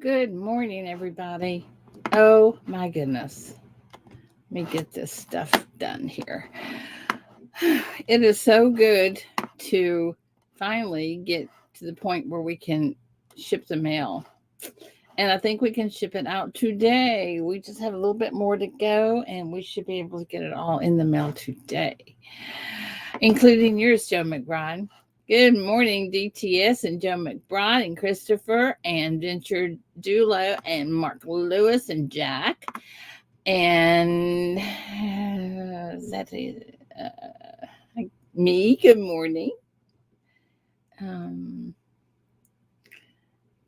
Good morning, everybody. Oh my goodness. Let me get this stuff done here. It is so good to finally get to the point where we can ship the mail. And I think we can ship it out today. We just have a little bit more to go, and we should be able to get it all in the mail today, including yours, Joe McBride. Good morning, DTS and Joe McBride and Christopher and Venture Dulo and Mark Lewis and Jack. And that's me. Good morning. Um,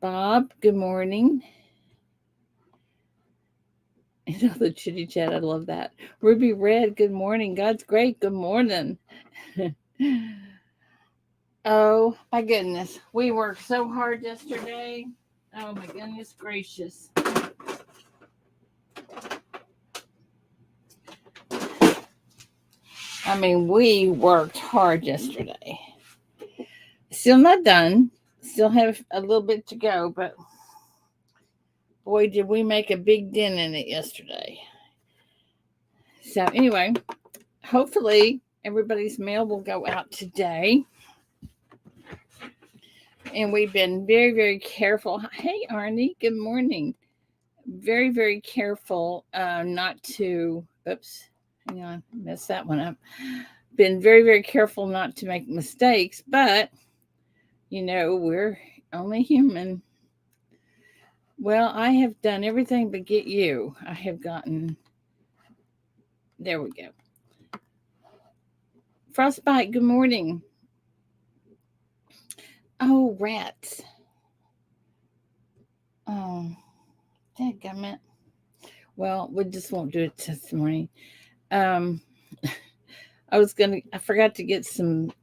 Bob, good morning. You know, the chitty chat, I love that. Ruby Red, good morning. God's great. Good morning. Oh, my goodness. We worked so hard yesterday. Oh, my goodness gracious. I mean, we worked hard yesterday. Still not done. Still have a little bit to go, but boy, did we make a big dent in it yesterday. So, anyway, hopefully everybody's mail will go out today. And we've been very, very careful. Hey, Arnie, good morning. Very, very careful not to, oops, hang on, messed that one up. Been very, very careful not to make mistakes, but, we're only human. Well, I have done everything but get you. I have gotten, there we go. Frostbite, good morning. Oh, rats. Oh, dadgummit. Well, we just won't do it this morning. I forgot to get some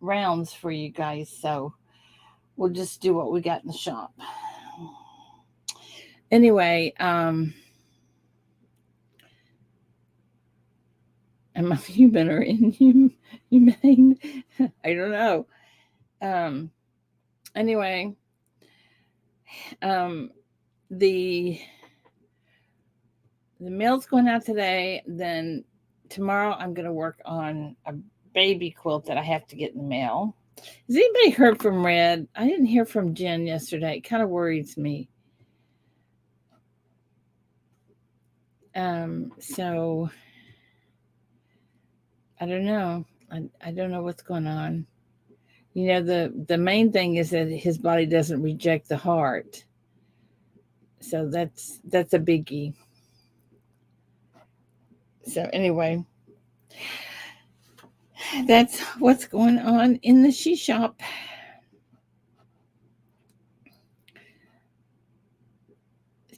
rounds for you guys, so we'll just do what we got in the shop. Anyway, am I human or inhumane? I don't know. Anyway, the mail's going out today. Then tomorrow I'm going to work on a baby quilt that I have to get in the mail. Has anybody heard from Red? I didn't hear from Jen yesterday. It kind of worries me. So I don't know. I don't know what's going on. The main thing is that his body doesn't reject the heart. So that's a biggie. So anyway, that's what's going on in the She Shop.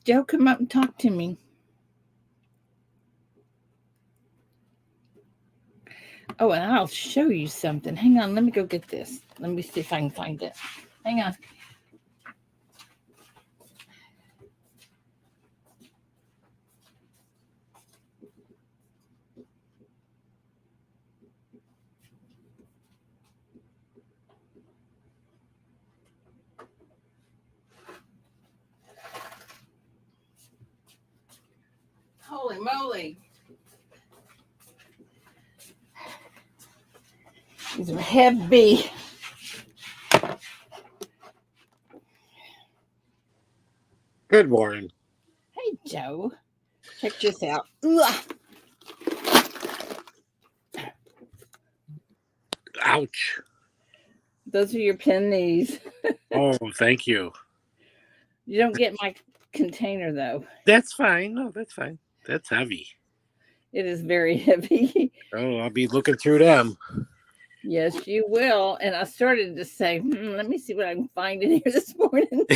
Joe, come up and talk to me. Oh, and I'll show you something. Hang on, let me go get this. Let me see if I can find it. Hang on. Holy moly. These are heavy. Good morning. Hey, Joe. Check this out. Ugh. Ouch. Those are your pennies. Oh, thank you. You don't get my container, though. That's fine. No, that's fine. That's heavy. It is very heavy. Oh, I'll be looking through them. Yes, you will. And I started to say, let me see what I can find in here this morning.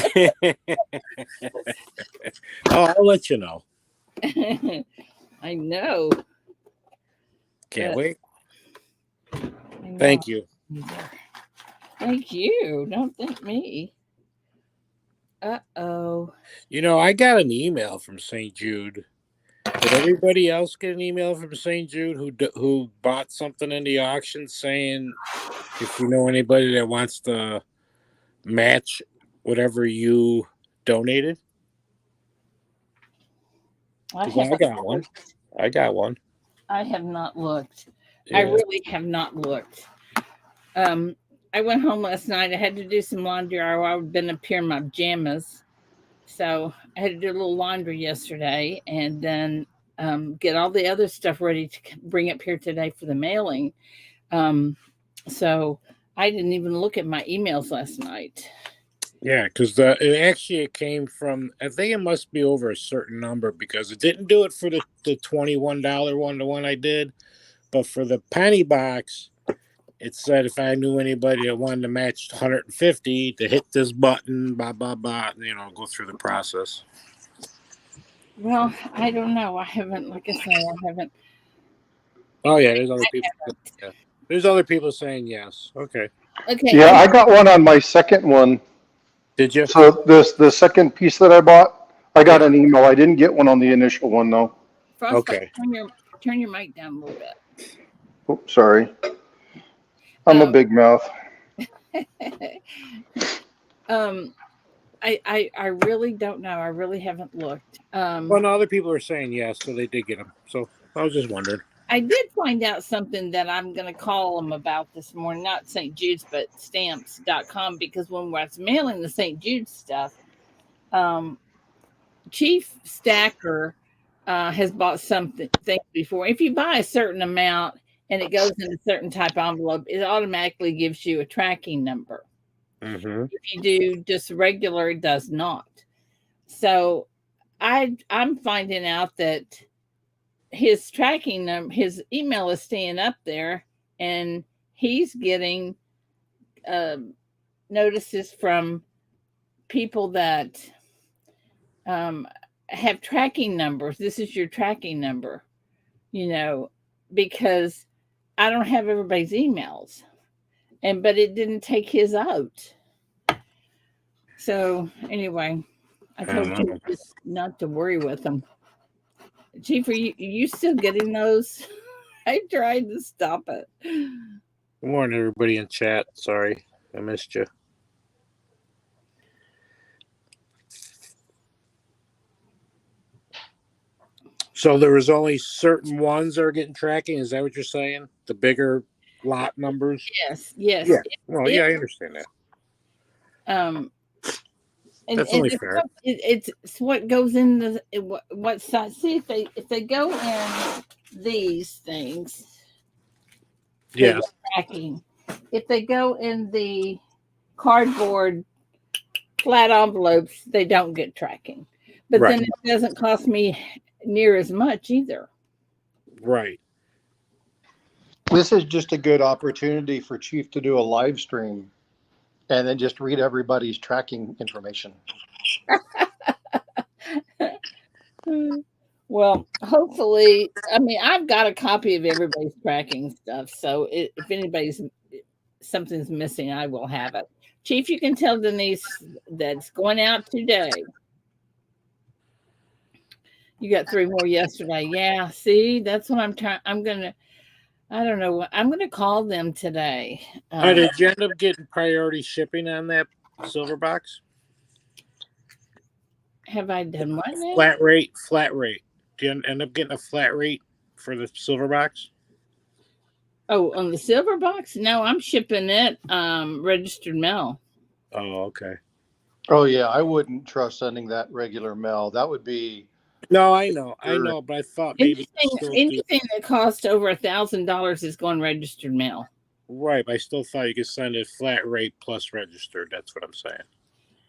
Oh, I'll let you know. I know. Can't wait. Thank you. Thank you. Don't thank me. Uh-oh. I got an email from St. Jude. Did everybody else get an email from St. Jude who bought something in the auction saying if you know anybody that wants to match whatever you donated? I 'Cause I haven't got one. looked. I got one. I have not looked. I Yeah. really have not looked. I went home last night. I had to do some laundry, or I've been up here in my pajamas. So I had to do a little laundry yesterday, and then get all the other stuff ready to bring up here today for the mailing. So I didn't even look at my emails last night. Yeah, because it came from, I think it must be over a certain number, because it didn't do it for the $21 one, the one I did, but for the penny box, it said if I knew anybody that wanted to match 150 to hit this button, blah blah blah, go through the process. Well, I don't know. I haven't, like I say, I haven't. Oh yeah, there's other people. Yeah. There's other people saying yes. Okay. Okay. Yeah, I got one on my second one. Did you? So the second piece that I bought, I got Yeah. an email. I didn't get one on the initial one though. Frostbite, Okay. turn your mic down a little bit. Oh, sorry. I'm a big mouth. I really don't know. I really haven't looked. Well, no, other people are saying yes, so they did get them. So I was just wondering. I did find out something that I'm going to call them about this morning, not St. Jude's, but stamps.com, because when I was mailing the St. Jude's stuff, Chief Stacker has bought something before. If you buy a certain amount and it goes in a certain type of envelope, it automatically gives you a tracking number. Mm-hmm. If you do just regular, it does not. So I'm finding out that his tracking number, his email is staying up there, and he's getting notices from people that have tracking numbers. This is your tracking number, because I don't have everybody's emails, but it didn't take his out. So anyway, I told you just not to worry with them. Chief, are you still getting those? I tried to stop it. Good morning, everybody in chat. Sorry, I missed you. So there was only certain ones that are getting tracking. Is that what you're saying? The bigger lot numbers? Yes. Yeah. Well, yeah, I understand that. That's only fair. It's what goes in the what size. See if they go in these things. Yes. Tracking. If they go in the cardboard flat envelopes, they don't get tracking. But then it doesn't cost me near as much either. Right. This is just a good opportunity for Chief to do a live stream and then just read everybody's tracking information. Well, hopefully, I mean, I've got a copy of everybody's tracking stuff. So if something's missing, I will have it. Chief, you can tell Denise that's going out today. You got 3 more yesterday. Yeah, see, that's what I'm trying. I don't know. I'm going to call them today. Did you end up getting priority shipping on that silver box? Have I done what now? Flat rate. Do you end up getting a flat rate for the silver box? Oh, on the silver box? No, I'm shipping it registered mail. Oh, okay. Oh yeah, I wouldn't trust sending that regular mail. That would be. No, I know, but I thought maybe anything that costs over $1,000 is going registered mail. Right, but I still thought you could send it flat rate plus registered. That's what I'm saying.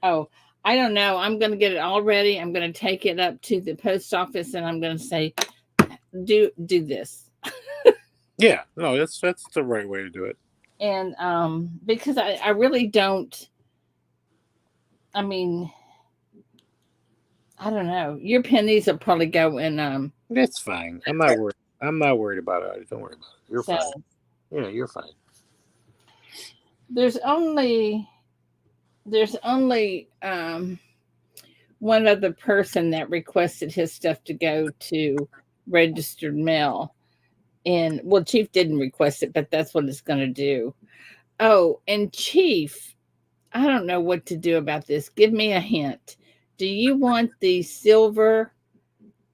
Oh, I don't know. I'm going to get it all ready. I'm going to take it up to the post office, and I'm going to say, do this. Yeah, no, that's the right way to do it. And because I really don't. I mean, I don't know. Your pennies will probably go in. That's fine. I'm not worried. I'm not worried about it. Don't worry about it. You're fine. Yeah, you're fine. There's only one other person that requested his stuff to go to registered mail. And well, Chief didn't request it, but that's what it's going to do. Oh, and Chief, I don't know what to do about this. Give me a hint. Do you want the silver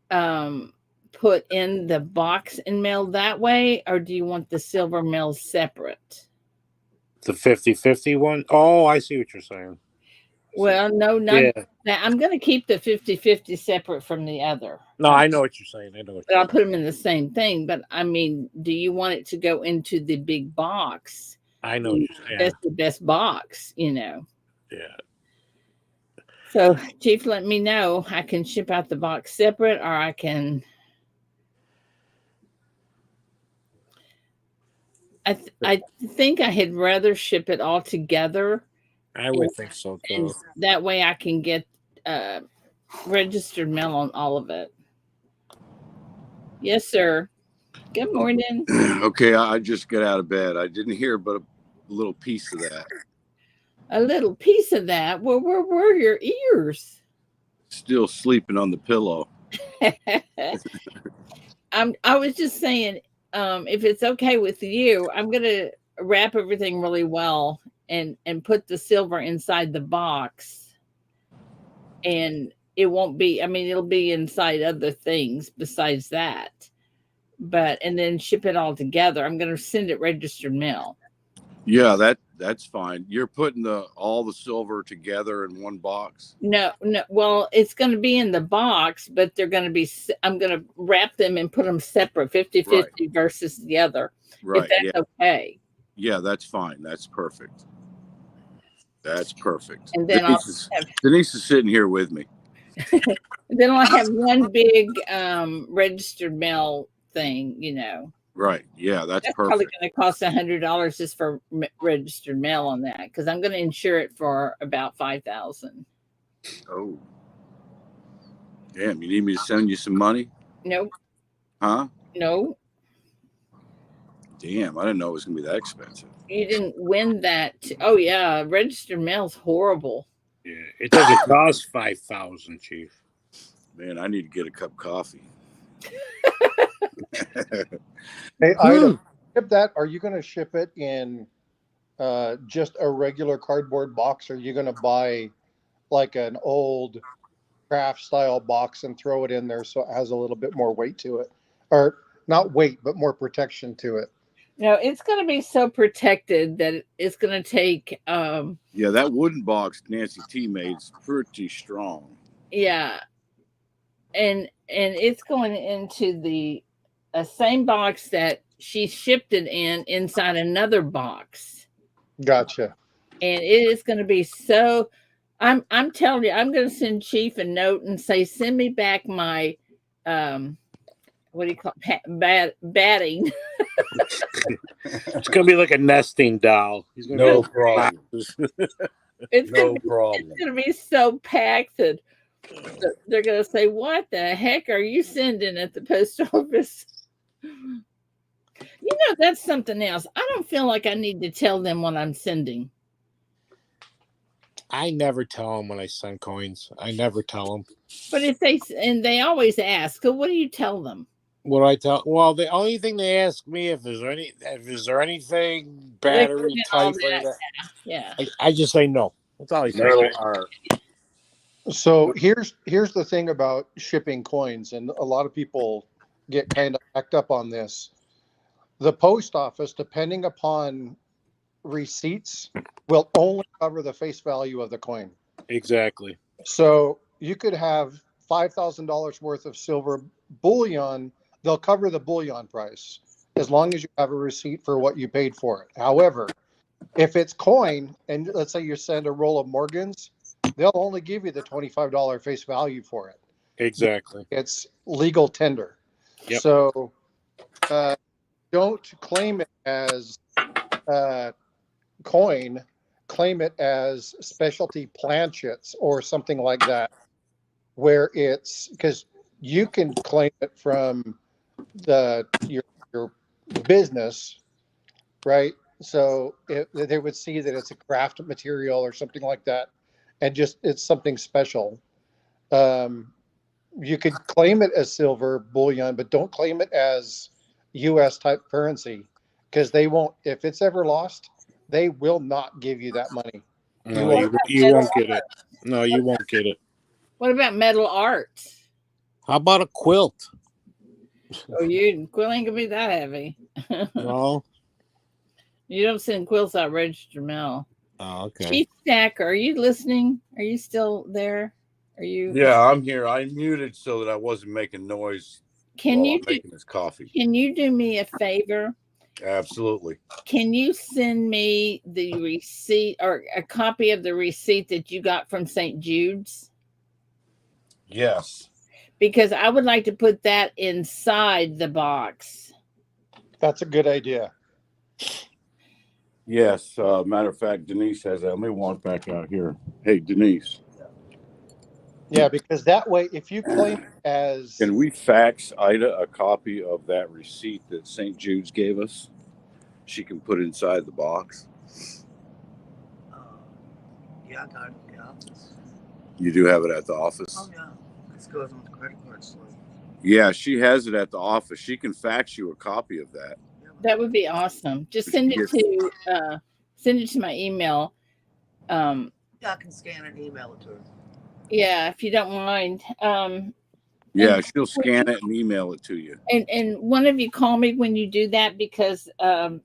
put in the box and mailed that way, or do you want the silver mailed separate? The 50-50 one? Oh, I see what you're saying. Well, no, not Yeah. that. I'm going to keep the 50-50 separate from the other. No, I know what you're saying. I know what But you're I'll put them in the same thing. But I mean, do you want it to go into the big box? I know what you're saying. That's the best box, you know. Yeah. So, Chief, let me know. I can ship out the box separate, or I can. I think I had rather ship it all together. I would think so And too. that way I can get registered mail on all of it. Yes, sir. Good morning. Okay, I just got out of bed. I didn't hear but a little piece of that. A little piece of that. Well, where were your ears? Still sleeping on the pillow. I was just saying, if it's okay with you, I'm gonna wrap everything really well and put the silver inside the box. And it won't be, I mean, it'll be inside other things besides that. But and then ship it all together. I'm gonna send it registered mail. Yeah, that's fine. You're putting all the silver together in one box. No. Well, it's going to be in the box, but they're going to be, I'm going to wrap them and put them separate, 50-50 Right. versus the other. Right. If that's okay. Yeah, that's fine. That's perfect. That's perfect. And then Denise is sitting here with me. then I'll have one big registered mail thing, you know. Right. Yeah, that's Probably perfect. going to cost $100 just for registered mail on that, because I'm going to insure it for about $5,000. Oh. Damn, you need me to send you some money? Nope. Huh? No. Damn, I didn't know it was gonna be that expensive. You didn't win that. Oh yeah, registered mail's horrible. Yeah. It doesn't cost $5,000, Chief. Man, I need to get a cup of coffee. Hey, Ida, ship that. Are you going to ship it in just a regular cardboard box? Or are you going to buy like an old craft style box and throw it in there so it has a little bit more weight to it? Or not weight, but more protection to it? No, it's going to be so protected that it's going to take. Yeah, that wooden box Nancy T made's pretty strong. Yeah, and it's going into the same box that she shipped it in inside another box. Gotcha. And it is going to be so. I'm telling you, I'm going to send Chief a note and say, send me back my what do you call batting? It's gonna be like a nesting doll. He's gonna No be problem. It's No gonna problem. it's gonna be so packed that they're gonna say, "What the heck are you sending at the post office?" You know, that's something else. I don't feel like I need to tell them what I'm sending. I never tell them when I send coins. I never tell them. But if they always ask, so what do you tell them? What do I tell? Well, the only thing they ask me if is there anything battery type like that. Yeah. I just say no. That's all I say. Metal art. So here's the thing about shipping coins, and a lot of people get kind of backed up on this. The post office, depending upon receipts, will only cover the face value of the coin. Exactly. So you could have $5,000 worth of silver bullion. They'll cover the bullion price as long as you have a receipt for what you paid for it. However, if it's coin, and let's say you send a roll of Morgans, they'll only give you the $25 face value for it. Exactly. It's legal tender. Yep. So don't claim it as coin, claim it as specialty planchets or something like that, where it's because you can claim it from your business, right? So they would see that it's a craft material or something like that, and just it's something special. You could claim it as silver bullion, but don't claim it as U.S. type currency, because they won't. If it's ever lost, they will not give you that money. No, you won't get it. No, you won't get it. What about metal art? How about a quilt? Oh, quill ain't gonna be that heavy. No. You don't send quilts out registered mail. Oh, okay. Chief Stacker, are you listening? Are you still there? Are you? Yeah, I'm here. I muted so that I wasn't making noise Can while you I'm making this coffee. Can you do me a favor? Absolutely. Can you send me the receipt or a copy of the receipt that you got from St. Jude's? Yes. Because I would like to put that inside the box. That's a good idea. Yes. Matter of fact, Denise has that. Let me walk back out here. Hey, Denise. Yeah, because that way, if you claim it as, Can we fax Ida a copy of that receipt that St. Jude's gave us? She can put inside the box. Yeah, I got it at the office. You do have it at the office? Oh, yeah. This goes on the credit card slip. Yeah, she has it at the office. She can fax you a copy of that. That would be awesome. Just send it to my email. Yeah, I can scan and email it to her. Yeah, if you don't mind. Yeah, she'll scan it and email it to you. And one of you call me when you do that, because I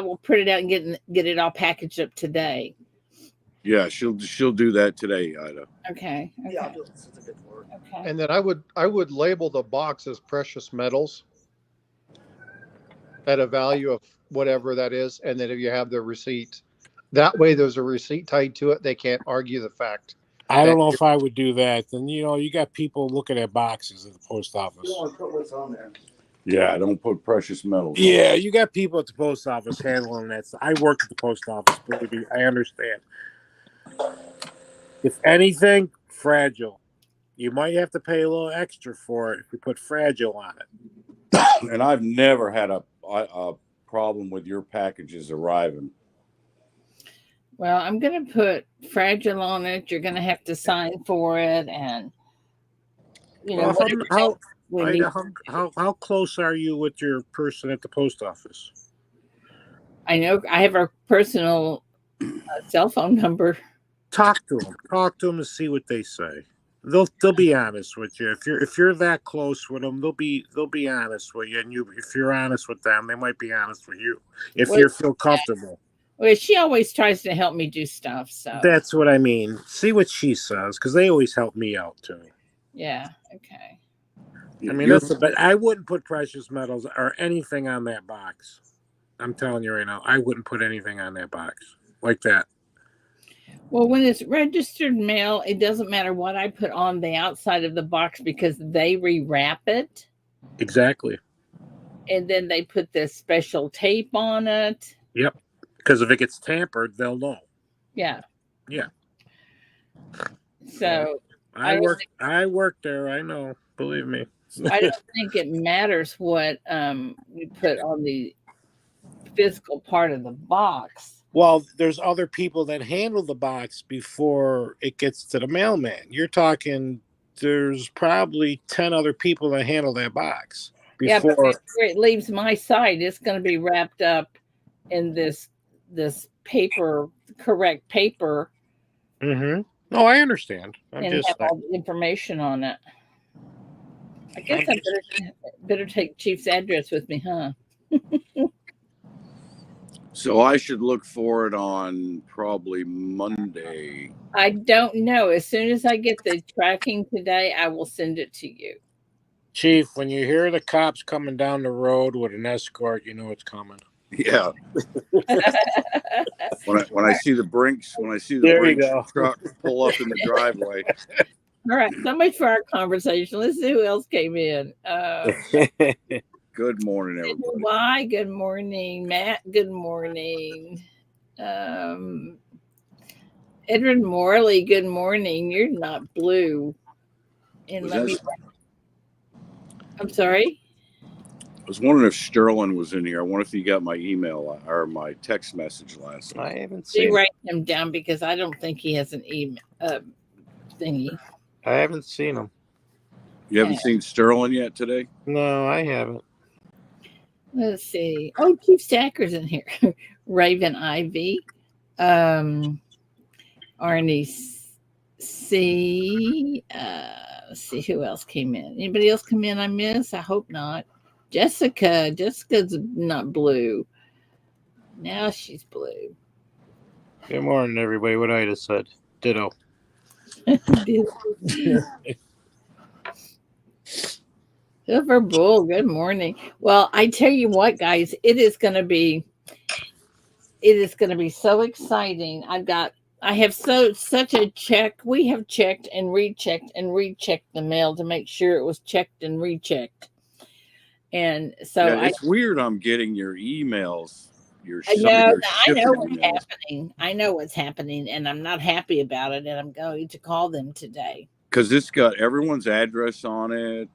will print it out and get it all packaged up today. Yeah, she'll do that today, Ida. Okay. Yeah, I'll do it since I get to work. Okay. and then I would label the box as precious metals at a value of whatever that is. And then if you have the receipt, that way there's a receipt tied to it. They can't argue the fact. I don't know if I would do that. Then, you got people looking at boxes at the post office. You want to put what's on there. Yeah, don't put precious metals. Yeah, you got people at the post office handling that. I work at the post office, believe me, I understand. If anything, fragile. You might have to pay a little extra for it if you put fragile on it. And I've never had a problem with your packages arriving. Well, I'm going to put fragile on it. You're going to have to sign for it, and How close are you with your person at the post office? I know I have our personal cell phone number. Talk to them and see what they say. They'll be honest with you. If you're that close with them, they'll be honest with you. And if you're honest with them, they might be honest with you. If you feel comfortable. Well, she always tries to help me do stuff. So that's what I mean. See what she says, because they always help me out too. Yeah. Okay. I mean, but I wouldn't put precious metals or anything on that box. I'm telling you right now, I wouldn't put anything on that box like that. Well, when it's registered mail, it doesn't matter what I put on the outside of the box, because they rewrap it. Exactly. And then they put this special tape on it. Yep. Because if it gets tampered, they'll know. Yeah. Yeah. So I work there. I know. Believe me. I don't think it matters what we put on the physical part of the box. Well, there's other people that handle the box before it gets to the mailman. You're talking, there's probably 10 other people that handle that box before. Yeah, but before it leaves my side, it's going to be wrapped up in this correct paper. Mm-hmm. No, I understand. And have all the information on it. I guess I better take Chief's address with me, huh? So I should look for it on probably Monday. I don't know. As soon as I get the tracking today, I will send it to you. Chief, when you hear the cops coming down the road with an escort, you know it's coming. Yeah. when I see the Brinks, truck pull up in the driveway. All right, so much for our conversation. Let's see who else came in. Good morning, everybody. Why? Good morning, Matt. Good morning. Edward Morley, good morning. You're not blue. And I'm sorry? I was wondering if Sterling was in here. I wonder if he got my email or my text message last night. I haven't seen You write him down, because I don't think he has an email thingy. I haven't seen him. You haven't seen Sterling yet today? No, I haven't. Let's see. Oh, Chief Stacker's in here. Raven Ivy. Arnie see. Let's see who else came in. Anybody else come in I miss? I hope not. Jessica. Jessica's not blue. Now she's blue. Good morning, everybody. What Ida said. Ditto. Silver Bull, good morning. Well, I tell you what, guys, it is going to be so exciting. I have such a check. We have checked and rechecked the mail to make sure it was checked and rechecked. And so Yeah, it's weird. I'm getting your emails. I know shipping what's emails. happening. I know what's happening, and I'm not happy about it. And I'm going to call them today Because it's got everyone's address on it.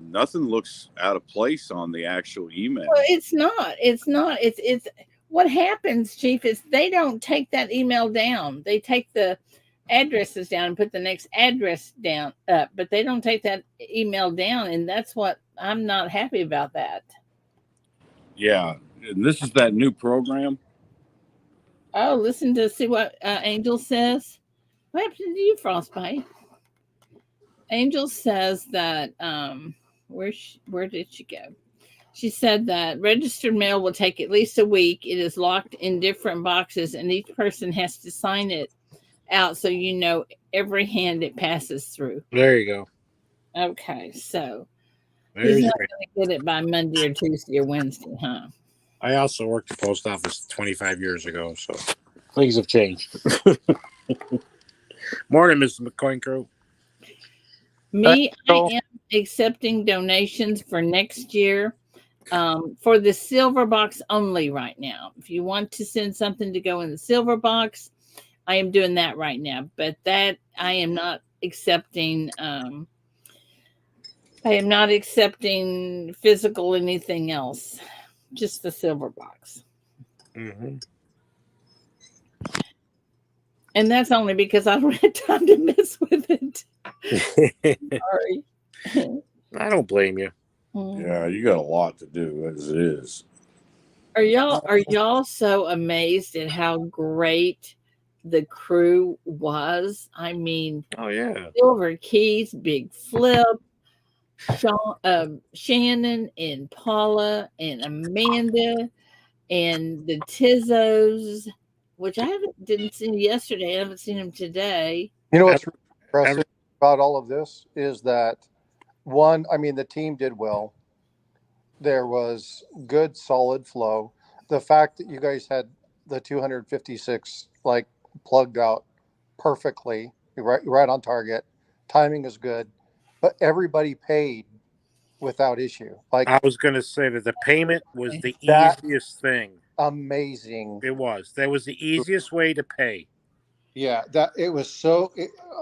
Nothing looks out of place on the actual email. Well, it's not. It's what happens, Chief, is they don't take that email down. They take the addresses down and put the next address down up, but they don't take that email down, and that's what I'm not happy about that. Yeah, and this is that new program. Oh, listen to see what Angel says. What happened to you, Frostbite? Angel says that where did she go? She said that registered mail will take at least a week. It is locked in different boxes, and each person has to sign it out so you know every hand it passes through. There you go. Okay, so he's not going to get it by Monday or Tuesday or Wednesday, huh? I also worked at the post office 25 years ago, so things have changed. Morning, Mrs. McCoy Crew. Me, I am accepting donations for next year for the silver box only right now. If you want to send something to go in the silver box, I am doing that right now. But that I am not accepting. I am not accepting physical anything else. Just the silver box. Mm-hmm. And that's only because I don't have time to mess with it. Sorry. I don't blame you. Yeah, you got a lot to do as it is. Are y'all so amazed at how great the crew was? I mean, oh yeah, Silver Keys, Big Flip, Shannon and Paula and Amanda and the Tizzos, which I didn't see yesterday. I haven't seen them today. You know what's impressive about all of this is that one, I mean, the team did well. There was good, solid flow. The fact that you guys had the 256 like plugged out perfectly, right on target. Timing is good, but everybody paid without issue. Like I was going to say that the payment was the easiest thing. Amazing. It was. That was the easiest way to pay. Yeah, that it was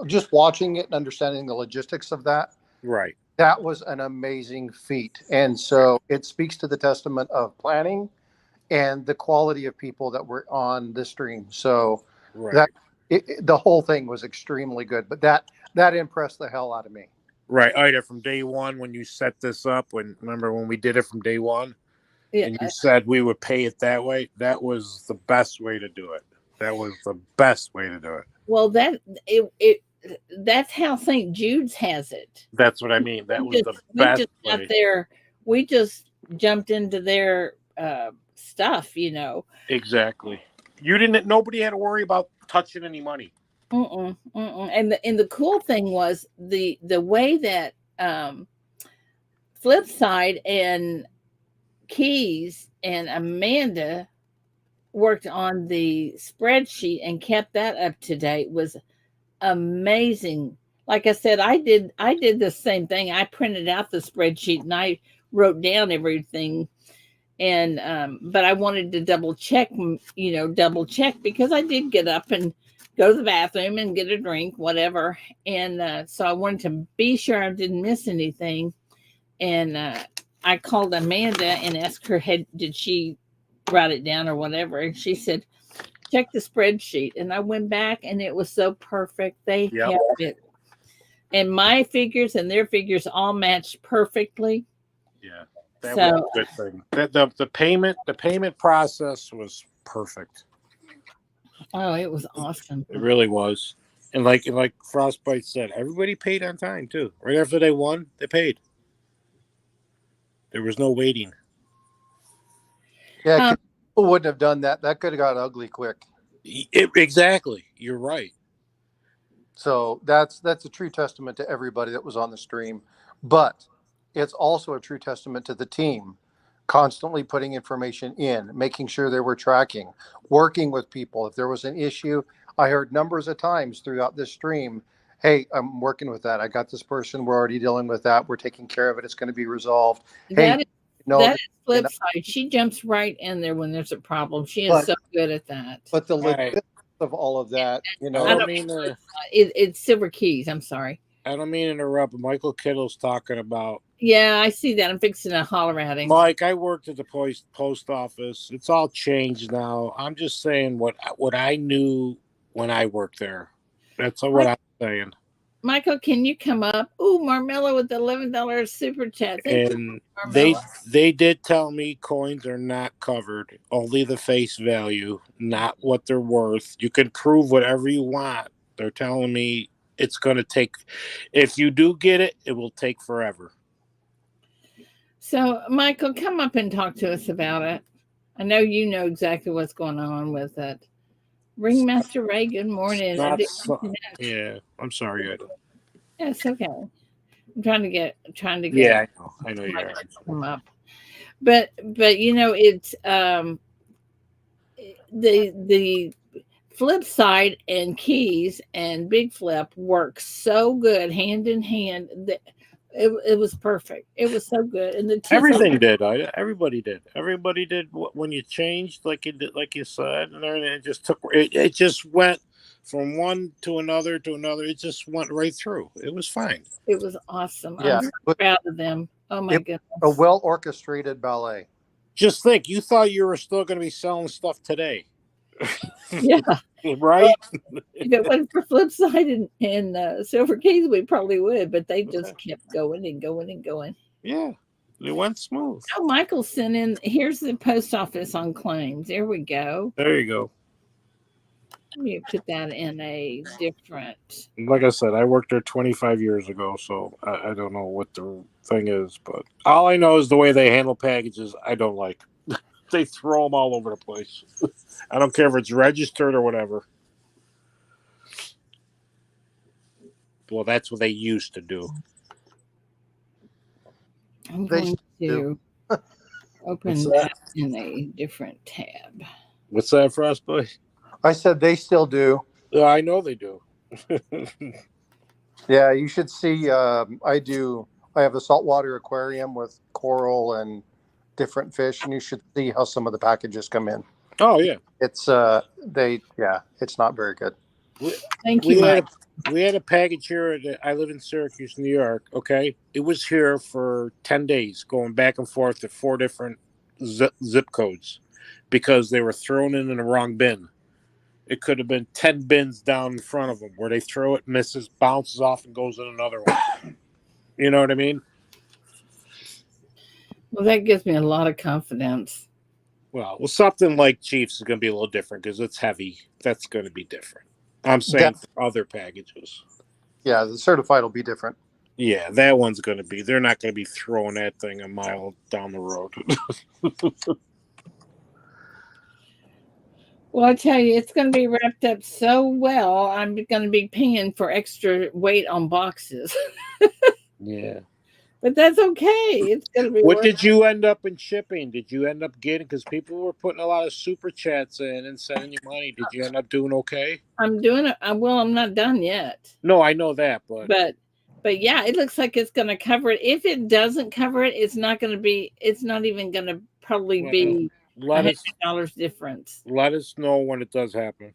just watching it and understanding the logistics of that. Right. That was an amazing feat. And so it speaks to the testament of planning and the quality of people that were on the stream. So the whole thing was extremely good, but that impressed the hell out of me. Right. Ida, from day one, when you set this up, remember when we did it from day one, and you said we would pay it that way, that was the best way to do it. That was the best way to do it. Well, that's how St. Jude's has it. That's what I mean. That was the best way. We just jumped into their stuff, you know. Exactly. Nobody had to worry about touching any money. And the cool thing was the way that Flipside and Keys and Amanda worked on the spreadsheet and kept that up to date was amazing. Like I said, I did the same thing. I printed out the spreadsheet and I wrote down everything. And but I wanted to double check because I did get up and go to the bathroom and get a drink, whatever. And so I wanted to be sure I didn't miss anything. And I called Amanda and asked her, did she write it down or whatever? And she said, check the spreadsheet. And I went back and it was so perfect. They kept it. And my figures and their figures all matched perfectly. Yeah. That was a good thing. The payment process was perfect. Oh, it was awesome. It really was. And like Frostbite said, everybody paid on time too. Right after they won, they paid. There was no waiting. Yeah, 'cause Um, people wouldn't have done that. That could have got ugly quick. Exactly. You're right. So that's a true testament to everybody that was on the stream. But it's also a true testament to the team constantly putting information in, making sure they were tracking, working with people. If there was an issue, I heard numbers of times throughout this stream, hey, I'm working with that. I got this person. We're already dealing with that. We're taking care of it. It's going to be resolved. Hey, that is no, that is flip side. She jumps right in there when there's a problem. She is but so good at that. but the All right. logistics of all of that, I I don't don't mean to. it's Silver Keys. I'm sorry. I don't mean to interrupt. But Michael Kittle's talking about. Yeah, I see that. I'm fixing to holler at him. Mike, I worked at the post office. It's all changed now. I'm just saying what I knew when I worked there. That's what I'm saying. Michael, can you come up? Ooh, Marmella with the $11 super chat. Thank you, And Marmella. they did tell me coins are not covered, only the face value, not what they're worth. You can prove whatever you want. They're telling me it's going to take. If you do get it, it will take forever. So, Michael, come up and talk to us about it. I know you know exactly what's going on with it. Ringmaster Ray, good morning. Yeah, I'm sorry. Yes, okay. I'm trying to get Yeah, I know you Mike are. to come up. But you know, it's the flip side and keys and big flip work so good hand in hand that it was perfect. It was so good. And the Everything did. Everybody did. Everybody did when you changed, like you did, like you said, and everything. It just took. It just went from one to another to another. It just went right through. It was fine. It was awesome. Yeah, I'm so proud of them. Oh my goodness. a well orchestrated ballet. Just think, you thought you were still going to be selling stuff today. Yeah. Right? If it wasn't for Flipside and Silver Keys, we probably would, but they just kept going and going and going. Yeah, it went smooth. Oh, Michael sent in, here's the post office on claims. There we go. There you go. Let me put that in a different. Like I said, I worked there 25 years ago, so I don't know what the thing is, but all I know is the way they handle packages, I don't like. They throw them all over the place. I don't care if it's registered or whatever. Well, that's what they used to do. I'm going to open that in a different tab. What's that, Frostboy? I said they still do. I know they do. Yeah, you should see. I have a saltwater aquarium with coral and different fish, and you should see how some of the packages come in. Oh yeah, it's it's not very good. Thank you, Mike. We had a package here. I live in Syracuse, New York. Okay, it was here for 10 days, going back and forth to 4 different zip codes because they were thrown in the wrong bin. It could have been 10 bins down in front of them where they throw it, misses, bounces off, and goes in another one. You know what I mean? Well, that gives me a lot of confidence. Well, something like Chiefs is going to be a little different because it's heavy. That's going to be different. I'm saying for other packages. Yeah, the certified will be different. Yeah, that one's going to be. They're not going to be throwing that thing a mile down the road. Well, I tell you, it's going to be wrapped up so well. I'm going to be paying for extra weight on boxes. Yeah. But that's okay. It's going to be. What did you end up in shipping? Did you end up getting? Because people were putting a lot of super chats in and sending you money. Did you end up doing okay? I'm doing it. Well, I'm not done yet. No, I know that, but yeah, it looks like it's going to cover it. If it doesn't cover it, it's not going to be. It's not even going to probably be $100 difference. Let us know when it does happen.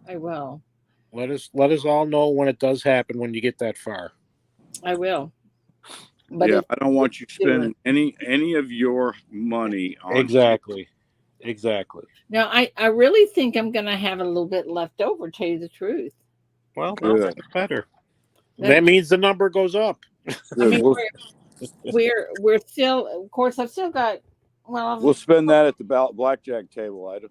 I will. Let us all know when it does happen when you get that far. I will. But yeah, I don't want you spending any of your money on exactly. Now, I really think I'm going to have a little bit left over. Tell you the truth. Well, that's better. That means the number goes up. I mean, we're still. Of course, I've still got. Well, we'll spend that at the blackjack table, Ida.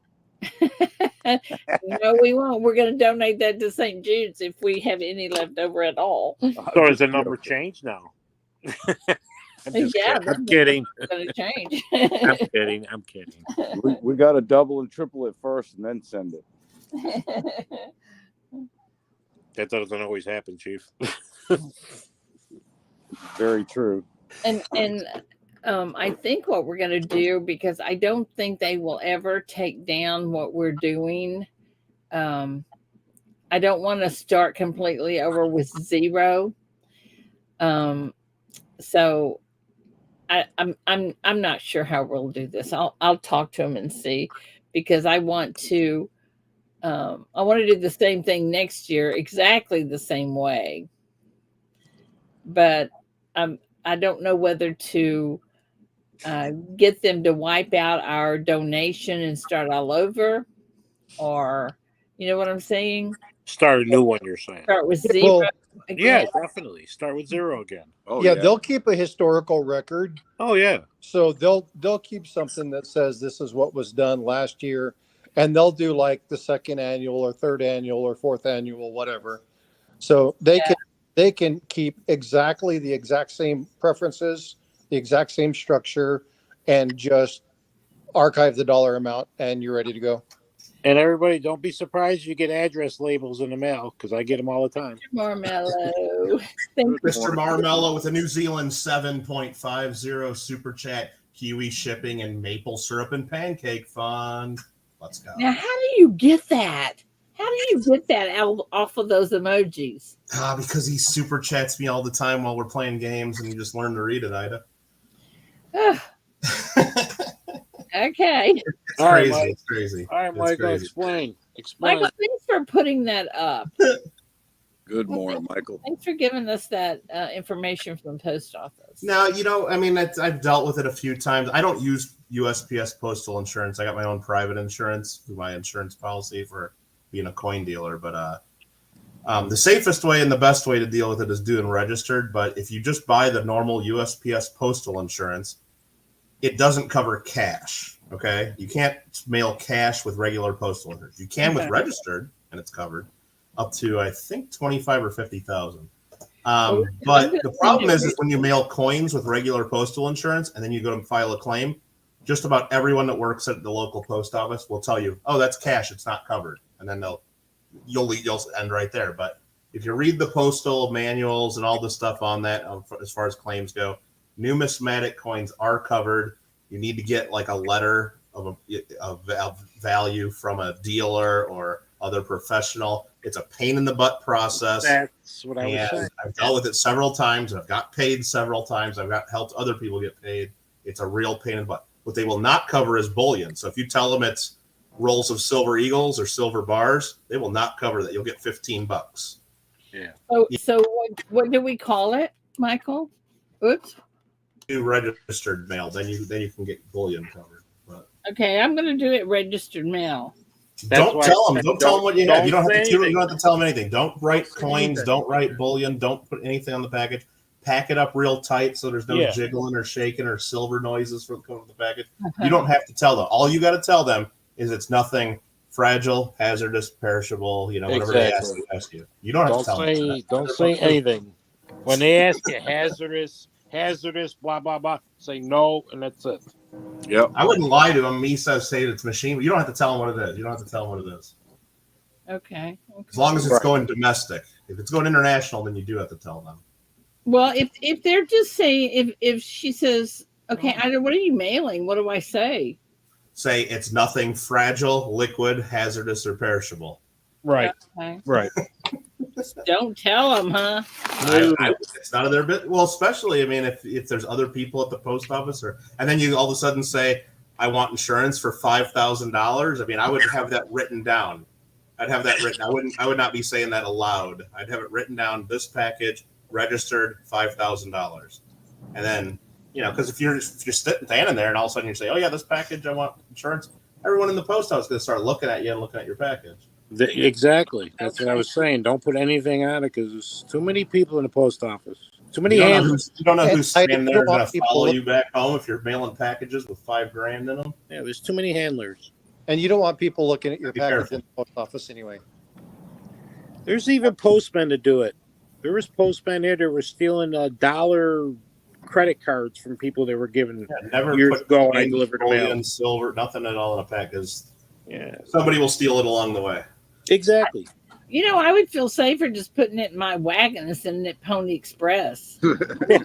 No, we won't. We're going to donate that to St. Jude's if we have any left over at all. So has the number changed now? I'm just Yeah, kidding. I'm kidding. Going to change. I'm kidding. I'm kidding. We got to double and triple it first and then send it. That doesn't always happen, Chief. Very true. And I think what we're going to do, because I don't think they will ever take down what we're doing. I don't want to start completely over with zero. So I'm not sure how we'll do this. I'll talk to them and see, because I want to do the same thing next year, exactly the same way. But I don't know whether to get them to wipe out our donation and start all over, or you know what I'm saying? Start a new one, you're saying? Start with zero again. Yeah, definitely. Start with zero again. Oh, yeah, they'll keep a historical record. Oh, yeah. So they'll keep something that says this is what was done last year, and they'll do like the second annual or third annual or fourth annual, whatever. So they can keep exactly the exact same preferences, the exact same structure, and just archive the dollar amount, and you're ready to go. And everybody, don't be surprised if you get address labels in the mail, because I get them all the time. Marmello. Thank Mr. Marmello with a New Zealand 7.50 super chat, kiwi shipping, and maple syrup and pancake fund. Let's go. Now, how do you get that? How do you get that off of those emojis? Because he super chats me all the time while we're playing games, and you just learn to read it, Ida. Okay. It's crazy. It's crazy. All right, Michael, explain. Michael, thanks for putting that up. Good morning, Michael. Thanks for giving us that information from the post office. Now, I've dealt with it a few times. I don't use USPS postal insurance. I got my own private insurance through my insurance policy for being a coin dealer. But the safest way and the best way to deal with it is doing registered. But if you just buy the normal USPS postal insurance, it doesn't cover cash. Okay, you can't mail cash with regular postal insurance. You can with registered, and it's covered up to, I think, 25 or 50,000. But the problem is when you mail coins with regular postal insurance and then you go to file a claim, just about everyone that works at the local post office will tell you, "Oh, that's cash; it's not covered," and then you'll end right there. But if you read the postal manuals and all the stuff on that, as far as claims go, numismatic coins are covered. You need to get like a letter of value from a dealer or other professional. It's a pain in the butt process. That's what I was saying. I've dealt with it several times, and I've got paid several times. I've helped other people get paid. It's a real pain in the butt. What they will not cover is bullion. So if you tell them it's rolls of silver eagles or silver bars, they will not cover that. You'll get $15. Yeah. So what do we call it, Michael? Oops. Do registered mail, then you can get bullion covered. But okay, I'm going to do it registered mail. Don't tell them what you have. You don't have to tell them anything. Don't write coins. Don't write bullion. Don't put anything on the package. Pack it up real tight so there's no jiggling or shaking or silver noises from coming from the package. You don't have to tell them. All you got to tell them is it's nothing fragile, hazardous, perishable. Whatever they ask you. You don't have to tell them. Don't say anything. When they ask you hazardous, blah blah blah, say no, and that's it. Yep. I wouldn't lie to them. Me say it's machine. You don't have to tell them what it is. You don't have to tell them what it is. Okay. As long as it's going domestic. If it's going international, then you do have to tell them. Well, if they're just saying, if she says, okay, what are you mailing? What do I say? Say it's nothing fragile, liquid, hazardous, or perishable. Right. Okay. Right. Don't tell them, huh? It's none of their bit. Well, especially, if there's other people at the post office, and then you all of a sudden say, I want insurance for $5,000. I would have that written down. I'd have that written. I would not be saying that aloud. I'd have it written down. This package registered $5,000, and then because if you're standing there and all of a sudden you say, oh yeah, this package I want insurance, everyone in the post office is going to start looking at you and looking at your package. Exactly. That's what I was saying. Don't put anything on it because there's too many people in the post office. Too many hands. You don't know who's standing there going to follow you back home if you're mailing packages with $5,000 in them. Yeah, there's too many handlers. And you don't want people looking at your Be package careful. in the post office anyway. There's even postmen to do it. There was postmen here that were stealing dollar credit cards from people that were given Never years put ago when I coins, delivered the mail. bullion, silver, nothing at all in a pack, because Yeah, somebody will steal it along the way. exactly. You know, I would feel safer just putting it in my wagon and sending it Pony Express. I'm Hey,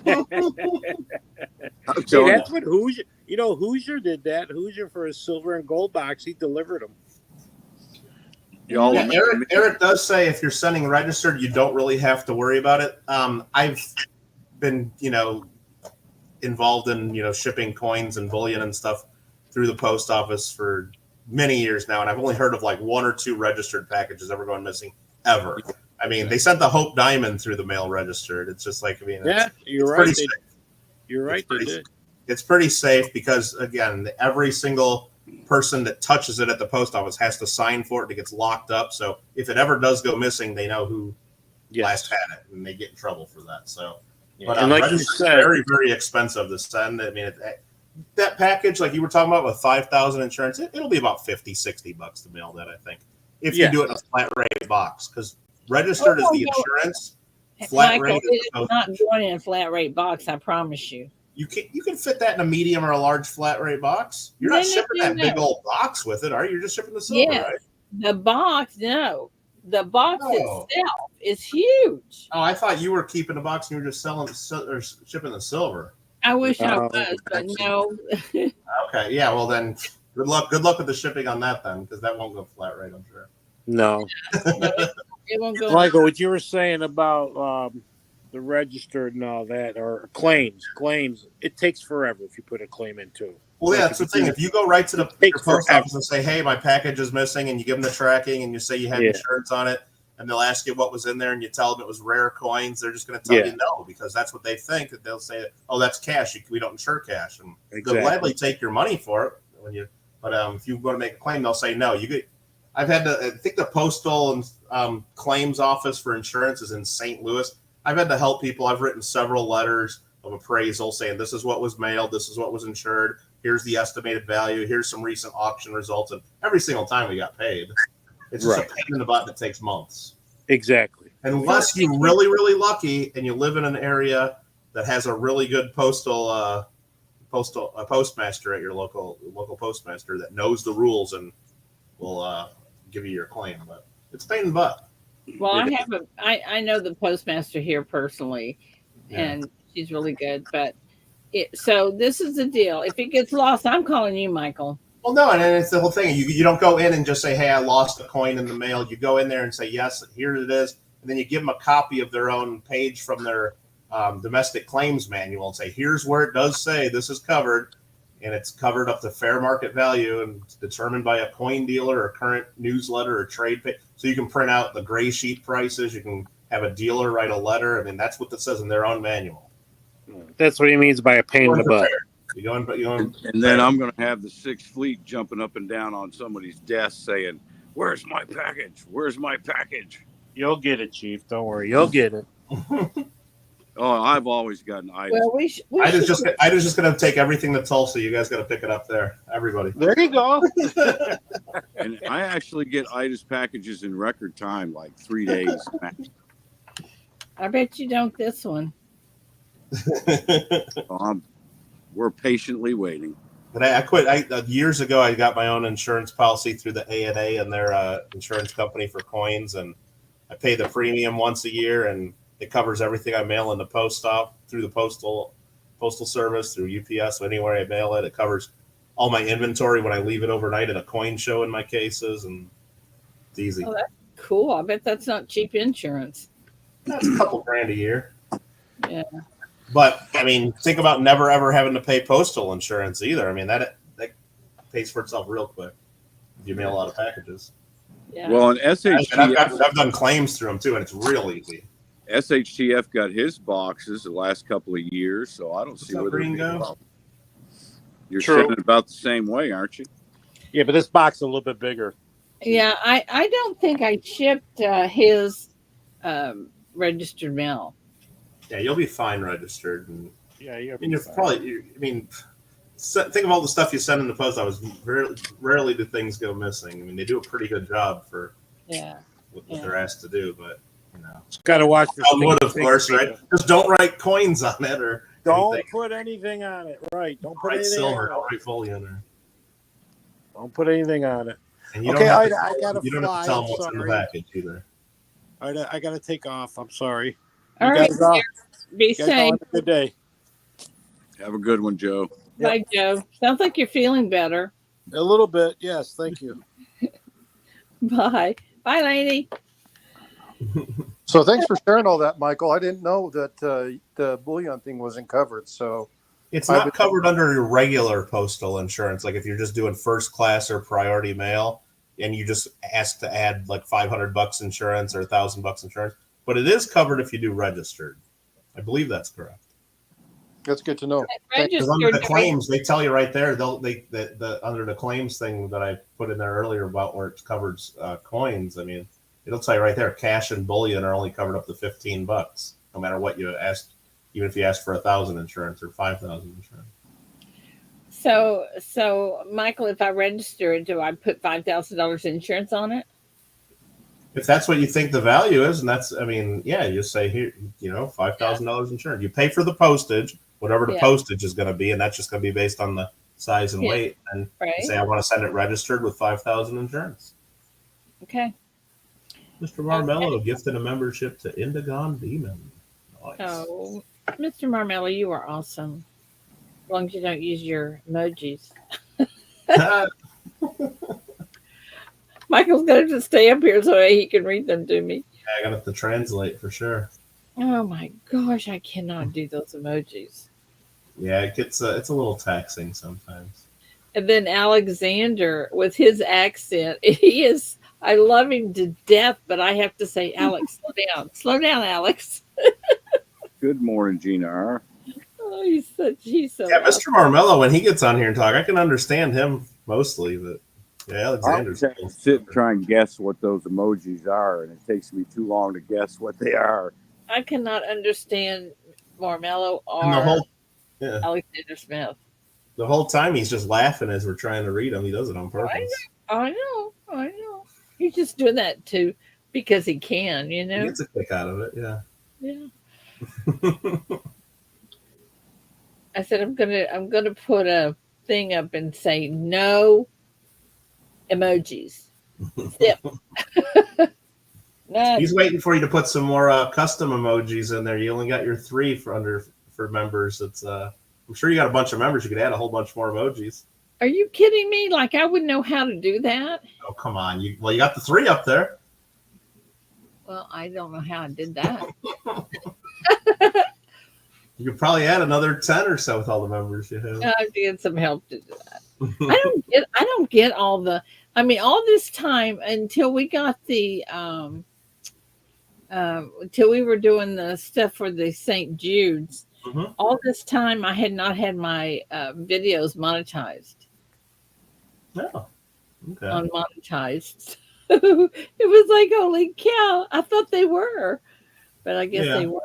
telling that's what Hoosier. You know, Hoosier did that. Hoosier for his silver and gold box, he delivered them. you, y'all Yeah, remember me? Eric does say if you're sending registered, you don't really have to worry about it. I've been, involved in, shipping coins and bullion and stuff through the post office for many years now, and I've only heard of like 1 or 2 registered packages ever going missing ever. I mean, they sent the Hope Diamond through the mail registered. It's just like, Yeah, you're it's right. pretty They, safe. you're right. It's They pretty did. It's pretty safe because, again, every single person that touches it at the post office has to sign for it. It gets locked up. So if it ever does go missing, they know who last had it, and they get in trouble for that. So, Yeah. but And like you register's said, very, very expensive to send. I mean, that package, like you were talking about with 5,000 insurance, it'll be about $50-$60 to mail that, I think, if you Yeah. do it in a flat rate box, because registered is the insurance. Flat Michael, rate it is is not going in a flat rate box, I promise you. you can fit that in a medium or a large flat rate box. You're not shipping that big old box with it, are you? You're just shipping the silver, Yes. right? The box, no. The box No. itself is huge. Oh, I thought you were keeping the box and you were just selling or shipping the silver. I wish I No, was, but actually. no. Okay, yeah. Well, then good luck. Good luck with the shipping on that then, because that won't go flat rate, I'm sure. no. It won't go. Michael, what you were saying about the registered and all that, or claims, it takes forever if you put a claim into it. Well, yeah, that's the thing. If you go right to your Takes post forever. office and say, "Hey, my package is missing," and you give them the tracking, and you say you had Yeah. insurance on it, and they'll ask you what was in there, and you tell them it was rare coins, they're just going to tell Yeah. you no, because that's what they think. That they'll say, "Oh, that's cash. We don't insure cash," and Exactly. they'll gladly take your money for it when you. But if you go to make a claim, they'll say no. You get. I've had to. I think the postal and claims office for insurance is in St. Louis. I've had to help people. I've written several letters of appraisal saying this is what was mailed, this is what was insured, here's the estimated value, here's some recent auction results, and every single time we got paid. It's just Right. a pain in the butt that takes months. Exactly. Unless you're really, really lucky and you live in an area that has a really good postmaster at your local postmaster that knows the rules and will give you your claim. But it's a pain in the butt. Well, I know the postmaster here personally, and she's really good. But so this is the deal. If it gets lost, I'm calling you, Michael. Well, no, and it's the whole thing. You don't go in and just say, "Hey, I lost a coin in the mail." You go in there and say, "Yes, here it is," and then you give them a copy of their own page from their domestic claims manual and say, "Here's where it does say this is covered, and it's covered up to fair market value and it's determined by a coin dealer or current newsletter or trade pay." So you can print out the gray sheet prices. You can have a dealer write a letter. I mean, that's what it says in their own manual. That's what he means by a pain in the butt. You go in, And then I'm going to have the Sixth Fleet jumping up and down on somebody's desk saying, "Where's my package? Where's my package?" You'll get it, Chief. Don't worry. You'll get it. Oh, I've always gotten items. Well, I was just going to take everything to Tulsa. You guys got to pick it up there, everybody. There you go. And I actually get itis packages in record time, like 3 days. I bet you don't this one. So we're patiently waiting. But I quit. Years ago, I got my own insurance policy through the A&A and their insurance company for coins, and I pay the premium once a year, and it covers everything I mail in the post office through the postal service, through UPS, so anywhere I mail it. It covers all my inventory when I leave it overnight at a coin show in my cases, and it's easy. Oh, that's cool. I bet that's not cheap insurance. That's a couple grand a year. Yeah. But I mean, think about never ever having to pay postal insurance either. I mean, that pays for itself real quick if you mail a lot of packages. Yeah. Well, and And I've done claims through them too, and it's real easy. SHTF got his boxes the last couple of years, so I don't see up, where they're Green being Go? involved. You're True. sending it about the same way, aren't you? Yeah, but this box is a little bit bigger. Yeah, I don't think I shipped his registered mail. Yeah, you'll be fine registered, and Yeah, you're I mean, you're probably. I mean, think of all the stuff you send in the post office. Rarely do things go missing. I mean, they do a pretty good job for what they're asked to do, but Got to watch the wood, of course, right? Just don't write coins on it or don't anything. put anything on it. Right? Don't put Write anything silver. on Don't it. write bullion there. Don't put anything on it. And you Okay, don't have I gotta you don't have fly. to tell I'm them what's in the sorry. package either. I gotta take off. I'm sorry. All You right, guys all, be you guys all safe. have a good day. Have a good one, Joe. Bye, Joe. Sounds like you're feeling better. A little bit, yes. Thank you. Bye. Bye, lady. So thanks for sharing all that, Michael. I didn't know that the bullion thing wasn't covered. So It's not covered under your regular postal insurance. Like if you're just doing first class or priority mail, and you just ask to add like $500 insurance or $1,000 insurance, but it is covered if you do registered. I believe that's correct. that's good to know. Because under the claims, they tell you right there. Under the claims thing that I put in there earlier about where it covers coins. I mean, it'll tell you right there. Cash and bullion are only covered up to $15, no matter what you asked. Even if you ask for 1,000 insurance or 5,000 insurance. So Michael, if I register it, do I put $5,000 insurance on it? If that's what you think the value is, and that's, I mean, yeah, you say here, $5,000 insurance. You pay for the postage, whatever the postage is going to be, and that's just going to be based on the size and weight. And you say, I want to send it registered with 5,000 insurance. Okay. Mr. Marmello gifted a membership to Indigon Demon. Nice. Oh, Mr. Marmello, you are awesome. As long as you don't use your emojis. Michael's going to stay up here so he can read them to me. Yeah, I got to have to translate for sure. Oh my gosh, I cannot do those emojis. Yeah, it gets it's a little taxing sometimes. And then Alexander, with his accent, I love him to death, but I have to say, Alex, slow down, Alex. Good morning, Gina R. Oh, he's so yeah, Mr. Marmello, when he gets on here and talk, I can understand him mostly, but yeah, Alexander's I sit and try and guess what those emojis are, and it takes me too long to guess what they are. I cannot understand Marmello or Alexander Smith. The whole time he's just laughing as we're trying to read him. He does it on purpose. I know. He's just doing that too because he can, He gets a kick out of it, yeah. I said I'm gonna put a thing up and say no emojis. Zip. No. He's waiting for you to put some more custom emojis in there. You only got your 3 for members. It's I'm sure you got a bunch of members. You could add a whole bunch more emojis. Are you kidding me? Like I wouldn't know how to do that. Oh, come on. You got the 3 up there. Well, I don't know how I did that. You could probably add another 10 or so with all the members you have. I have to get some help to do that. I don't get all this time until we got the until we were doing the stuff for the St. Jude's. Mm-hmm. All this time I had not had my videos monetized. Oh, okay. Unmonetized. It was like, holy cow. I thought they were, but I guess they weren't.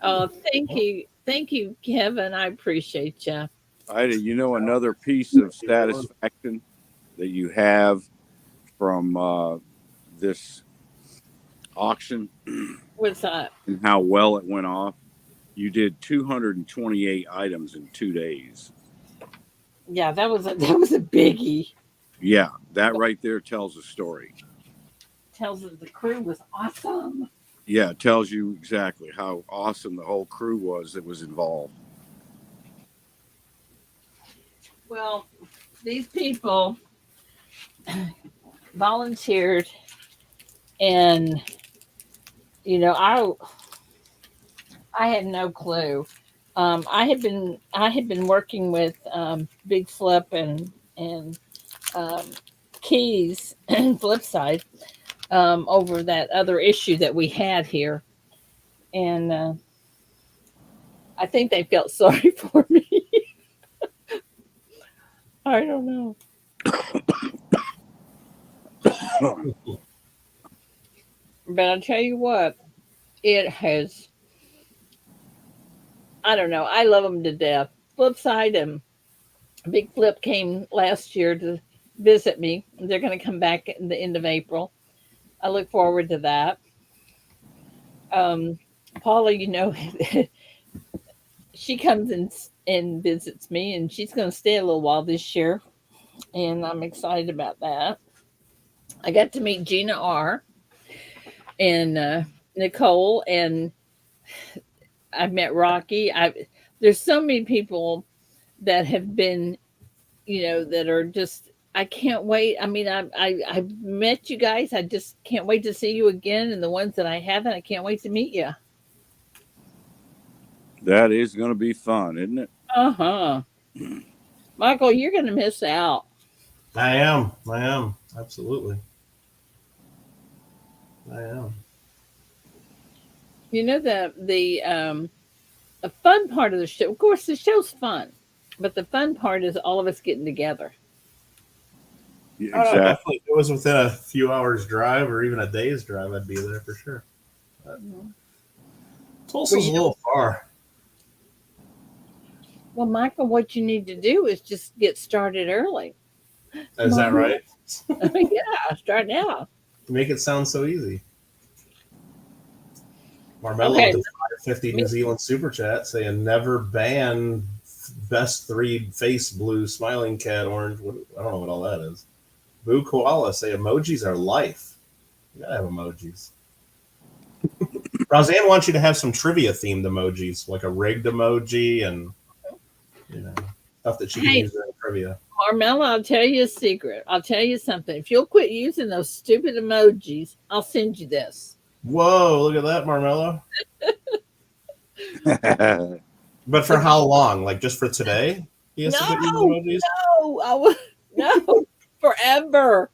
Oh, thank you. Thank you, Kevin. I appreciate you. Another piece of satisfaction that you have from this auction. What's that? And how well it went off. You did 228 items in 2 days. Yeah, that was a biggie. Yeah, that right there tells a story. Tells us the crew was awesome. Yeah, it tells you exactly how awesome the whole crew was that was involved. Well, these people volunteered, and I had no clue. I had been working with Big Flip and Keys and Flipside over that other issue that we had here, and I think they felt sorry for me. I don't know. But I'll tell you what, it has, I don't know. I love them to death. flip side, Big Flip came last year to visit me. They're going to come back in the end of April. I look forward to that. Um, Paula, she comes and visits me, and she's going to stay a little while this year, and I'm excited about that. I got to meet Gina R. and Nicole, and I've met Rocky. There's so many people that have been, that are just. I can't wait. I mean, I've met you guys. I just can't wait to see you again, and the ones that I haven't, I can't wait to meet you. That is going to be fun, isn't it? Uh-huh. Michael, you're going to miss out. I am. Absolutely. I am. The fun part of the show, of course, the show's fun, but the fun part is all of us getting together. Yeah, Oh, exactly. definitely. If it was within a few hours drive or even a day's drive, I'd be there for sure. But Tulsa's a little far. Well, Michael, what you need to do is just get started early. Is that right? Yeah, start now. Make it sound so easy. Marmello Okay. with the 550 New Zealand super chat saying never ban best 3 face blue smiling cat orange. I don't know what all that is. Boo Koala say emojis are life. You gotta have emojis. Roseanne wants you to have some trivia themed emojis, like a rigged emoji and stuff that she can use during trivia. Marmella, I'll tell you a secret. I'll tell you something. If you'll quit using those stupid emojis, I'll send you this. Whoa, look at that, Marmella. But for how long? Like just for today? He has to quit using emojis? No, forever.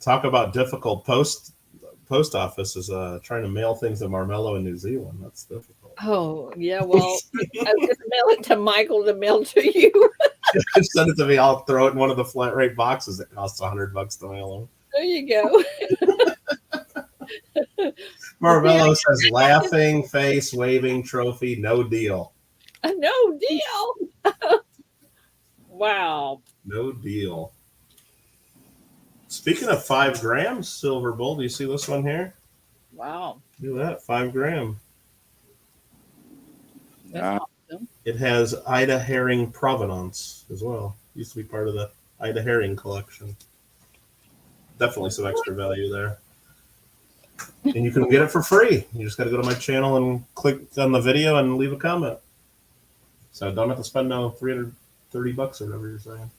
Talk about difficult post office is trying to mail things to Marmello in New Zealand. That's difficult. Oh, yeah, well, I was going to mail it to Michael to mail to you. Send it to me. I'll throw it in one of the flat rate boxes that costs $100 to mail them. There you go. Marmello says laughing, face, waving, trophy, no deal. No deal. Wow. No deal. Speaking of 5 grams, Silver Bull, do you see this one here? Wow. Look at that, 5 gram. That's awesome. It has Ida herring provenance as well. Used to be part of the Ida herring collection. Definitely some extra value there. And you can get it for free. You just got to go to my channel and click on the video and leave a comment. So don't have to spend no $330 or whatever you're saying.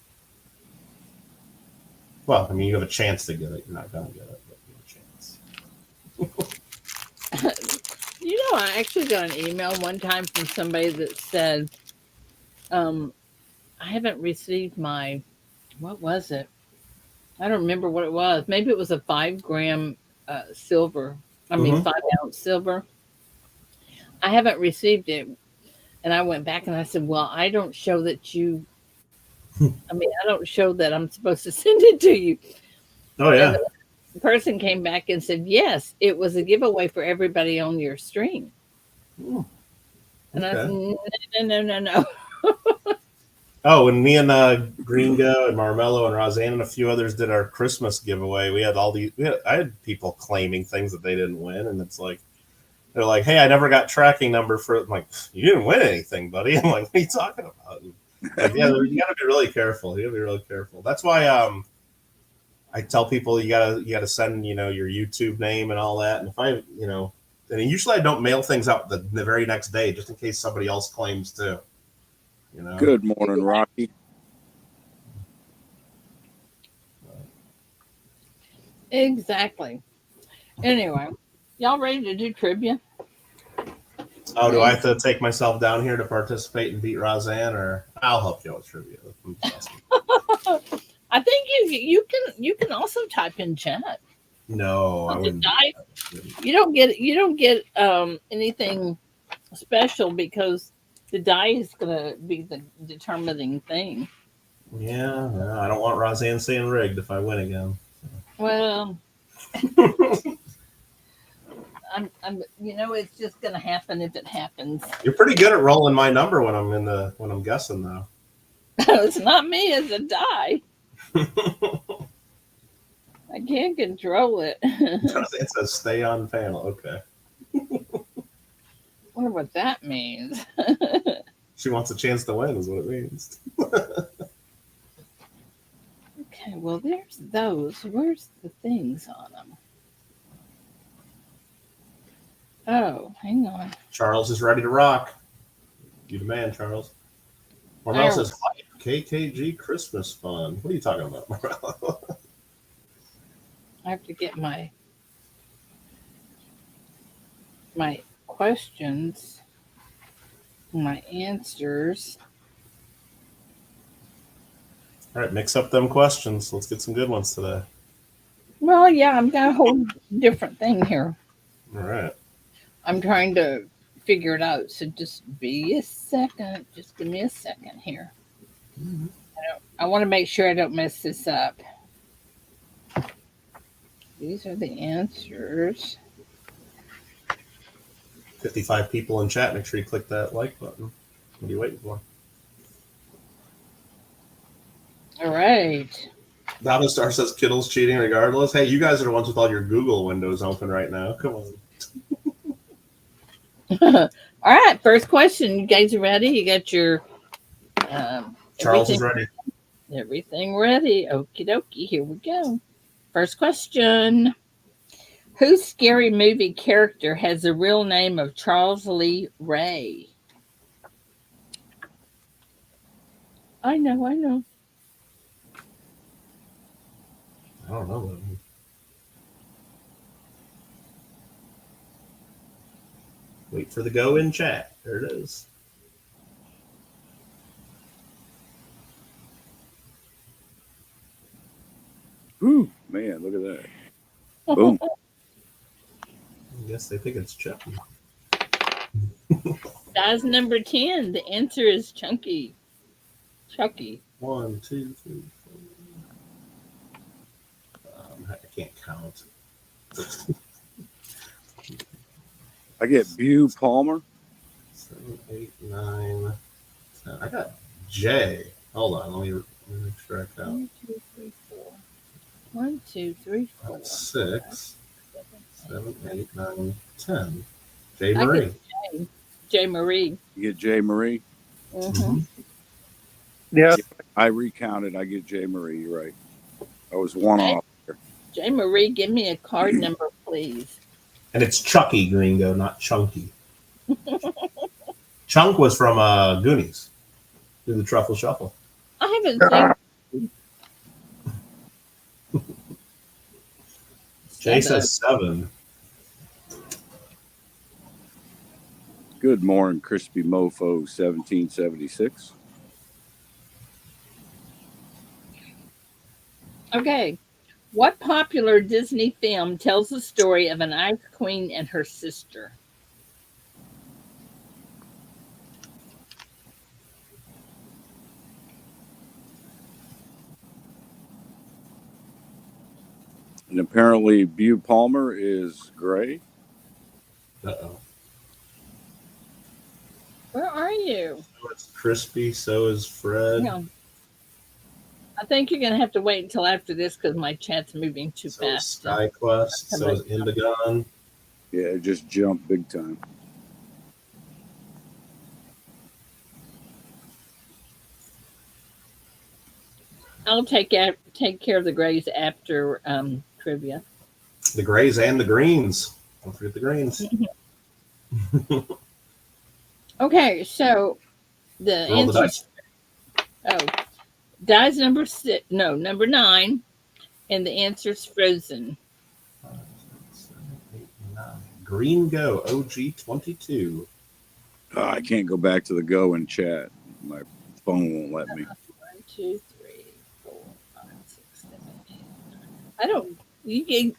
Well, I mean, you have a chance to get it. You're not going to get it, but you have a chance. I actually got an email one time from somebody that said, I haven't received what was it? I don't remember what it was. Maybe it was a 5 gram silver. 5 ounce silver. I haven't received it. And I went back and I said, well, I don't show that I don't show that I'm supposed to send it to you. Oh, yeah. And the person came back and said, yes, it was a giveaway for everybody on your stream. Ooh, and I said, no. Oh, when me and Gringo and Marmello and Roseanne and a few others did our Christmas giveaway, we had I had people claiming things that they didn't win. And it's like, they're like, hey, I never got tracking number for it. I'm like, you didn't win anything, buddy. I'm like, what are you talking about? Like, yeah, you got to be really careful. You got to be really careful. That's why I tell people you gotta send your YouTube name and all that. And if I and usually I don't mail things out the very next day just in case somebody else claims too. Good morning, Rocky. Exactly. Anyway, y'all ready to do trivia? Oh, do I have to take myself down here to participate and beat Roseanne, or I'll help you with trivia? I think you can also type in chat. No, I wouldn't. You don't get anything special because the die is gonna be the determining thing. Yeah, I don't want Roseanne saying rigged if I win again. Well, It's just gonna happen if it happens. You're pretty good at rolling my number when I'm guessing though. It's not me, it's a die. I can't control it. It says stay on panel. Okay. Wonder what that means. She wants a chance to win, is what it means. Okay, well, there's those. Where's the things on them? Oh, hang on. Charles is ready to rock. You the man, Charles. Mormel says, KKG Christmas fun. What are you talking about, Mormel? I have to get my questions, my answers. All right, mix up them questions. Let's get some good ones today. Well, yeah, I've got a whole different thing here. All right. I'm trying to figure it out. So just be a second. Just give me a second here. Mm-hmm. I want to make sure I don't mess this up. These are the answers. 55 people in chat. Make sure you click that like button. What are you waiting for? All right. Dava Star says Kittle's cheating regardless. Hey, you guys are the ones with all your Google windows open right now. Come on. All right. First question. You guys are ready? You got your Charles is ready. Everything ready. Okie dokie. Here we go. First question. Whose scary movie character has the real name of Charles Lee Ray? I know. I don't know. Wait for the go in chat. There it is. Ooh, man, look at that. Boom. I guess they think it's Chucky. That's number 10. The answer is Chucky. 1, 2, 3, 4. I can't count. I get Bew Palmer. 7, 8, 9, 10. I got J. Hold on, let me make sure I count. 1, 2, 3, 4. 1, 2, 3, 4. 6, 7, 8, 9, 10. J. Marie. J. Marie. You get J. Marie. Mm-hmm. Yeah. I recounted. I get J. Marie. You're right. I was one off. J. Marie, give me a card number, please. And it's Chucky Gringo, not Chunky. Chunk was from Goonies. Do the Truffle Shuffle. I haven't seen. Jay says 7. Good morning, Crispy Mofo 1776. Okay. What popular Disney film tells the story of an ice queen and her sister? And apparently Bew Palmer is gray. Uh-oh. Where are you? So it's Crispy, so is Fred. No. I think you're going to have to wait until after this because my chat's moving too So is fast. SkyQuest, so is Indigon. Yeah, it just jumped big time. I'll take care of the grays after trivia. The grays and the greens. Don't forget the greens. Okay, so the Roll the answer. Dice number 6. No, number 9, and the answer's Frozen. 5, 6, 7, 8, 9. Green Go OG 22. I can't go back to the go and chat. My phone won't let me. 1, 2, 3, 4, 5, 6, 7, 8, 9. I don't. You gave.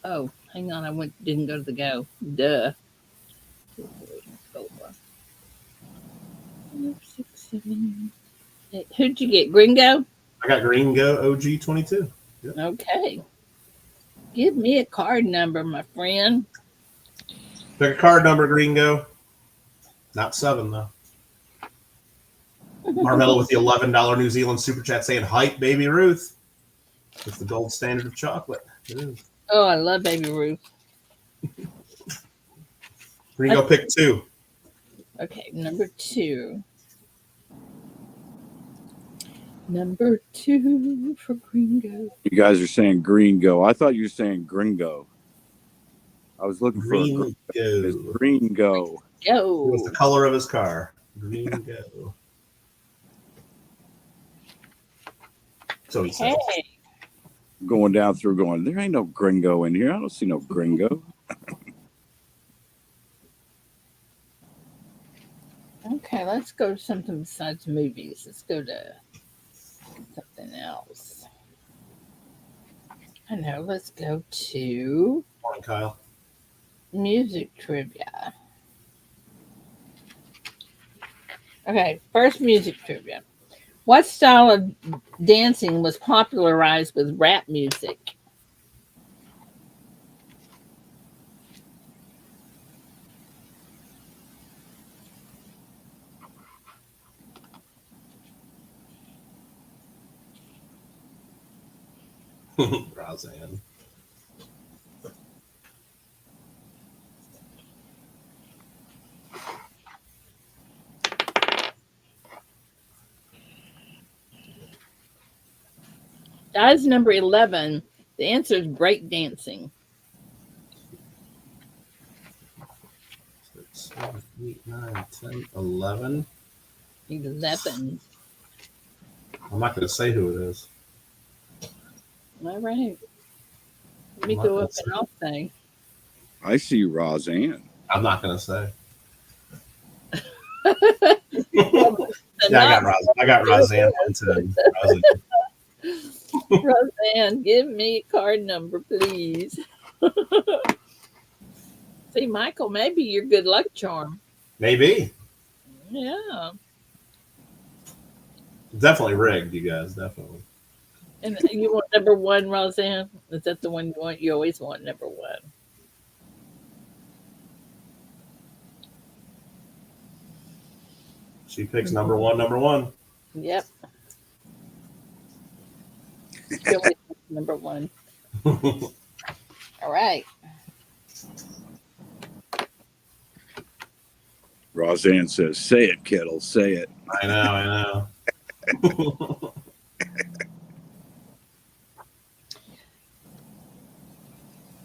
Oh, hang on. Didn't go to the go. Duh. 2, 3, 4, 5, 6, 7, 8. Who'd you get? Gringo? I got Green Go OG 22. Yep. Okay. Give me a card number, my friend. Pick a card number, Gringo. Not 7, though. Marvella with the $11 New Zealand super chat saying, "Hype, Baby Ruth." It's the gold standard of chocolate. It is. Oh, I love Baby Ruth. Gringo, pick 2. Okay, number 2. Number 2 for Gringo. You guys are saying Gringo. I thought you were saying Gringo. I was looking for Gringo. It's Gringo. It was the color of his car. Gringo. So he said. Hey. Going down through going, there ain't no Gringo in here. I don't see no Gringo. Okay, let's go to something besides movies. Let's go to something else. I know, let's go to Morning, Kyle. music trivia. Okay, first music trivia. What style of dancing was popularized with rap music? Roseanne. That is number 11. The answer is break dancing. 6, 7, 8, 9, 10, 11. 11. I'm not going to say who it is. All right. Let me go up and I'll say. I see Roseanne. I'm not going to say. Yeah, I got Roseanne into Roseanne, give me a card number, please. See, Michael, maybe your good luck charm. Maybe. Yeah. Definitely rigged, you guys. Definitely. And you want number 1, Roseanne? Is that the one you want? You always want number 1. She picks number 1, number 1. Yep. She always wants number 1. All right. Roseanne says, "Say it, Kittle, say it." I know.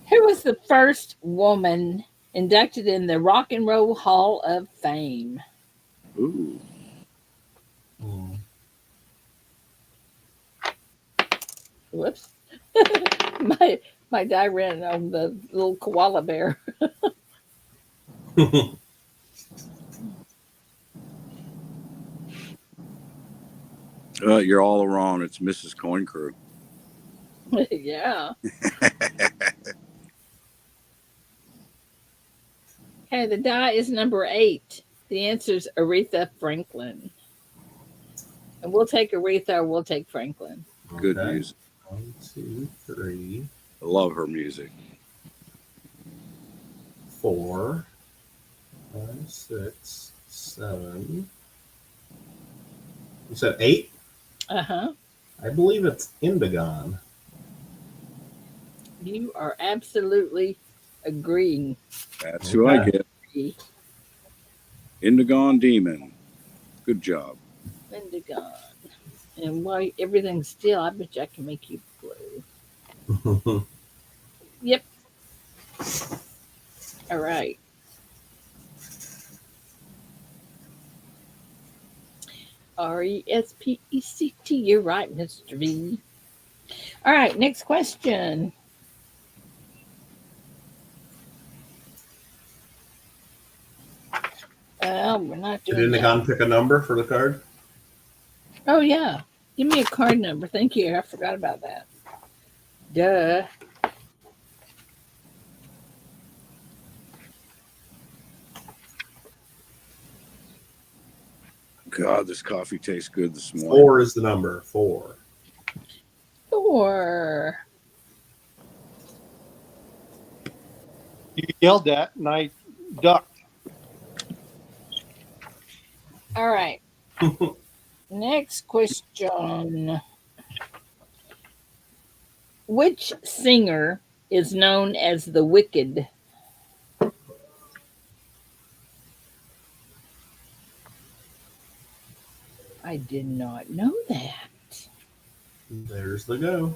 Who was the first woman inducted in the Rock and Roll Hall of Fame? Ooh. Whoops. my die ran on the little koala bear. You're all wrong. It's Mrs. Coin Crew. Yeah. Okay, the die is number 8. The answer is Aretha Franklin. And we'll take Aretha or we'll take Franklin. Good Okay. music. 1, 2, 3, I love her music. 4, 5, 6, 7. You said 8? Uh-huh. I believe it's Indigon. You are absolutely agreeing. That's who I get. Indigon Demon. Good job. Indigo. And while everything's still, I bet you I can make you blue. Yep. All right. R-E-S-P-E-C-T. You're right, Mr. V. All right, next question. We're not Did doing that. Indigon pick a number for the card? Oh, yeah. Give me a card number. Thank you. I forgot about that. Duh. God, this coffee tastes good this morning. 4 is the number. 4. 4. You yelled at, and I duck. All right. Next question. Which singer is known as the Wicked? I did not know that. There's the go.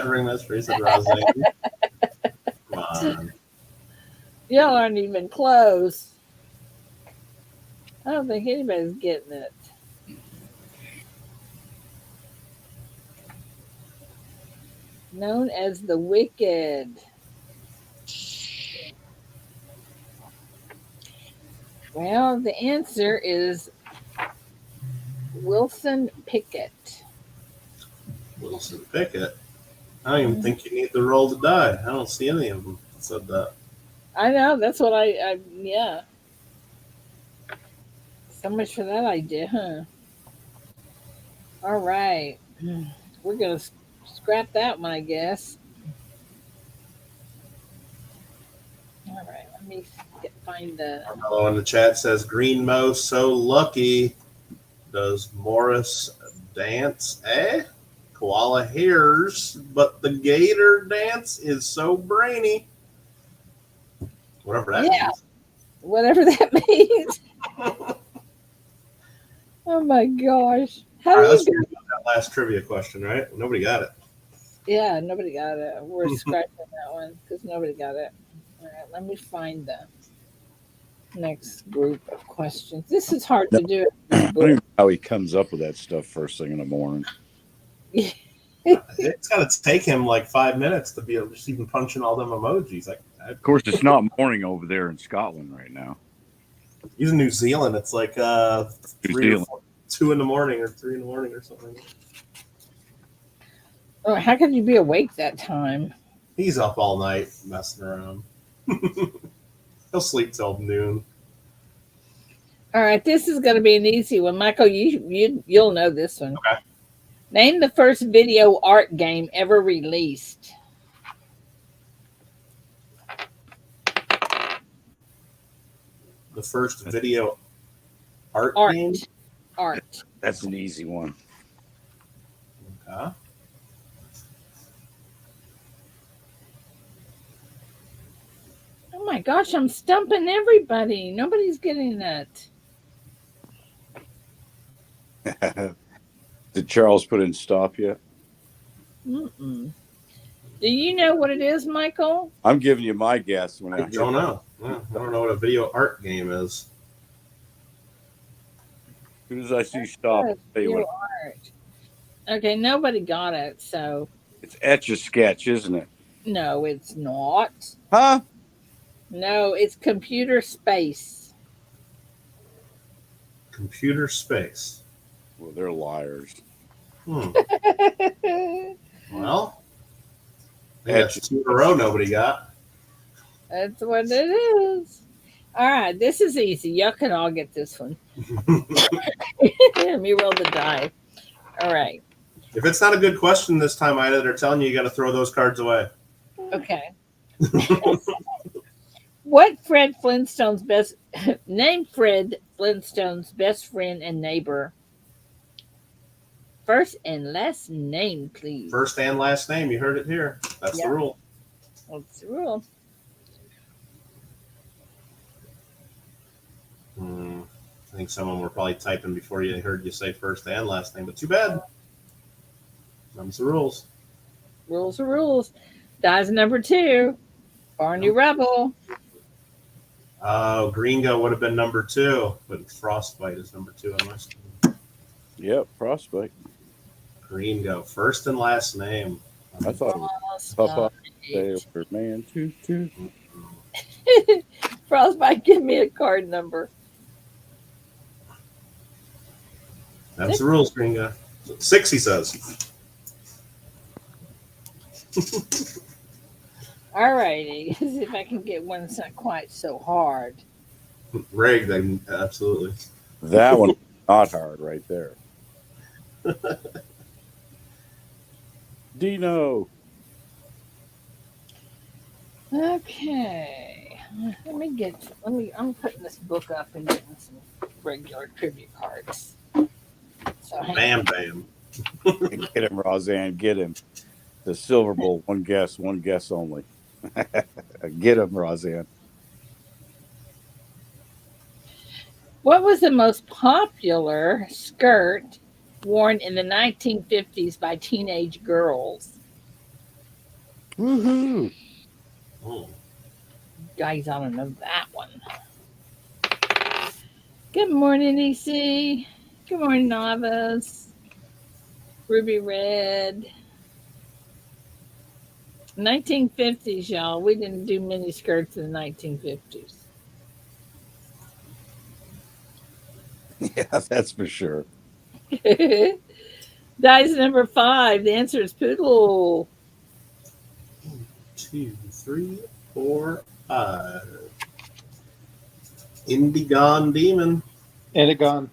Ring that face at Roseanne. Come on. Y'all aren't even close. I don't think anybody's getting it. Known as the Wicked. Well, the answer is Wilson Pickett. Wilson Pickett. I don't even think you need the roll to die. I don't see any of them that said that. I know, that's what I yeah. So much for that idea, huh? All right. We're going to scrap that one, I guess. All right, let me find the... Hello in the chat says, Green Mo, so lucky. Does Morris dance? Koala hairs, but the gator dance is so brainy. Whatever that means. Whatever that means. Oh my gosh. All right, let's figure out that last trivia question, right? Nobody got it. Yeah, nobody got it. We're scratching that one because nobody got it. All right, let me find the next group of questions. This is hard to do. I don't even know how he comes up with that stuff first thing in the morning. It's got to take him like 5 minutes to be able to just even punch in all them emojis. Like, Of course, it's not morning over there in Scotland right now. He's in New Zealand. It's like 2 in the morning or 3 in the morning or something. Oh, how could you be awake that time? He's up all night messing around. He'll sleep till noon. All right, this is going to be an easy one, Michael. You'll know this one. Okay. Name the first video art game ever released. The first video art game? Art. That's an easy one. Okay. Oh my gosh, I'm stumping everybody. Nobody's getting that. Did Charles put in stop yet? Mm-mm. Do you know what it is, Michael? I'm giving you my guess. When I don't know. I don't know what a video art game is. As soon as I see stop, I'll tell you what. Art. Okay, nobody got it, so. It's Etch-a-Sketch, isn't it? No, it's not. Huh? No, it's computer space. Computer space. Well, they're liars. Well, that's 2 in a row nobody got. That's what it is. All right, this is easy. Y'all can all get this one. Let me roll the die. All right. If it's not a good question this time, Ida, they're telling you got to throw those cards away. Okay. What Fred Flintstone's best name? Fred Flintstone's best friend and neighbor. First and last name, please. First and last name. You heard it here. That's the rule. That's the rule. I think someone were probably typing before you heard you say first and last name, but too bad. Them's the rules. Rules are rules. Dies number 2. Barney Rebel. Gringo would have been number 2, but Frostbite is number 2 on my screen. Yep, Frostbite. Gringo. First and last name. I thought it was Papa Sailor Man. Toot. Frostbite, give me a card number. That's the rules, Gringo. 6, he says. All righty. See if I can get one that's not quite so hard. Rigged, absolutely. That one not hard right there. Dino. Okay. I'm putting this book up and getting some regular tribute cards. So hang on. Bam. Get him, Roseanne. Get him. The Silver Bowl. One guess only. Get him, Roseanne. What was the most popular skirt worn in the 1950s by teenage girls? Woohoo! Oh. Guys, I don't know that one. Good morning, EC. Good morning, Novice. Ruby Red. 1950s, y'all. We didn't do mini skirts in the 1950s. Yeah, that's for sure. Dice number 5. The answer is poodle. 2, 3, 4, 5. Indigon Demon. Indigon.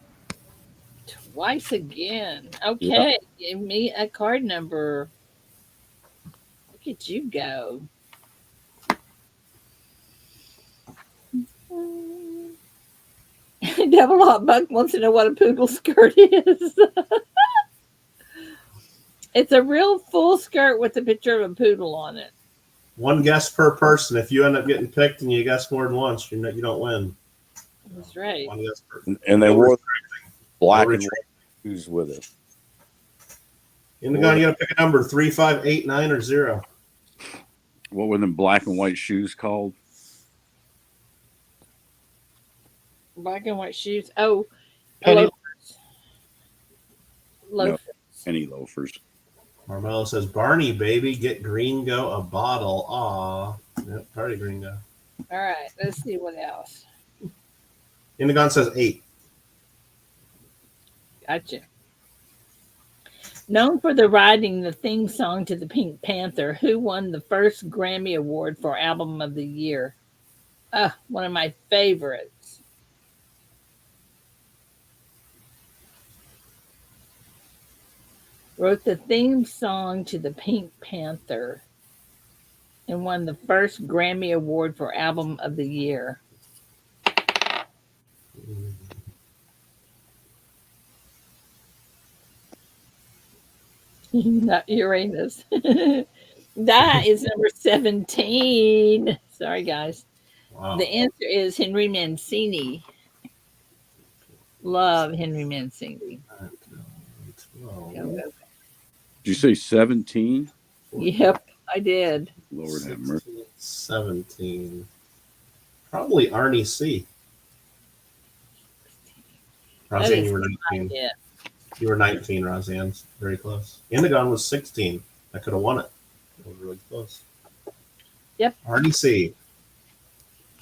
Twice again. Okay, give me a card number. Look at you go. Devil Hot Buck wants to know what a poodle skirt is. It's a real full skirt with a picture of a poodle on it. One guess per person. If you end up getting picked and you guess more than once, you don't win. That's right. One guess per. And they No wore black No and white shoes with it. Indigon, you got to pick a number: 3, 5, 8, 9, or 0. What were them black and white shoes called? Black and white shoes. Oh, Penny. loafers. Penny loafers. Marmello says, Barney, baby, get Gringo a bottle. Aw. Yep, party Gringo. All right, let's see what else. Indigon says 8. Gotcha. Known for writing the theme song to the Pink Panther, who won the first Grammy Award for Album of the Year? One of my favorites. Wrote the theme song to the Pink Panther and won the first Grammy Award for Album of the Year. Not Uranus. That is number 17. Sorry, guys. Wow. The answer is Henry Mancini. Love Henry Mancini. 12. Go, go. Did you say 17? Yep, I did. Lord have mercy. 17. Probably Arnie C. Roseanne, you were 19. Yeah. You were 19, Roseanne. Very close. Indigon was 16. I could have won it. It was really close. Yep. Arnie C.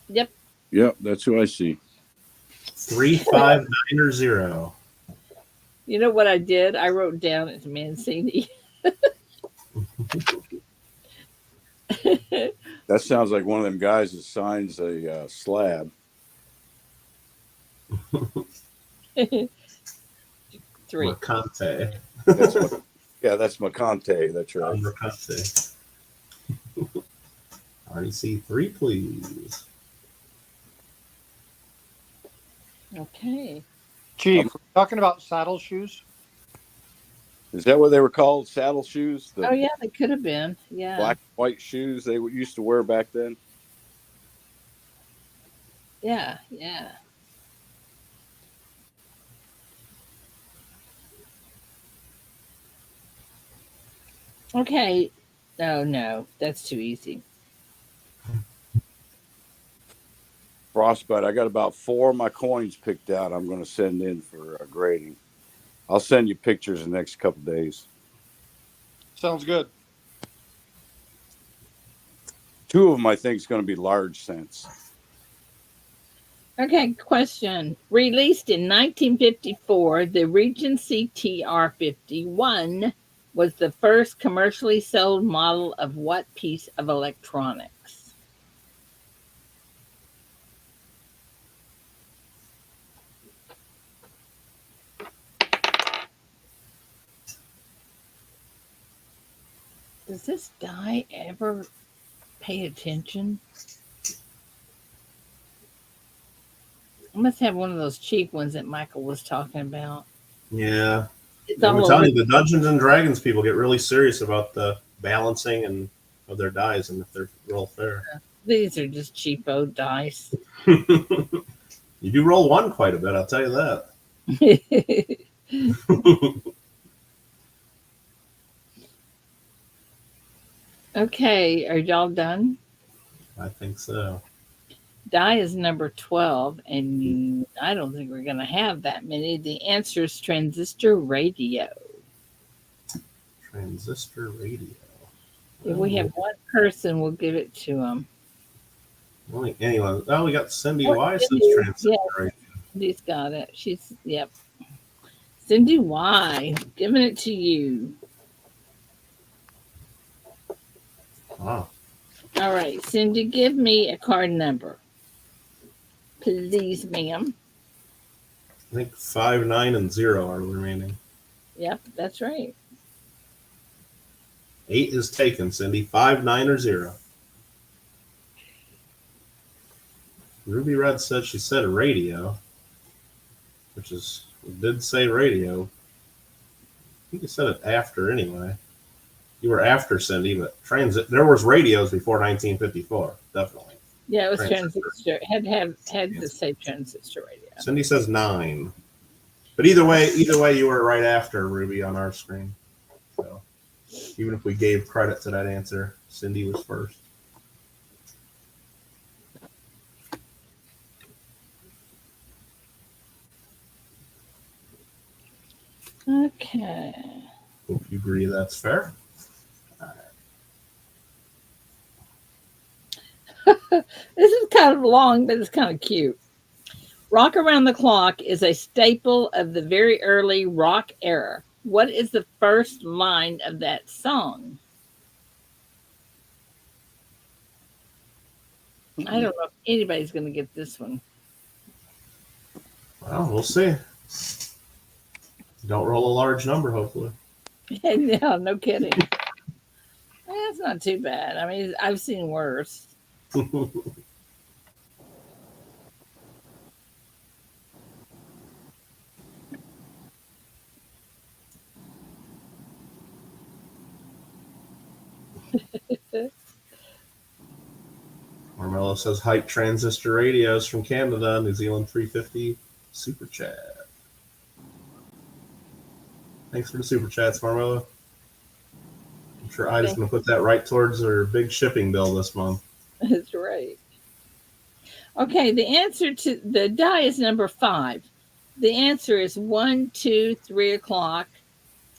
Yep. Yep, that's who I see. 3, 5, 9, or 0. You know what I did? I wrote down it's Mancini. That sounds like one of them guys that signs a slab. 3. Mercante. That's Macante. That's right. Mercante. Arnie C. 3, please. Okay. Chief, talking about saddle shoes. Is that what they were called? Saddle shoes? The Oh, yeah, they could have been. Yeah. black and white shoes they used to wear back then? Yeah, yeah. Okay. Oh, no, that's too easy. Frostbite. I got about 4 of my coins picked out. I'm going to send in for grading. I'll send you pictures in the next couple of days. Sounds good. 2 of them I think is going to be large cents. Okay, question. Released in 1954, the Regency TR-51 was the first commercially sold model of what piece of electronics? Does this guy ever pay attention? I must have one of those cheap ones that Michael was talking about. Yeah. It's I'm all telling over. you, the Dungeons and Dragons people get really serious about the balancing and of their dice and if they're roll fair. These are just cheapo dice. You do roll one quite a bit, I'll tell you that. Okay, are y'all done? I think so. Die is number 12, and I don't think we're going to have that many. The answer is transistor radio. Transistor radio. If we have one person, we'll give it to them. Only anyone. Oh, we got Cindy Oh, Y says Cindy, transistor yeah. radio. Cindy's got it. She's, yep. Cindy Y, giving it to you. Wow. All right, Cindy, give me a card number. Please, ma'am. I think 5, 9, and 0 are remaining. Yep, that's right. 8 is taken, Cindy. 5, 9, or 0. Ruby Red said she said radio, which is, it did say radio. I think you said it after anyway. You were after Cindy, but there was radios before 1954, definitely. Yeah, it was transistor. Had to say transistor radio. Cindy says 9. But either way, you were right after Ruby on our screen. So even if we gave credit to that answer, Cindy was first. Okay. Hope you agree that's fair. This is kind of long, but it's kind of cute. Rock Around the Clock is a staple of the very early rock era. What is the first line of that song? I don't know if anybody's going to get this one. Well, we'll see. Don't roll a large number, hopefully. No, no kidding. That's not too bad. I mean, I've seen worse. Marmello says hype transistor radios from Canada, New Zealand 350 super chat. Thanks for the super chats, Marmello. I'm sure Ida's going to put that right towards her big shipping bill this month. That's right. Okay, the answer to the die is number 5. The answer is 1, 2, 3 o'clock,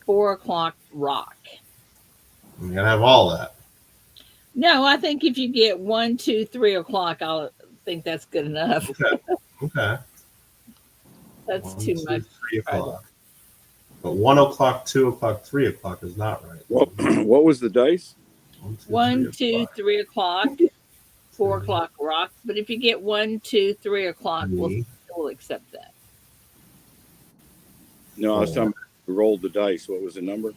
4 o'clock rock. You're going to have all that. No, I think if you get 1, 2, 3 o'clock, I'll think that's good enough. Okay. That's 1, too 2, much. 3 o'clock. But 1 o'clock, 2 o'clock, 3 o'clock is not right. What was the dice? 1, 2, 3 o'clock, 4 o'clock rock. But if you get 1, 2, 3 o'clock, we'll accept that. No, I was talking about you rolled the dice. What was the number?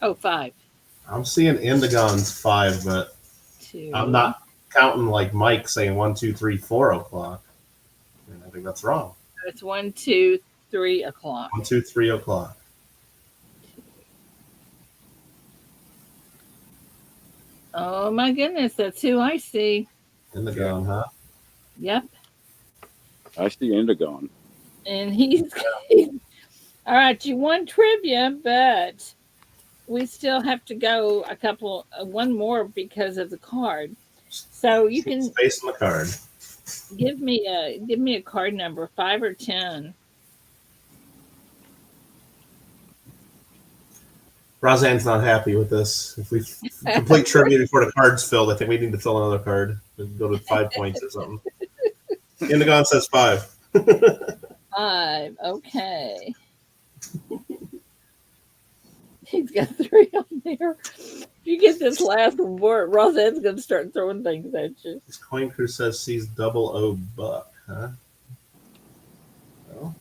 Oh, 5. I'm seeing Indigon's 5, but 2. I'm not counting like Mike saying 1, 2, 3, 4 o'clock. I think that's wrong. It's 1, 2, 3 o'clock. 1, 2, 3 o'clock. Oh my goodness, that's who I see. Indigon, huh? Yep. I see Indigon. And he's all right. You won trivia, but we still have to go one more because of the card. So you can space on the card. Give me a card number, 5 or 10. Roseanne's not happy with this. If we complete trivia before the card's filled, I think we need to fill another card. We can go to 5 points or something. Indigon says 5. 5. Okay. He's got 3 on there. If you get this last word, Roseanne's going to start throwing things at you. This coin crew says sees 00 buck, huh? Well,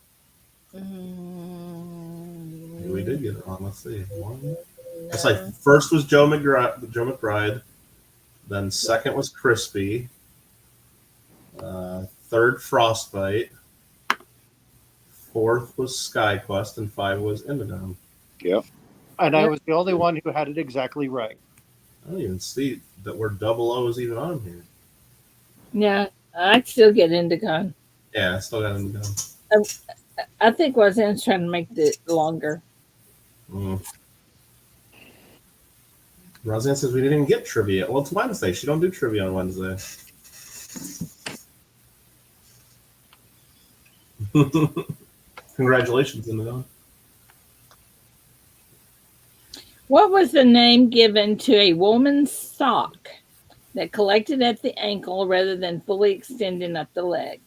maybe we did get it wrong. Let's see. 1, It's like first was Joe McBride, then second was Crispy, third Frostbite, fourth was SkyQuest, and 5 was Indigo. Yep. And I was the only one who had it exactly right. I don't even see that word 00 is even on here. Yeah, I'd still get Indigo. Yeah, I still got Indigo. I think Roseanne's trying to make it longer. Roseanne says we didn't even get trivia. Well, it's Wednesday. She don't do trivia on Wednesday. Congratulations, Indigo. What was the name given to a woman's sock that collected at the ankle rather than fully extending up the leg?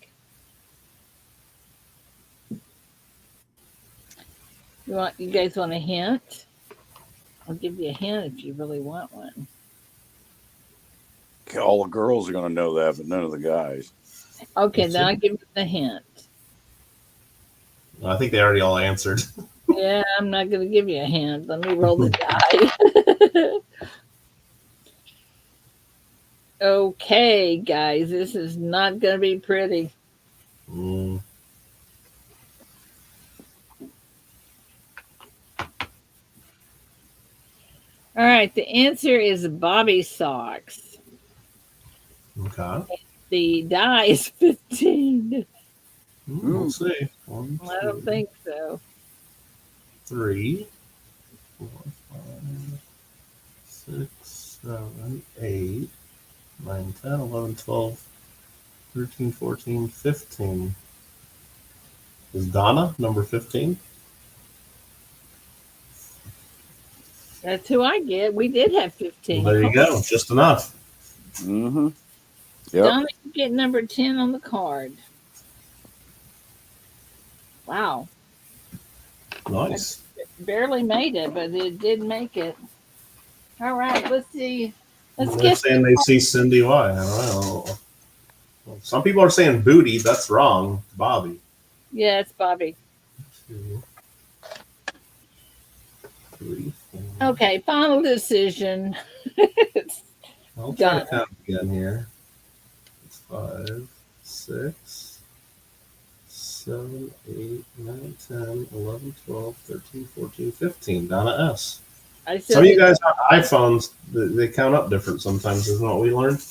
You guys want a hint? I'll give you a hint if you really want one. All the girls are going to know that, but none of the guys. Okay, then I'll give you the hint. Well, I think they already all answered. Yeah, I'm not going to give you a hint. Let me roll the die. Okay, guys, this is not going to be pretty. All right, the answer is Bobby socks. Okay. The die is 15. Let's see. 1, 2, I don't think so. 3, 4, 5, 6, 7, 8, 9, 10, 11, 12, 13, 14, 15. Is Donna number 15? That's who I get. We did have 15. Well, there you go. Just enough. Mm-hmm. Yep. Donna, you get number 10 on the card. Wow. Nice. I barely made it, but it did make it. All right, let's see. They're saying they see Cindy Y. I don't know. Some people are saying Booty. That's wrong. Bobby. Yeah, it's Bobby. 2, 3, 4. Okay, final decision. I'll try to count again here. It's 5, 6, 7, 8, 9, 10, 11, 12, 13, 14, 15. Donna S. Some of you guys have iPhones. They count up different sometimes. Isn't what we learned?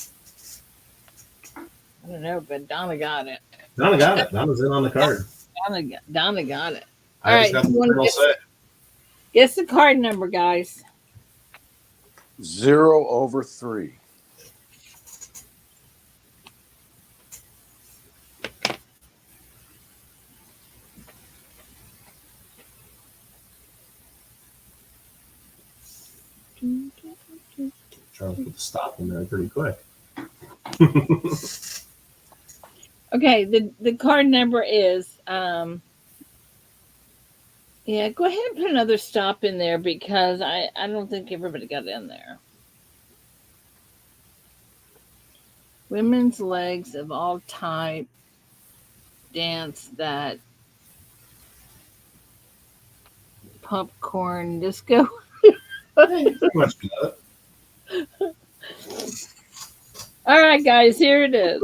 I don't know, but Donna got it. Donna got it. Donna's in on the card. Donna got it. All I right. just got the final say. Guess the card number, guys. 0/3. Trying to put the stop in there pretty quick. Okay, the card number is yeah, go ahead and put another stop in there because I don't think everybody got in there. Women's legs of all type dance that popcorn disco. Pretty much got it. All right, guys, here it is.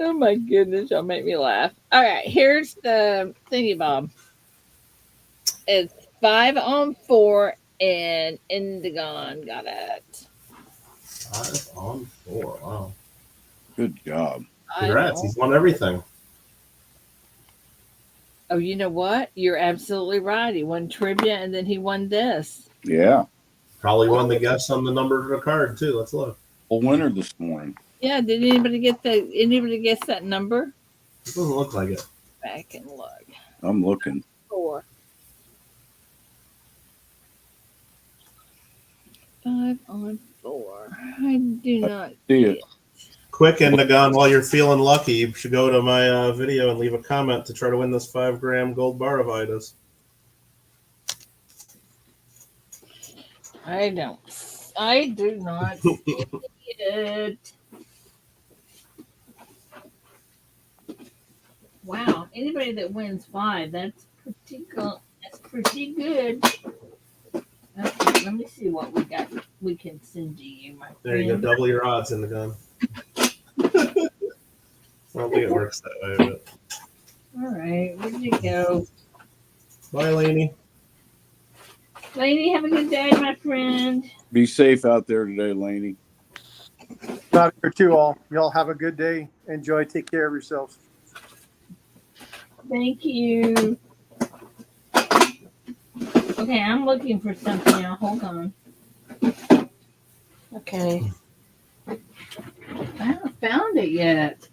Oh my goodness, y'all make me laugh. All right, here's the thingy bob. It's 5 on 4 and Indigon got it. 5 on 4. Wow. Good job. Congrats. He's won everything. Oh, you know what? You're absolutely right. He won trivia and then he won this. Yeah. Probably won the guess on the number of the card too. Let's look. Full winner this morning. Yeah, did anybody guess that number? It doesn't look like it. Back and look. I'm looking. 4. 5 on 4. I do not see it. Quick, Indigon, while you're feeling lucky, you should go to my video and leave a comment to try to win this 5-gram gold bar of Ida's. I do not see it. Wow. Anybody that wins 5, that's pretty good. That's pretty good. Okay, let me see what we can send to you, my There you go. friend. Double your odds in the gun. I don't think it works that way, but All right, where'd you go? bye, Lainey. Lady, have a good day, my friend. Be safe out there today, Laney. Not here too all. Y'all have a good day. Enjoy. Take care of yourselves. Thank you. Okay, I'm looking for something now. Hold on. Okay. I haven't found it yet.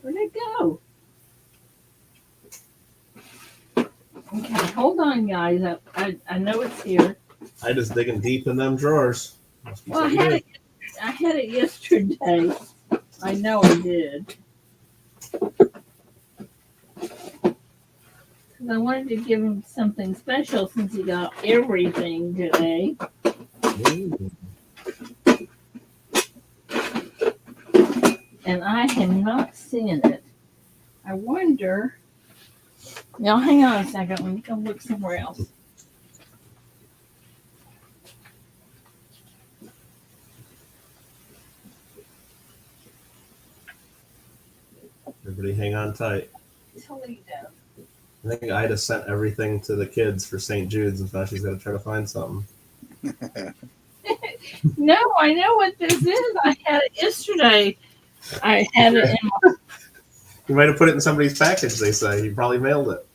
Where'd it go? Okay, hold on, guys. I know it's here. I just digging deep in them drawers. Must be Well, I something had good. it yesterday. I know I did. Because I wanted to give him something special since he got everything today. Ooh. And I have not seen it. I wonder. Now, hang on a second. Let me go look somewhere else. Everybody hang on tight. Toledo. I think Ida sent everything to the kids for St. Jude's, and now she's got to try to find something. No, I know what this is. I had it yesterday. I had it in my. You might have put it in somebody's package, they say. You probably mailed it.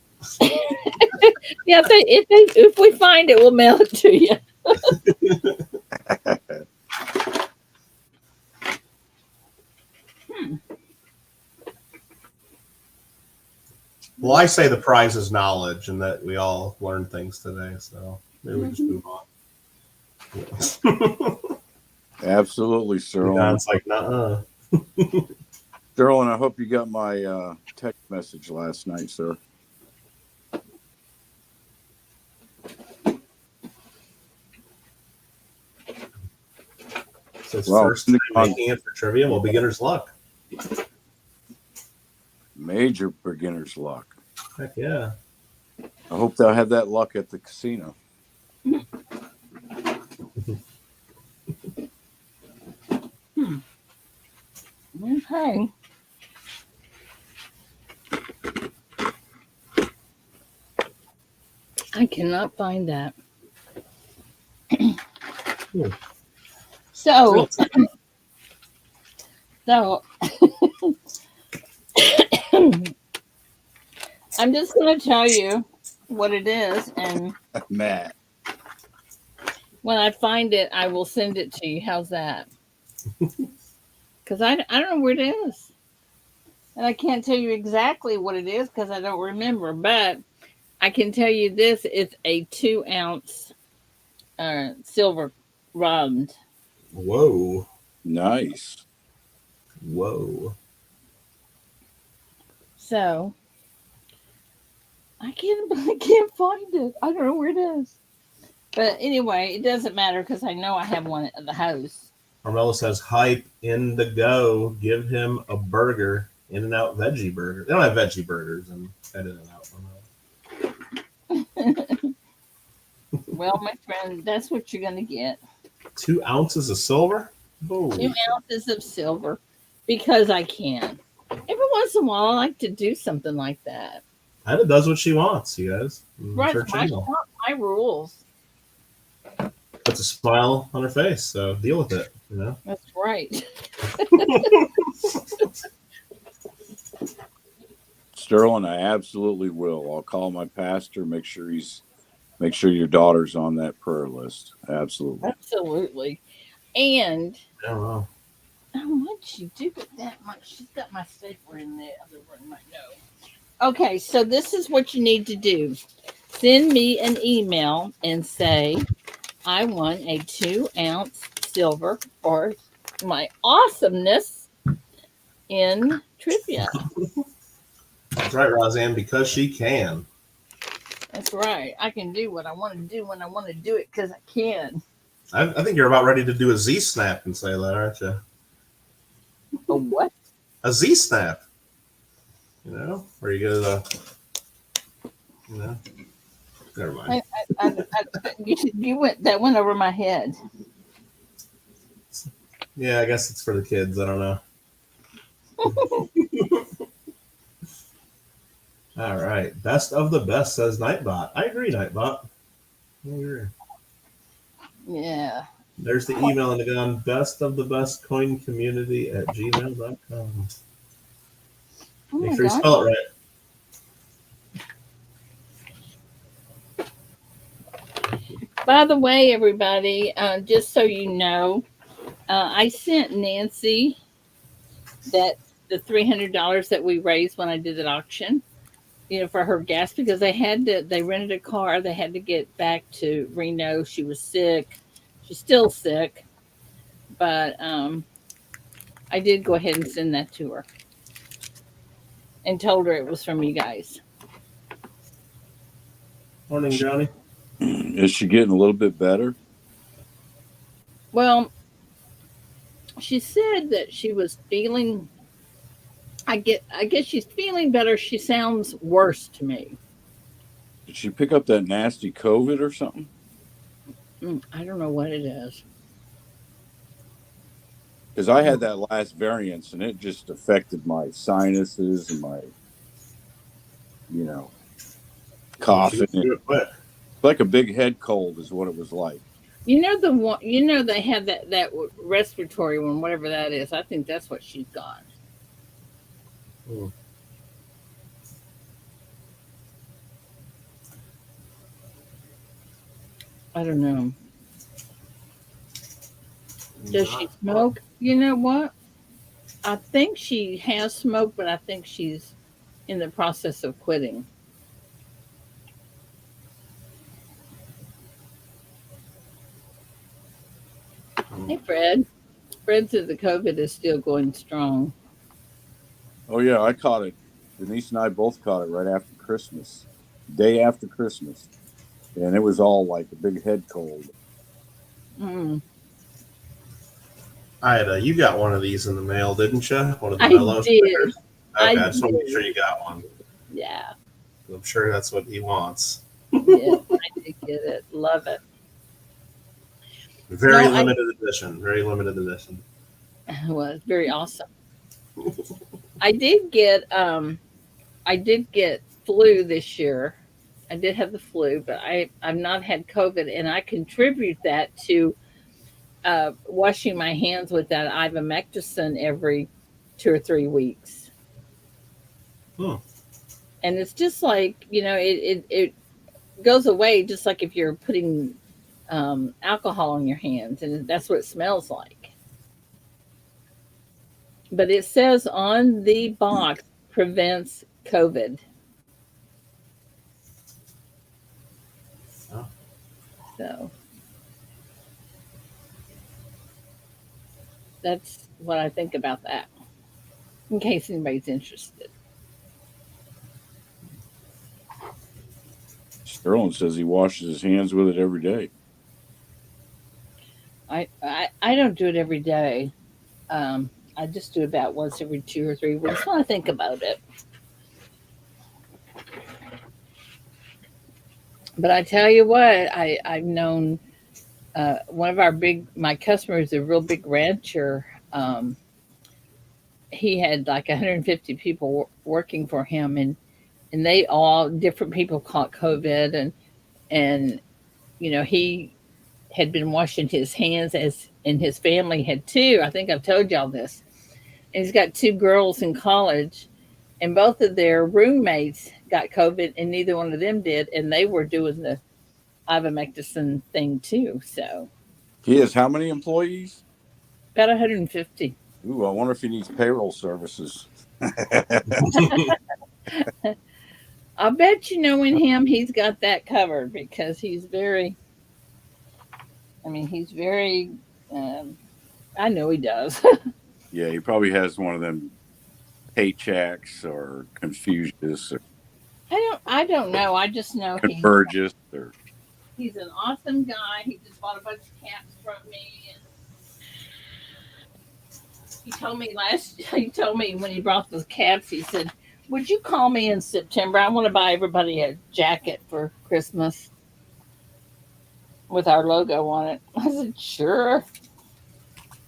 Yeah, if we find it, we'll mail it to you. Well, I say the prize is knowledge and that we all learned things today, so maybe we just move on. Absolutely, Sterling. Don's like, nuh-uh. Sterling, I hope you got my text message last night, sir. So it's Well, first time making it for trivia. Well, beginner's luck. Major beginner's luck. Heck yeah. I hope they'll have that luck at the casino. Okay. I cannot find that. So I'm just going to tell you what it is, and Matt. when I find it, I will send it to you. How's that? Because I don't know where it is. And I can't tell you exactly what it is because I don't remember. But I can tell you this. It's a 2-ounce silver round. Whoa. Nice. Whoa. So I can't find it. I don't know where it is. But anyway, it doesn't matter because I know I have one at the house. Carmelo says, hype in the go. Give him a burger. In-N-Out veggie burger. They don't have veggie burgers in In-N-Out. Well, my friend, that's what you're going to get. 2 ounces of silver? Oh. 2 ounces of silver because I can. Every once in a while, I like to do something like that. Ida does what she wants, you guys. Right, my rules. Puts a smile on her face, so deal with it. You know. That's right. Sterling, I absolutely will. I'll call my pastor, make sure your daughter's on that prayer list. Absolutely. Absolutely. And I don't know. how much you do it that much? She's got my stapler in the other room. I know. Okay, so this is what you need to do. Send me an email and say, I won a 2-ounce silver for my awesomeness in trivia. That's right, Roseanne, because she can. That's right. I can do what I want to do when I want to do it because I can. I think you're about ready to do a Z-snap and say that, aren't you? A what? A Z-snap. You know, or you get you know, never mind. That went over my head. Yeah, I guess it's for the kids. I don't know. All right. Best of the best, says Nightbot. I agree, Nightbot. I agree. Yeah. There's the email in the gun. Best of the best coin community at gmail.com. Oh Make my sure you God. spell it right. By the way, everybody, just so you know, I sent Nancy the $300 that we raised when I did that auction, for her gas, because they rented a car. They had to get back to Reno. She was sick. She's still sick, but I did go ahead and send that to her and told her it was from you guys. Morning, Johnny. Is she getting a little bit better? Well, she said that she was feeling. I guess she's feeling better. She sounds worse to me. Did she pick up that nasty COVID or something? I don't know what it is. Because I had that last variance and it just affected my sinuses and my, coughing. It's like a big head cold is what it was like. The one. They have that respiratory one, whatever that is. I think that's what she's got. Hmm. I don't know. Does she smoke? You know what? I think she has smoked, but I think she's in the process of quitting. Hey, Fred. Fred says the COVID is still going strong. Oh, yeah, I caught it. Denise and I both caught it right after Christmas, day after Christmas. And it was all like a big head cold. Mm. You got one of these in the mail, didn't you? One of the I mellow did. stickers? Okay, I just want to did. make sure you got one. Yeah. I'm sure that's what he wants. Yeah, I did get it. Love it. Very limited edition. Very limited edition. Well, it's very awesome. I did get flu this year. I did have the flu, but I've not had COVID, and I contribute that to washing my hands with that ivermectin every 2 or 3 weeks. Hmm. And it's just like, it goes away just like if you're putting alcohol on your hands, and that's what it smells like. But it says on the box, prevents COVID. Oh. So that's what I think about that, in case anybody's interested. Sterling says he washes his hands with it every day. I don't do it every day. I just do it about once every 2 or 3 weeks when I think about it. But I tell you what, I've known one of my customers, a real big rancher. He had like 150 people working for him, and they all different people caught COVID, and he had been washing his hands, and his family had too. I think I've told y'all this. And he's got 2 girls in college, and both of their roommates got COVID, and neither one of them did, and they were doing the ivermectin thing too. So He has how many employees? about 150. Ooh, I wonder if he needs payroll services. I bet knowing him, he's got that covered, because he's very. He's very. I know he does. Yeah, he probably has one of them Paychecks or Confucius or I don't know. I just know Convergys or. he's an awesome guy. He just bought a bunch of caps from me, and he told me when he brought those caps, he said, Would you call me in September? I want to buy everybody a jacket for Christmas with our logo on it. I said, sure.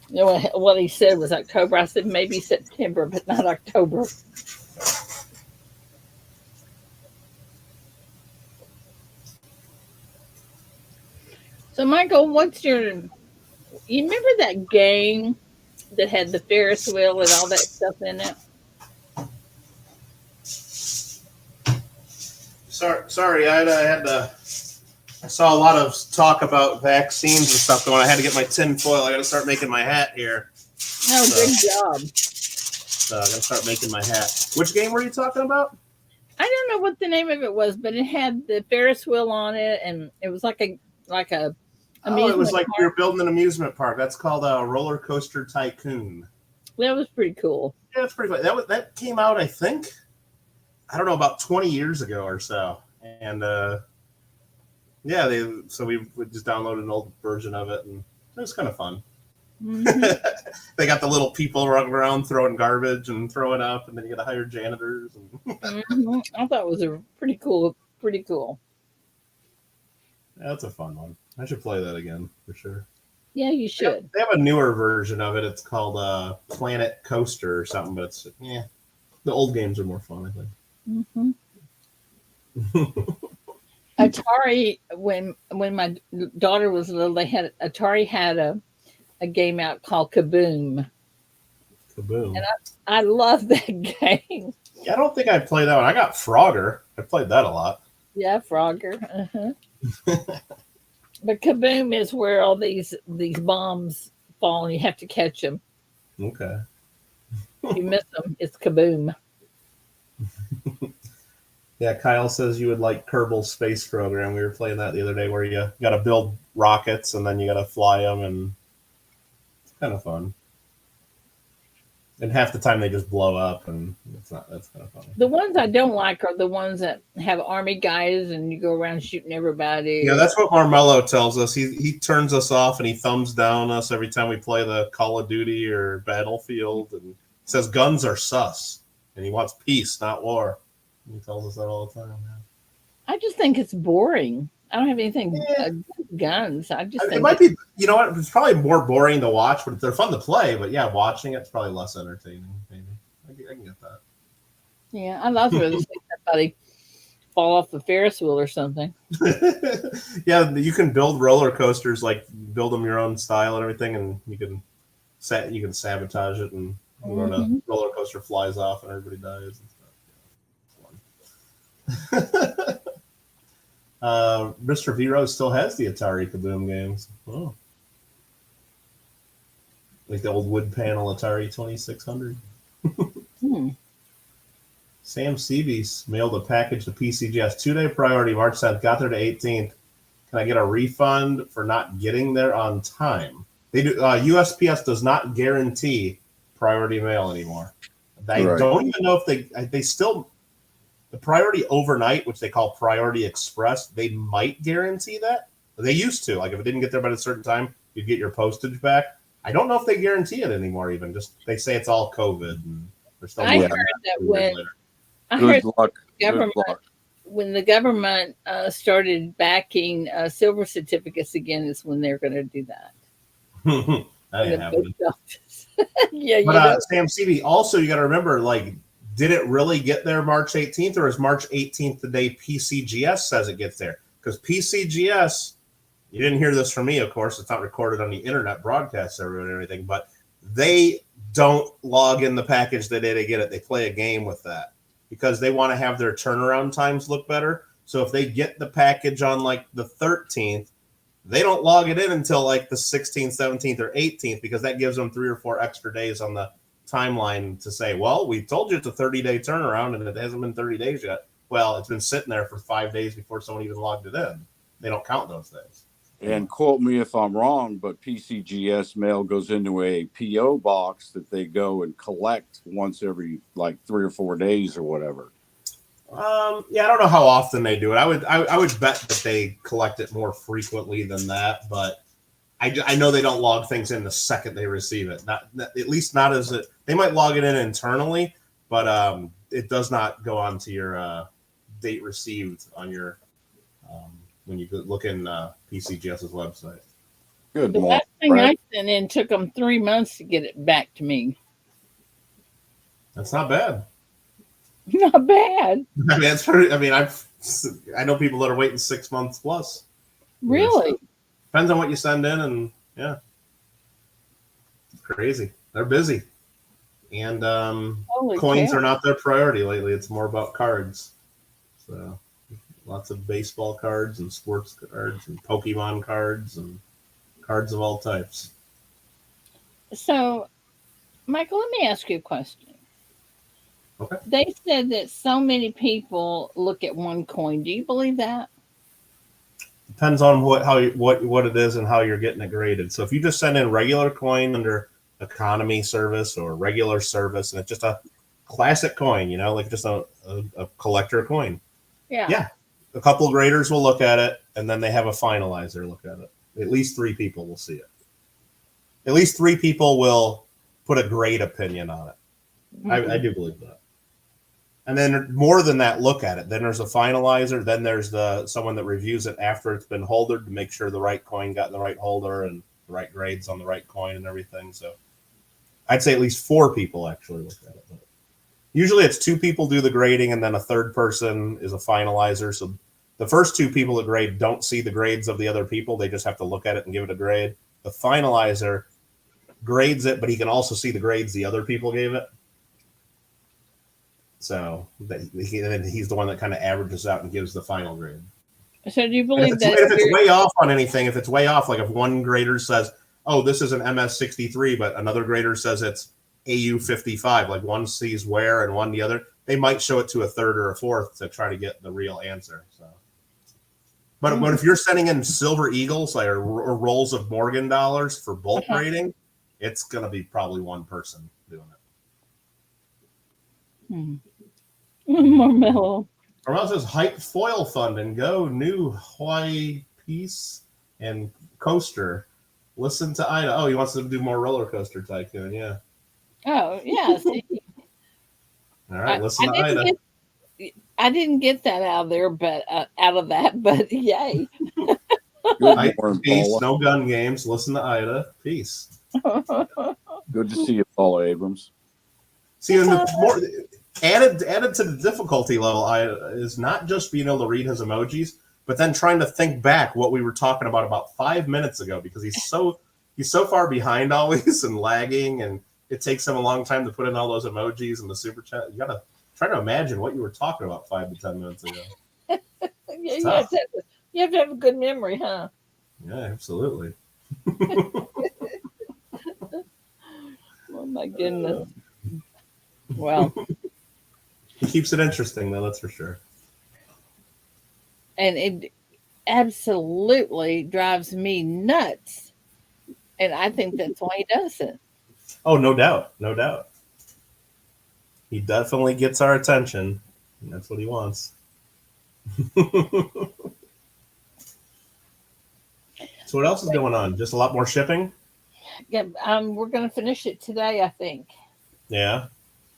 You know what he said was October. I said maybe September, but not October. So, Michael, you remember that game that had the Ferris wheel and all that stuff in it? Sorry, I saw a lot of talk about vaccines and stuff going. I had to get my tin foil. I got to start making my hat here. Oh, good job. So I got to start making my hat. Which game were you talking about? I don't know what the name of it was, but it had the Ferris wheel on it, and it was like a Oh, it was like we were building an amusement park. That's called a Roller Coaster Tycoon. That was pretty cool. Yeah, it's pretty fun. That came out, I think, I don't know, about 20 years ago or so. And yeah, we just downloaded an old version of it, and it was kind of fun. Mm-hmm. They got the little people running around throwing garbage and throwing up, and then you got to hire janitors. And mm-hmm. I thought it was a pretty cool. Yeah, that's a fun one. I should play that again for sure. Yeah, you should. They have a newer version of it. It's called Planet Coaster or something, but it's the old games are more fun, I think. Mm-hmm. Atari, when my daughter was little, Atari had a game out called Kaboom. Kaboom. And I love that game. Yeah, I don't think I played that one. I got Frogger. I played that a lot. Yeah, Frogger. Uh-huh. But Kaboom is where all these bombs fall and you have to catch them. Okay. If you miss them, it's Kaboom. Yeah, Kyle says you would like Kerbal Space Program. We were playing that the other day where you got to build rockets and then you got to fly them, and it's kind of fun. And half the time they just blow up, and that's kind of fun. The ones I don't like are the ones that have army guys and you go around shooting everybody. Yeah, that's what Marmello tells us. He turns us off and he thumbs down us every time we play the Call of Duty or Battlefield, and says guns are sus, and he wants peace, not war. He tells us that all the time. Yeah. I just think it's boring. I don't have anything guns. I just think it might be. You know what? It's probably more boring to watch, but they're fun to play. But yeah, watching it's probably less entertaining. Maybe I can get that. Yeah, I love to see somebody fall off the Ferris wheel or something. Yeah, you can build roller coasters, like build them your own style and everything, and you can sabotage it, and the roller coaster flies off and everybody dies and stuff. Mr. V-Rose still has the Atari Kaboom games. Oh. Like the old wood panel Atari 2600. Sam Seabees mailed a package to PCGS. 2-day priority, March 7th. Got there to 18th. Can I get a refund for not getting there on time? They do. USPS does not guarantee priority mail anymore. I don't even know if they still... The priority overnight, which they call priority express, they might guarantee that. They used to. Like if it didn't get there by a certain time, you'd get your postage back. I don't know if they guarantee it anymore. Even just they say it's all COVID. And they're still I heard that when the government started backing silver certificates again, is when they're going to do that. That ain't happening. Yeah, but Sam CB, also you got to remember, like, did it really get there March 18th, or is March 18th the day PCGS says it gets there? Because PCGS, you didn't hear this from me, of course. It's not recorded on the internet broadcast everywhere and everything, but they don't log in the package the day they get it. They play a game with that because they want to have their turnaround times look better. So if they get the package on like the 13th, they don't log it in until like the 16th, 17th, or 18th, because that gives them 3 or 4 extra days on the timeline to say, well, we told you it's a 30-day turnaround and it hasn't been 30 days yet. Well, it's been sitting there for 5 days before someone even logged it in. They don't count those days. And quote me if I'm wrong, but PCGS mail goes into a PO box that they go and collect once every like 3 or 4 days or whatever. Yeah, I don't know how often they do it. I would bet that they collect it more frequently than that, but I know they don't log things in the second they receive it. Not at least not as it. They might log it in internally, but it does not go on to your date received on your when you look in PCGS's website. Good The morning, last thing Brad. I sent in took them 3 months to get it back to me. That's not bad. Not bad. I mean, it's pretty, I mean, I know people that are waiting 6 months plus. Really? So depends on what you send in, and yeah, it's crazy. They're busy, and Holy coins cow. are not their priority lately. It's more about cards. So lots of baseball cards and sports cards and Pokemon cards and cards of all types. So, Michael, let me ask you a question. Okay. They said that so many people look at one coin. Do you believe that? Depends on what it is and how you're getting it graded. So if you just send in regular coin under economy service or regular service, and it's just a classic coin, you know, like just a collector coin. Yeah. A couple of graders will look at it, and then they have a finalizer look at it. At least 3 people will see it. At least 3 people will put a grade opinion on it. Mm-hmm. I do believe that. And then more than that, look at it. Then there's a finalizer. Then there's someone that reviews it after it's been holdered to make sure the right coin got in the right holder and the right grades on the right coin and everything. So I'd say at least 4 people actually look at it. But usually it's 2 people do the grading, and then a third person is a finalizer. So the first 2 people that grade don't see the grades of the other people. They just have to look at it and give it a grade. The finalizer grades it, but he can also see the grades the other people gave it. So he's the one that kind of averages out and gives the final grade. So do you believe If that it's way off on anything, if it's way off, like if one grader says, oh, this is an MS63, but another grader says it's AU55, like one sees where and one the other, they might show it to a third or a fourth to try to get the real answer. So, but if you're sending in silver eagles like or rolls of Morgan dollars for bulk grading, it's going to be probably one person doing it. More mellow? Or says hype foil fund and go new Hawaii piece and coaster. Listen to Ida. Oh, he wants to do more roller coaster tycoon. Yeah. Oh, yeah. See, all right. Listen to Ida. I didn't get that out of there, but yay. Good morning, Peace. Paula. No gun games. Listen to Ida. Peace. Good to see you, Paula Abrams. See, and the more added to the difficulty level is not just being able to read his emojis, but then trying to think back what we were talking about 5 minutes ago, because he's so far behind always and lagging, and it takes him a long time to put in all those emojis and the super chat. You gotta try to imagine what you were talking about 5 to 10 minutes ago. Yeah, you have to have a good memory, huh? Yeah, absolutely. Oh my goodness. Well, he keeps it interesting, though, that's for sure. And it absolutely drives me nuts. And I think that's why he does it. Oh, no doubt. No doubt. He definitely gets our attention. And that's what he wants. So what else is going on? Just a lot more shipping? Yeah, we're going to finish it today, I think. Yeah.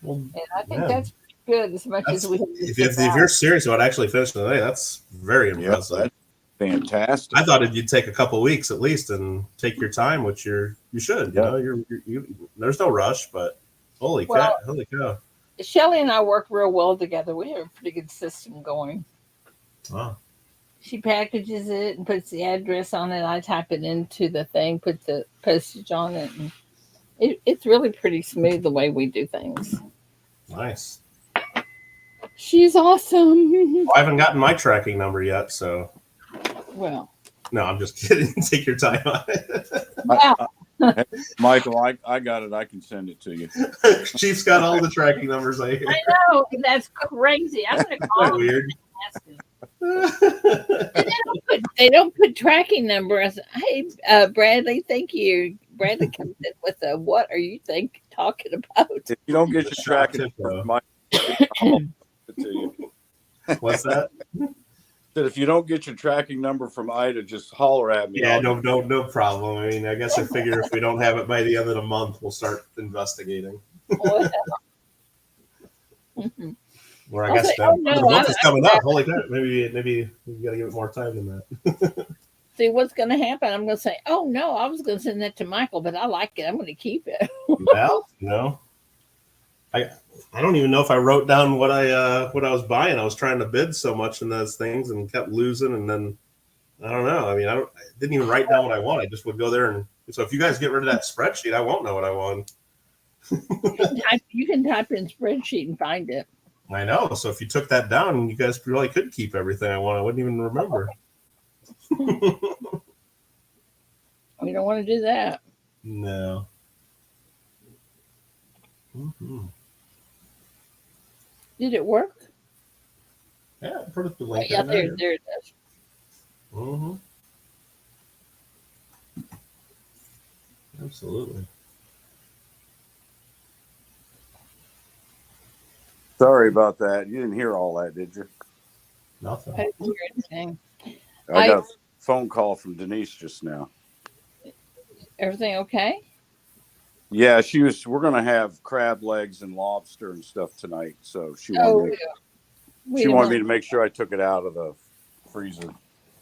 Well, and I think that's pretty good as much as we have. If you're serious about actually finishing today, that's very impressive. Yep, that's fantastic. I thought you'd take a couple weeks at least and take your time, which you should. You know, there's no rush, but holy cow. Shelly and I work real well together. We have a pretty good system going. Wow. She packages it and puts the address on it. I type it into the thing, put the postage on it, and it's really pretty smooth the way we do things. Nice. She's awesome. Well, I haven't gotten my tracking number yet, so. Well. No, I'm just kidding. Take your time on it. Wow. Hey, Michael, I got it. I can send it to you. Chief's got all the tracking numbers. I know. That's crazy. I'm going to call him. Weird. They don't put tracking numbers. Hey, Bradley, thank you. Bradley comes in with a what are you talking about? If you don't get your tracking number, what's that? That if you don't get your tracking number from Ida, just holler at me. Yeah, no problem. I mean, I guess I figure if we don't have it by the end of the month, we'll start investigating. Or I I'll guess say, oh no, the month is coming up. Holy crap! Maybe we got to give it more time than that. see what's going to happen. I'm going to say, oh no, I was going to send that to Michael, but I like it. I'm going to keep it. Well, I don't even know if I wrote down what I was buying. I was trying to bid so much in those things and kept losing, and then I don't know. I mean, I didn't even write down what I want. I just would go there, and so if you guys get rid of that spreadsheet, I won't know what I want. You can type in spreadsheet and find it. I know. So if you took that down, you guys really could keep everything I want. I wouldn't even remember. We don't want to do that. No. Mm-hmm. Did it work? Yeah, put the link. Yeah, there it is. Mm-hmm. Absolutely. Sorry about that. You didn't hear all that, did you? Nothing. I didn't hear anything. I got a phone call from Denise just now. Everything okay? Yeah, we're going to have crab legs and lobster and stuff tonight. So she wanted me to make sure I took it out of the freezer.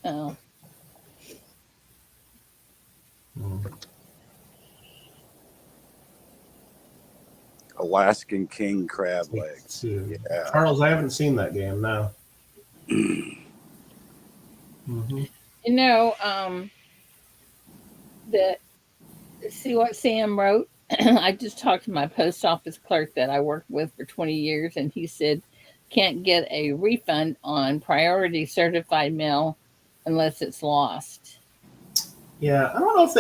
Oh. Mm-hmm. Alaskan king crab legs. Yeah. Yeah. Charles, I haven't seen that game now. Mm-hmm. You know, see what Sam wrote? I just talked to my post office clerk that I worked with for 20 years, and he said can't get a refund on priority certified mail unless it's lost. Yeah, I don't know if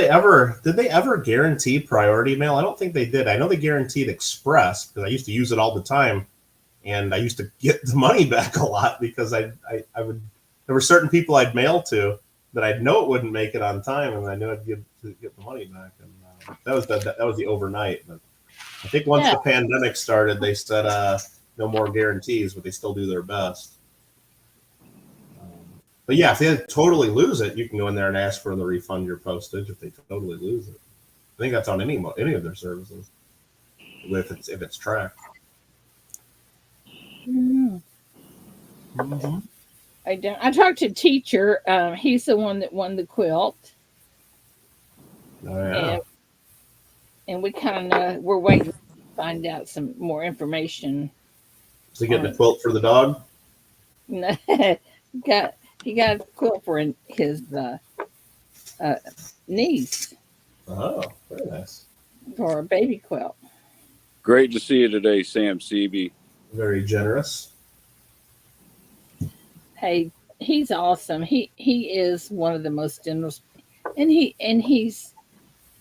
did they ever guarantee priority mail? I don't think they did. I know they guaranteed express because I used to use it all the time, and I used to get the money back a lot because I would. There were certain people I'd mail to that I'd know it wouldn't make it on time, and I knew I'd get the money back. And that was the overnight. But I think once the pandemic started, they said no more guarantees, but they still do their best. But yeah, if they totally lose it, you can go in there and ask for the refund your postage if they totally lose it. I think that's on any of their services if it's tracked. Mm-hmm. Mm-hmm. I talked to teacher. He's the one that won the quilt. Oh yeah. And we kind of we're waiting to find out some more information. Is he getting a quilt for the dog? He got a quilt for his niece. Oh, very nice. For a baby quilt. Great to see you today, Sam Seavey. Very generous. Hey, he's awesome. He is one of the most generous, and he's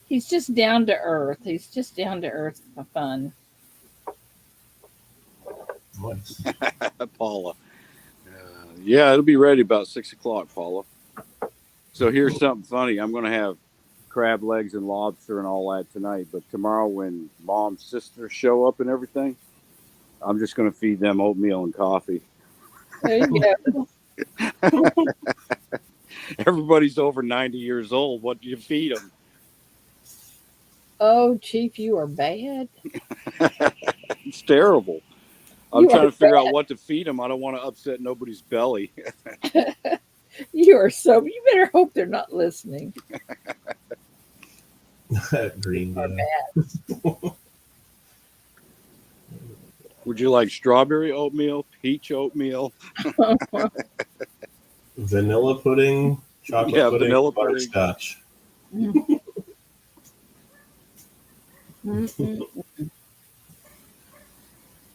just down to earth. He's just down to earth for fun. Nice. Paula. Yeah, it'll be ready about 6 o'clock, Paula. So here's something funny. I'm going to have crab legs and lobster and all that tonight. But tomorrow when mom's sisters show up and everything, I'm just going to feed them oatmeal and coffee. There you go. Everybody's over 90 years old. What do you feed them? Oh, Chief, you are bad. It's terrible. I'm trying to figure out what to feed them. I don't want to upset nobody's belly. You are so. You better hope they're not listening. Green bad. Would you like strawberry oatmeal, peach oatmeal, vanilla pudding, chocolate pudding, vanilla butterscotch? Yeah,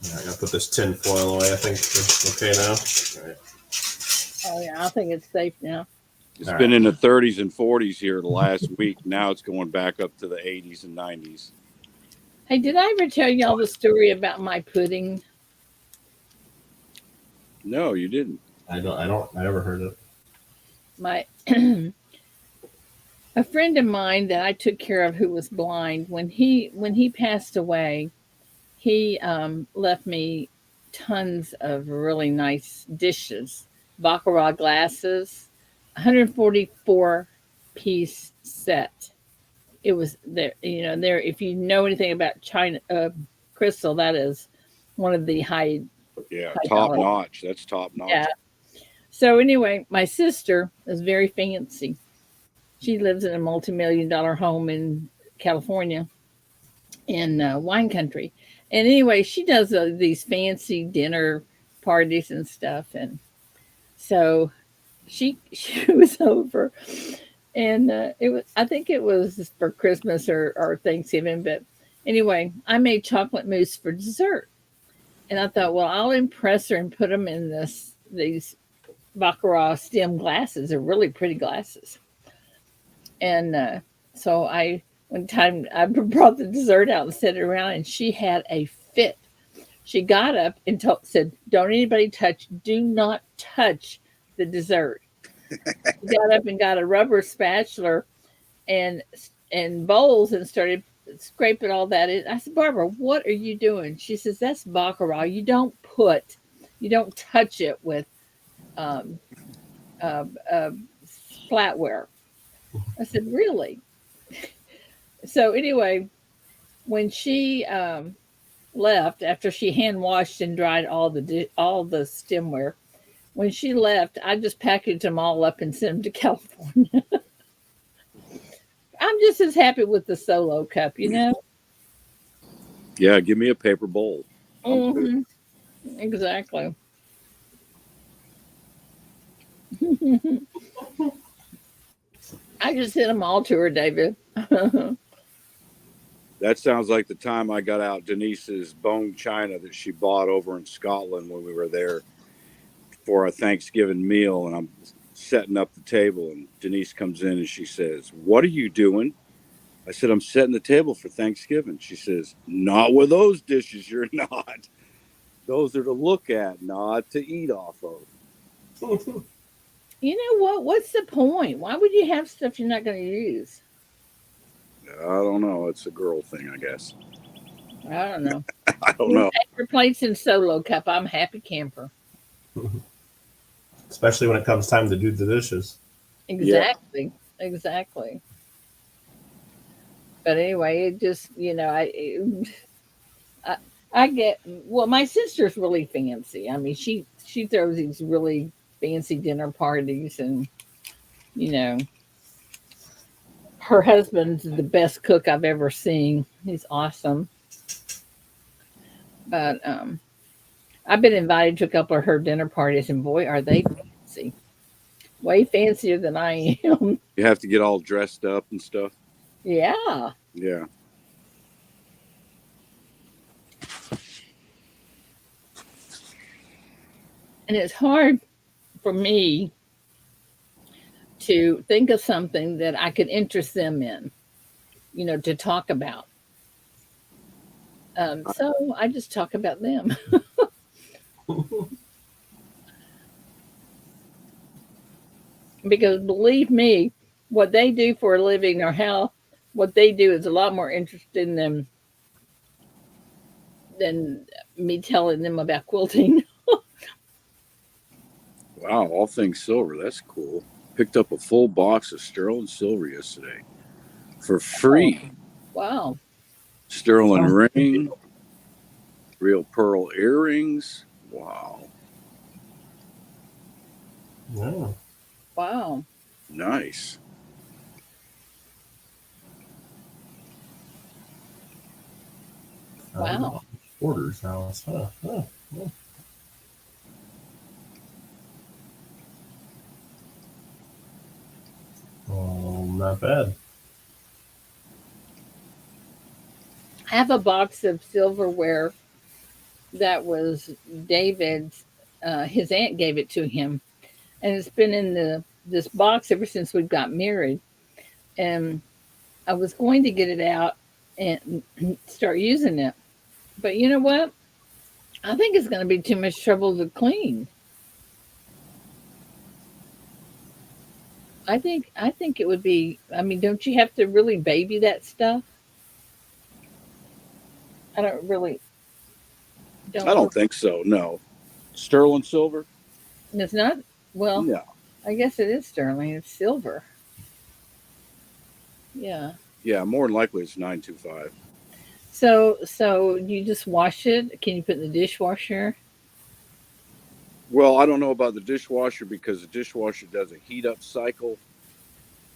I gotta put this tin foil away. I think it's okay now. All right. Oh yeah, I think it's safe now. It's been in the 30s and 40s here the last week. Now it's going back up to the 80s and 90s. Hey, did I ever tell y'all the story about my pudding? No, you didn't. I never heard it. My a friend of mine that I took care of who was blind, when he passed away, he left me tons of really nice dishes, baccarat glasses, 144 piece set. It was there, there. If you know anything about China crystal, that is one of the high Yeah, High top dollar. notch. That's top notch. Yeah. So anyway, my sister is very fancy. She lives in a multi-million-dollar home in California, in wine country. And anyway, she does these fancy dinner parties and stuff. And so she was over, and it was, I think it was for Christmas or Thanksgiving. But anyway, I made chocolate mousse for dessert, and I thought, well, I'll impress her and put them in these baccarat stem glasses. They're really pretty glasses. And so one time I brought the dessert out and set it around, and she had a fit. She got up and said, "Don't anybody touch, do not touch the dessert." She got up and got a rubber spatula and bowls and started scraping all that in. I said, "Barbara, what are you doing?" She says, "That's baccarat. You don't touch it with um, uh, uh, flatware." I said, "Really?" So anyway, when she left after she hand washed and dried all the stemware, when she left, I just packaged them all up and sent them to California. I'm just as happy with the solo cup, you know. Yeah, give me a paper bowl. Mm-hmm. Exactly. I just sent them all to her, David. That sounds like the time I got out Denise's bone china that she bought over in Scotland when we were there for a Thanksgiving meal. And I'm setting up the table, and Denise comes in and she says, "What are you doing?" I said, "I'm setting the table for Thanksgiving." She says, "Not with those dishes, you're not. Those are to look at, not to eat off of." You know what? What's the point? Why would you have stuff you're not going to use? I don't know. It's a girl thing, I guess. I don't know. I don't know. Paper plates and solo cup. I'm a happy camper. Especially when it comes time to do the dishes. Exactly. Yeah. Exactly. But anyway, it just, I get, well, my sister's really fancy. I mean, she throws these really fancy dinner parties, and her husband's the best cook I've ever seen. He's awesome. But I've been invited to a couple of her dinner parties, and boy, are they fancy. Way fancier than I am. You have to get all dressed up and stuff. Yeah. Yeah. And it's hard for me to think of something that I could interest them in, to talk about. So I just talk about them. Because believe me, what they do for a living, or what they do, is a lot more interesting in them than me telling them about quilting. Wow, all things silver. That's cool. Picked up a full box of sterling silver yesterday for free. Oh, wow. Sterling ring, real pearl earrings. Wow. Yeah. Wow. Nice. Wow. Orders house. Huh. Oh, not bad. I have a box of silverware that was David's. His aunt gave it to him, and it's been in this box ever since we got married. And I was going to get it out and start using it, but you know what? I think it's going to be too much trouble to clean. I think it would be. I mean, don't you have to really baby that stuff? I don't really. I don't think so. No. Sterling silver? It's not. Well, no. I guess it is sterling. It's silver. Yeah. Yeah, more than likely it's 925. So you just wash it? Can you put it in the dishwasher? Well, I don't know about the dishwasher because the dishwasher does a heat up cycle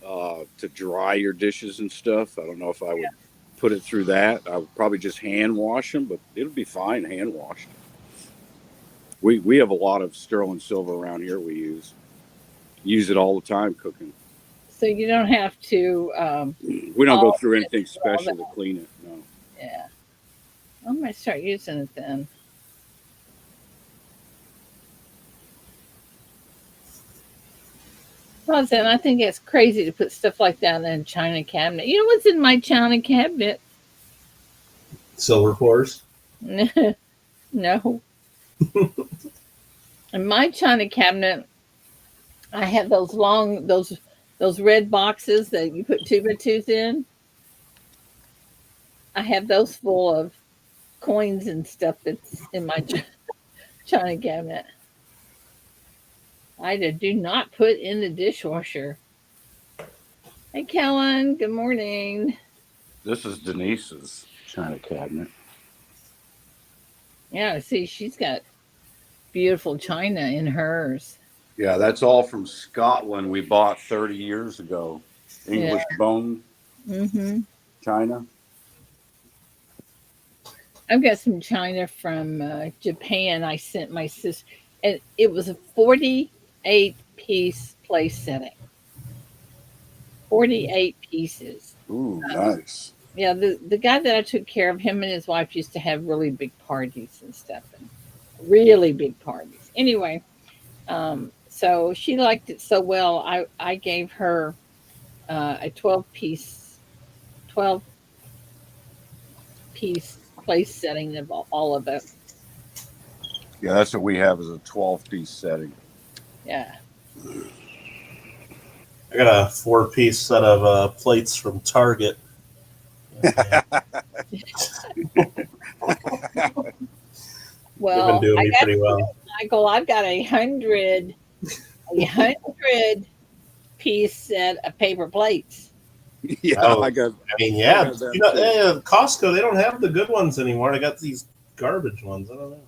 to dry your dishes and stuff. I don't know if I would put it through that. I would probably just hand wash them, but it'll be fine hand washed. We have a lot of sterling silver around here. We use it all the time cooking. So you don't have to. We don't go polish through it anything and all special that. to clean it. No. Yeah, I'm gonna start using it then. Well, then I think it's crazy to put stuff like that in a china cabinet. You know what's in my china cabinet? Silver cores. No. In my china cabinet, I have those long those red boxes that you put 2x2s in. I have those full of coins and stuff that's in my china cabinet. I do not put in the dishwasher. Hey, Kellen. Good morning. This is Denise's china cabinet. Yeah, see, she's got beautiful china in hers. Yeah, that's all from Scotland. We bought 30 years ago. English bone Mm-hmm. china. I've got some china from Japan. I sent my sister, and it was a 48-piece place setting. 48 pieces. Ooh, nice. Yeah, the guy that I took care of, him and his wife used to have really big parties and stuff, and really big parties. Anyway, so she liked it so well. I gave her a 12-piece place setting of all of it. Yeah, that's what we have as a 12-piece setting. Yeah. I got a 4-piece set of plates from Target. Well, they've been doing me pretty well. Michael, I've got a 100-piece set of paper plates. Yeah, Oh, I got. I mean, yeah, I got that you know, too. Costco, they don't have the good ones anymore. They got these garbage ones. I don't know.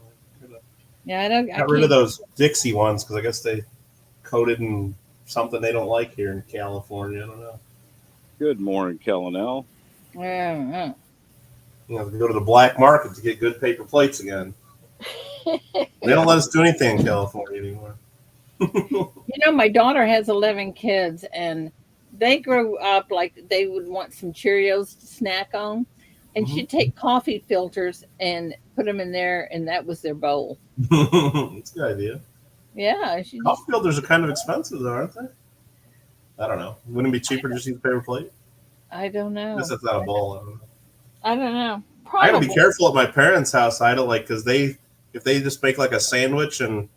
Yeah, I don't. Got rid of those Dixie ones because I guess they coated in something they don't like here in California. I don't know. Good morning, Kellanell. Yeah. You know, go to the black market to get good paper plates again. They don't let us do anything in California anymore. You know, my daughter has 11 kids, and they grew up like they would want some Cheerios to snack on, and she'd take coffee filters and put them in there, and that was their bowl. That's a good idea. Yeah, Coffee filters are kind of expensive, though, aren't they? I don't know. Wouldn't it be cheaper to just use a paper plate? I don't know. I guess that's not a bowl. I don't know. I gotta be careful at my parents' house. I don't like because if they just make like a sandwich and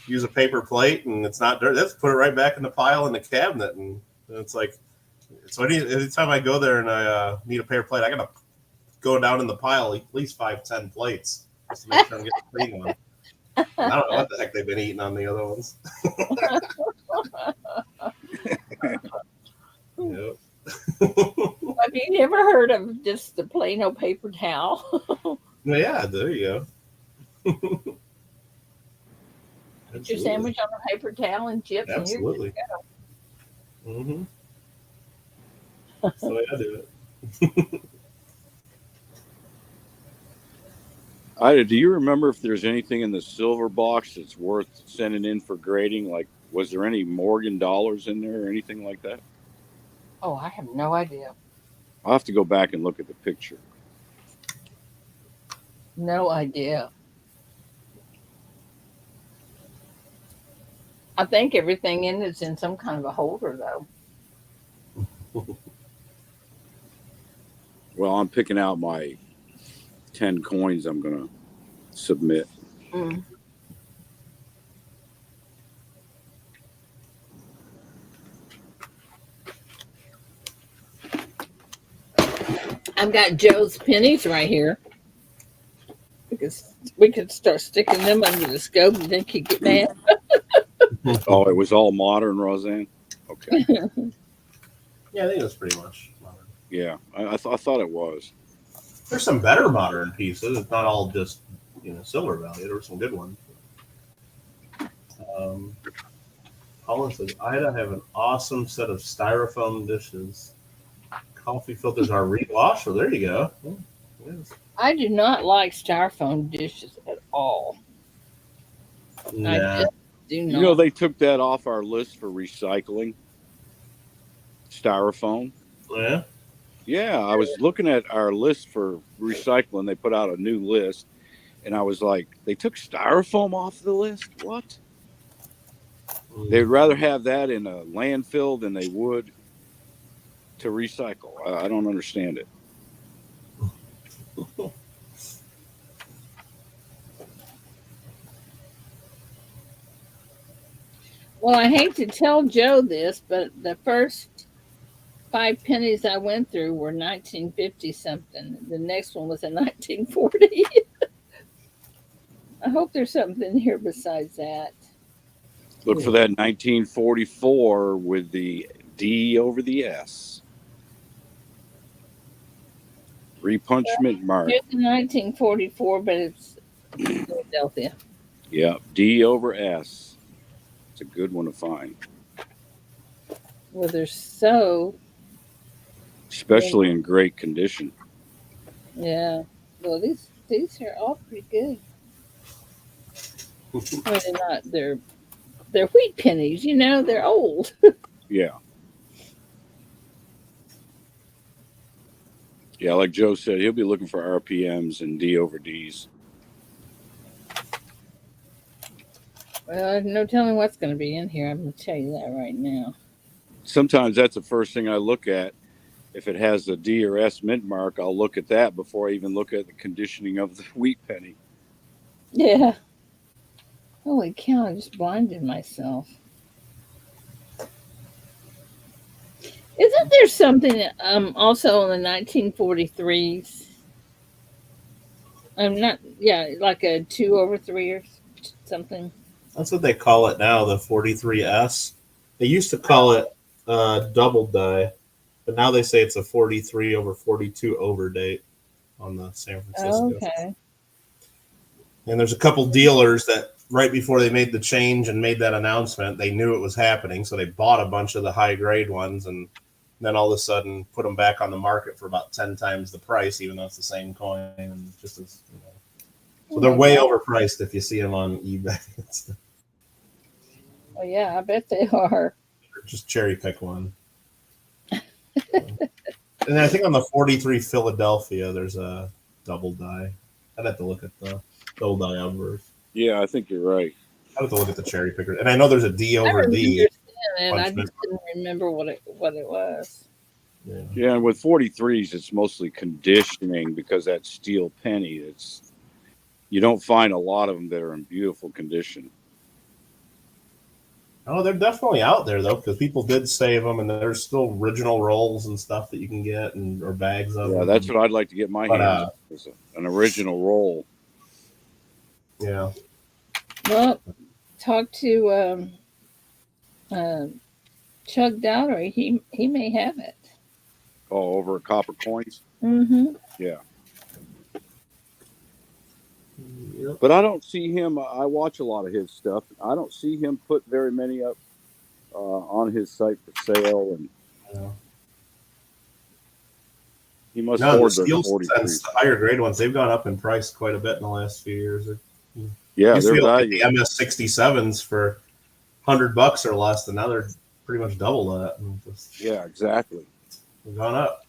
use a paper plate and it's not dirty, let's put it right back in the pile in the cabinet. And it's like, so anytime I go there and I need a paper plate, I gotta go down in the pile at least 5-10 plates just to make sure I'm getting a clean one. And I don't know what the heck they've been eating on the other ones. Yep. Have you ever heard of just the plain old paper towel? Yeah, there you go. Put your sandwich on a paper towel and chips. Absolutely. Mm-hmm. That's the way I do it. Do you remember if there's anything in the silver box that's worth sending in for grading? Like, was there any Morgan dollars in there or anything like that? Oh, I have no idea. I'll have to go back and look at the picture. No idea. I think everything in it's in some kind of a holder, though. Well, I'm picking out my 10 coins I'm going to submit. Mm. I've got Joe's pennies right here. Because we could start sticking them under the scope and then he'd get mad. Oh, it was all modern, Roseanne? Okay. Yeah, I think it's pretty much modern. Yeah, I thought it was. There's some better modern pieces. It's not all just silver value. There were some good ones. Paula says, Ida, have an awesome set of styrofoam dishes. Coffee filters are rewash. Well, there you go. Yes. I do not like styrofoam dishes at all. I Nah. just do not. You know, they took that off our list for recycling. Styrofoam. Yeah. Yeah, I was looking at our list for recycling. They put out a new list, and I was like, they took styrofoam off the list? What? They'd rather have that in a landfill than they would to recycle. I don't understand it. Well, I hate to tell Joe this, but the first 5 pennies I went through were 1950 something. The next one was in 1940. I hope there's something here besides that. Look for that 1944 with the D over the S. Repunchment mark. Here's the 1944, but it's Philadelphia. Yeah, D over S. It's a good one to find. Well, they're so, Especially in great condition. yeah. Well, these are all pretty good. I mean, they're wheat pennies, you know, they're old. Yeah. Yeah, like Joe said, he'll be looking for RPMs and D over Ds. Well, no telling what's going to be in here. I'm going to tell you that right now. Sometimes that's the first thing I look at. If it has a D or S mint mark, I'll look at that before I even look at the conditioning of the wheat penny. Yeah. Holy cow, I just blinded myself. Isn't there something also in the 1943s? I'm not, yeah, like a 2 over 3 or something. That's what they call it now, the 43S. They used to call it double die, but now they say it's a 43 over 42 over date on the San Francisco. Okay. And there's a couple dealers that right before they made the change and made that announcement, they knew it was happening, so they bought a bunch of the high grade ones and then all of a sudden put them back on the market for about 10 times the price, even though it's the same coin and just as, you know. So they're way overpriced if you see them on eBay. Well, yeah, I bet they are. Just cherry pick one. And I think on the 43 Philadelphia, there's a double die. I'd have to look at the double die outverse. Yeah, I think you're right. I'd have to look at the cherry picker. And I know there's a D over D. I just didn't remember what it was. Yeah, and with 43s, it's mostly conditioning because that steel penny, you don't find a lot of them that are in beautiful condition. Oh, they're definitely out there though, because people did save them, and there's still original rolls and stuff that you can get, or bags of them. Yeah, that's what I'd like to get my hands on, is an original roll. Yeah. Well, talk to Chuck Dowdery. He may have it. Oh, over at Copper Coins? Mm-hmm. Yeah. Yep. But I don't see him. I watch a lot of his stuff. I don't see him put very many up on his site for sale, and he must hoard the 43s. The higher grade ones, they've gone up in price quite a bit in the last few years. Yeah, they're valuable. The MS67s for $100 or less, and now they're pretty much double that. Yeah, exactly. They've gone up,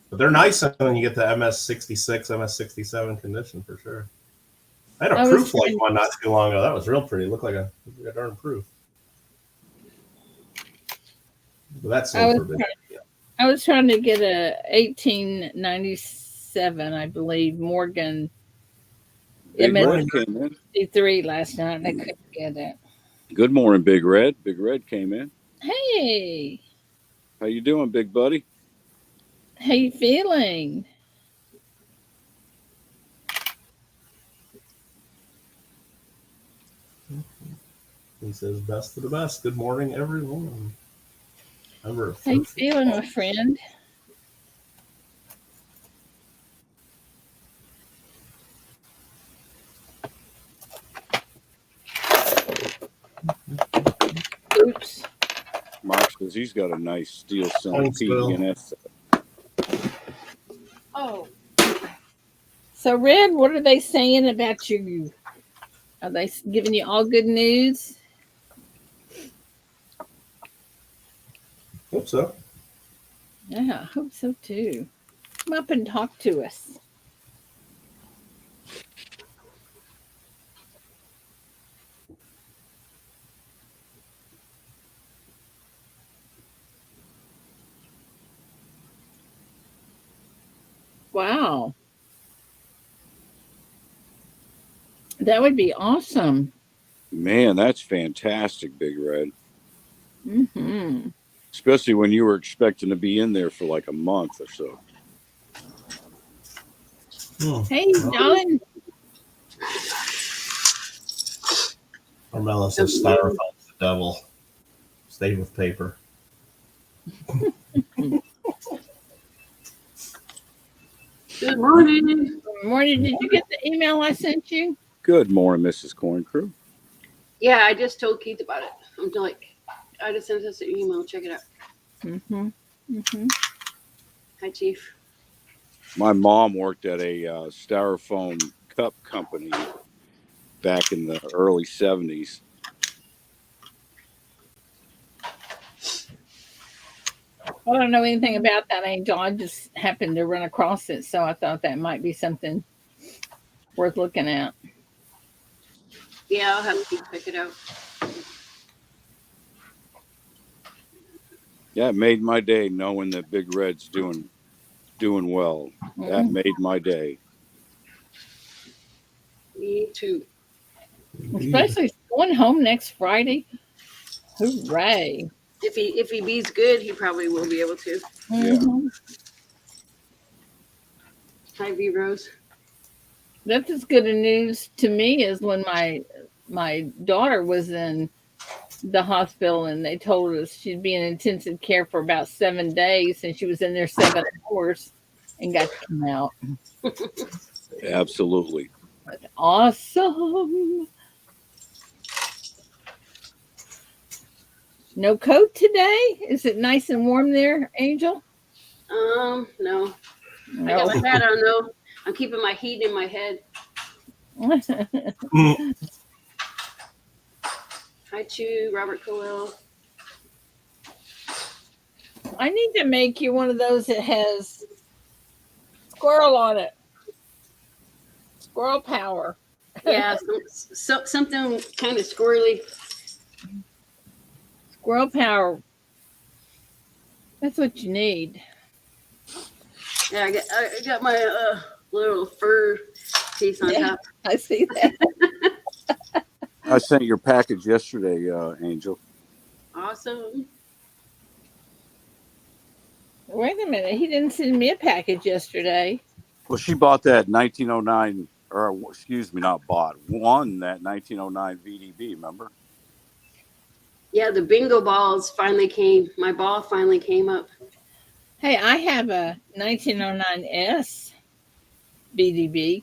but they're nice when you get the MS66, MS67 condition for sure. I had a proof like one not too long ago. That was real pretty. It looked like a darn proof. But that's I was trying to get a 1897, I believe, Morgan MS-63 last night, and I couldn't get it. Good morning, Big Red. Big Red came in. Hey. How you doing, big buddy? How you feeling? He says, best of the best. Good morning, everyone. How you feeling, my friend? because he's got a nice steel Thanks, Bill. PDNS. Oh. So, Red, what are they saying about you? Are they giving you all good news? Hope so. Yeah, I hope so too. Come up and talk to us. Wow. That would be awesome. Man, that's fantastic, Big Red. Mm-hmm. Especially when you were expecting to be in there for like a month or so. Hey, John. Carmela says styrofoam's the devil. Stay with paper. Good morning. Good morning. Did you get the email I sent you? Good morning, Mrs. Corn Crew. Yeah, I just told Keith about it. I'm like, I just sent us an email. Check it out. Mm-hmm. Mm-hmm. Hi, Chief. My mom worked at a styrofoam cup company back in the early 70s. I don't know anything about that, Angel. I just happened to run across it, so I thought that might be something worth looking at. Yeah, I'll have Keith pick it out. Yeah, it made my day knowing that Big Red's doing well. That made my day. Me too. Especially going home next Friday. Hooray. If he beats good, he probably will be able to. Mm-hmm. Hi, V Rose. That's as good a news to me as when my daughter was in the hospital and they told us she'd be in intensive care for about 7 days, and she was in there 7 hours and got to come out. Absolutely. That's awesome. No coat today? Is it nice and warm there, Angel? No. No. I got my hat on though. I'm keeping my heat in my head. Hi, Chew, Robert Coel. I need to make you one of those that has squirrel on it. Squirrel power. Yeah, something kind of squirrely. Squirrel power. That's what you need. Yeah, I got my little fur piece on top. I see that. I sent your package yesterday, Angel. Awesome. Wait a minute. He didn't send me a package yesterday. Well, she bought that 1909, or excuse me, not bought, won that 1909 VDB, remember? Yeah, the bingo balls finally came. My ball finally came up. Hey, I have a 1909S BDB.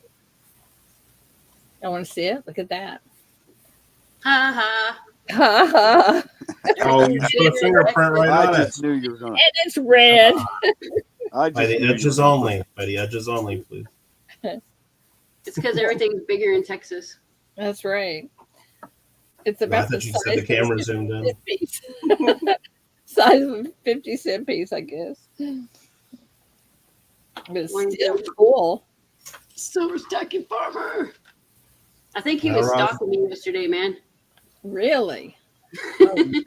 I want to see it. Look at that. Ha ha. Ha ha. Oh, you put a fingerprint right I on it. just knew you were going And it's red. I By just the knew edges you were only. By the edges only, please. It's because everything's bigger in Texas. That's right. It's I about the thought you said size the camera of a zoomed in. 50-cent piece. Size of a 50-cent piece, I guess. But it's still cool. Silver stocking farmer. I think he All was right. stalking me yesterday, man. Really? Oh, no.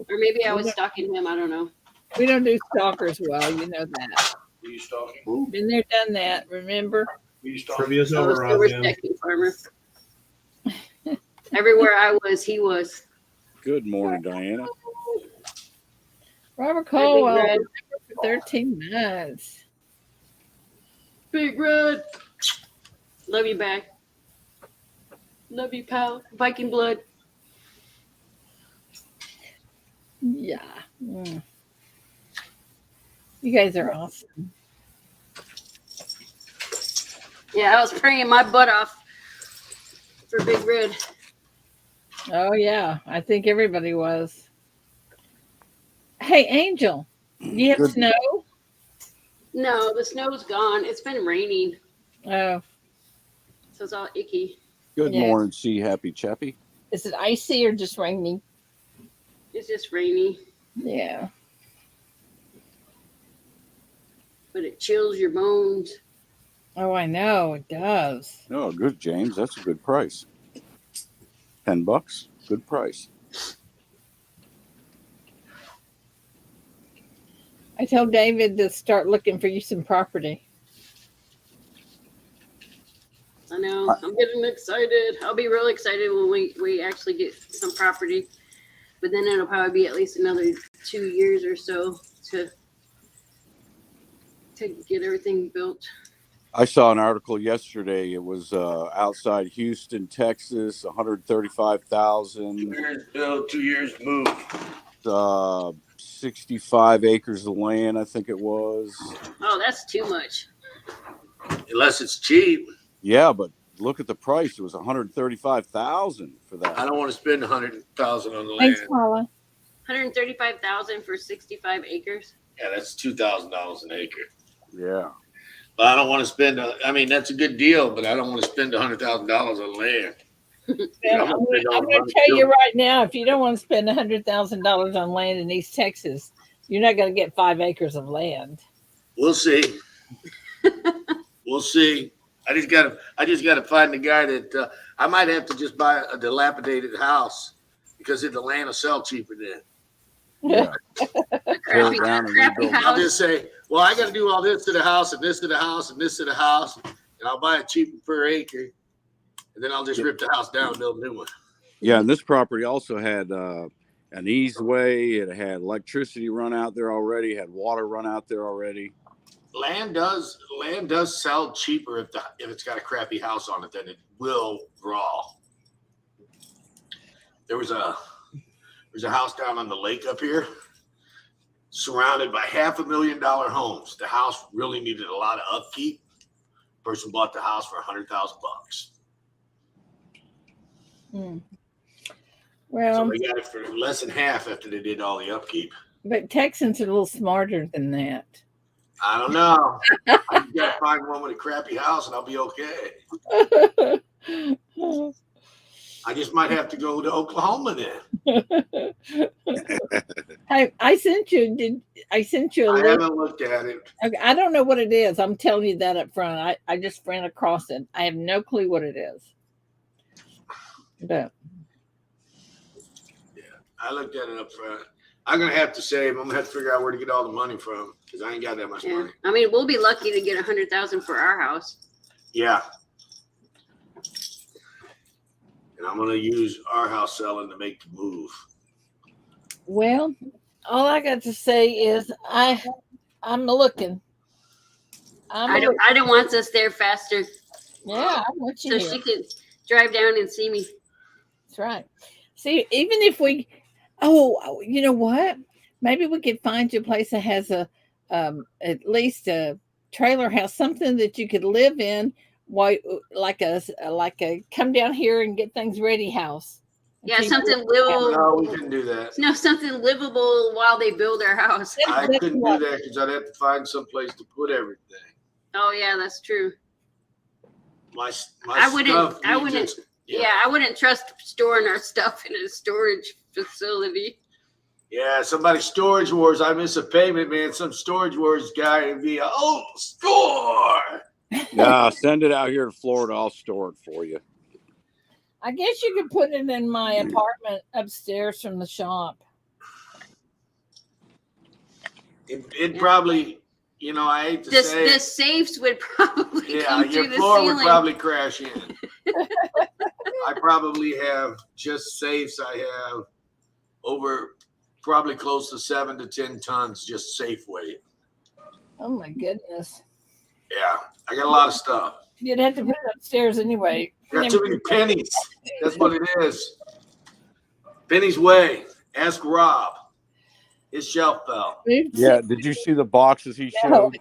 Or maybe I was stalking him. I don't know. We don't do stalkers well, you know that. Were you stalking? Been there, done that, remember? Were you stalking? Trivia's Oh, over, silver Roseanne. stocking farmer. Everywhere I was, he was. Good morning, Diana. Robert Hi, Big Colwell, Red. for 13 months. Big Red. Love you back. Love you, pal. Viking blood. Yeah. Mm. You guys are awesome. Yeah, I was praying my butt off for Big Red. Oh, yeah. I think everybody was. Hey, Angel, you have Good. snow? No, the snow's gone. It's been raining, Oh, so it's all icky. Good yeah. morning, C Happy Chappy. Is it icy or just rainy? It's just rainy, Yeah. but it chills your bones. Oh, I know it does. Oh, good, James. That's a good price. $10. Good price. I told David to start looking for you some property. I know. I'm getting excited. I'll be really excited when we actually get some property. But then it'll probably be at least another 2 years or so to get everything built. I saw an article yesterday. It was outside Houston, Texas, 135,000. 2 years build, 2 years move. 65 acres of land, I think it was. Oh, that's too much. Unless it's cheap. Yeah, but look at the price. It was 135,000 for that. I don't want to spend 100,000 on the land. Thanks, Paula. 135,000 for 65 acres. Yeah, that's $2,000 an acre. Yeah. But I don't want to spend. I mean, that's a good deal, but I don't want to spend $100,000 on land. Yeah, I'm going to tell you right now, if you don't want to spend $100,000 on land in East Texas, you're not going to get 5 acres of land. We'll see. We'll see. I just gotta find the guy that I might have to just buy a dilapidated house because the land will sell cheaper then. Yeah. A crappy, down and crappy rebuild. I'll house. just say, well, I got to do all this to the house and this to the house and this to the house, and I'll buy it cheaper per acre, and then I'll just rip the house down and build a new one. Yeah, and this property also had an easeway. It had electricity run out there already. Had water run out there already. Land does sell cheaper if it's got a crappy house on it than it will raw. There's a house down on the lake up here, surrounded by $500,000 homes. The house really needed a lot of upkeep. Person bought the house for $100,000. Hmm. So Well, they got it for less than half after they did all the upkeep. but Texans are a little smarter than that. I don't know. I just gotta find one with a crappy house and I'll be okay. I just might have to go to Oklahoma then. I sent you. I sent you a I link. haven't looked at it. Okay, I don't know what it is. I'm telling you that up front. I just ran across it. I have no clue what it is. But Yeah, I looked at it up front. I'm gonna have to save. I'm gonna have to figure out where to get all the money from because I ain't got that much Yeah. money. I mean, we'll be lucky to get 100,000 for our house. Yeah. And I'm gonna use our house selling to make the move. well, all I got to say is I'm looking. I don't want us there faster Yeah, I want you so here. she can drive down and see me. That's right. See, even if we, you know what? Maybe we could find you a place that has at least a trailer house, something that you could live in, like a come down here and get things ready house. Yeah, Keep- something livable. No, we couldn't do that. No, something livable while they build our house. I That's couldn't what- do that because I'd have to find some place to put everything. Oh yeah, that's true. My I wouldn't- stuff I needs wouldn't- its- Yeah, I wouldn't trust storing our stuff in a storage facility. Yeah, somebody storage wars. I miss a payment, man. Some storage wars guy would be store. Nah, send it out here to Florida. I'll store it for you. I guess you could put it in my apartment upstairs from the shop. It probably, I hate to say The safes would probably yeah, come your through the floor ceiling. would probably crash in. I probably have just safes. I have over probably close to 7 to 10 tons just safe weight. Oh my goodness. Yeah, I got a lot of stuff. You'd have to put it upstairs anyway. Got too many pennies. That's what it is. Penny's way. Ask Rob. His shelf fell. Yeah, did you see the boxes he showed?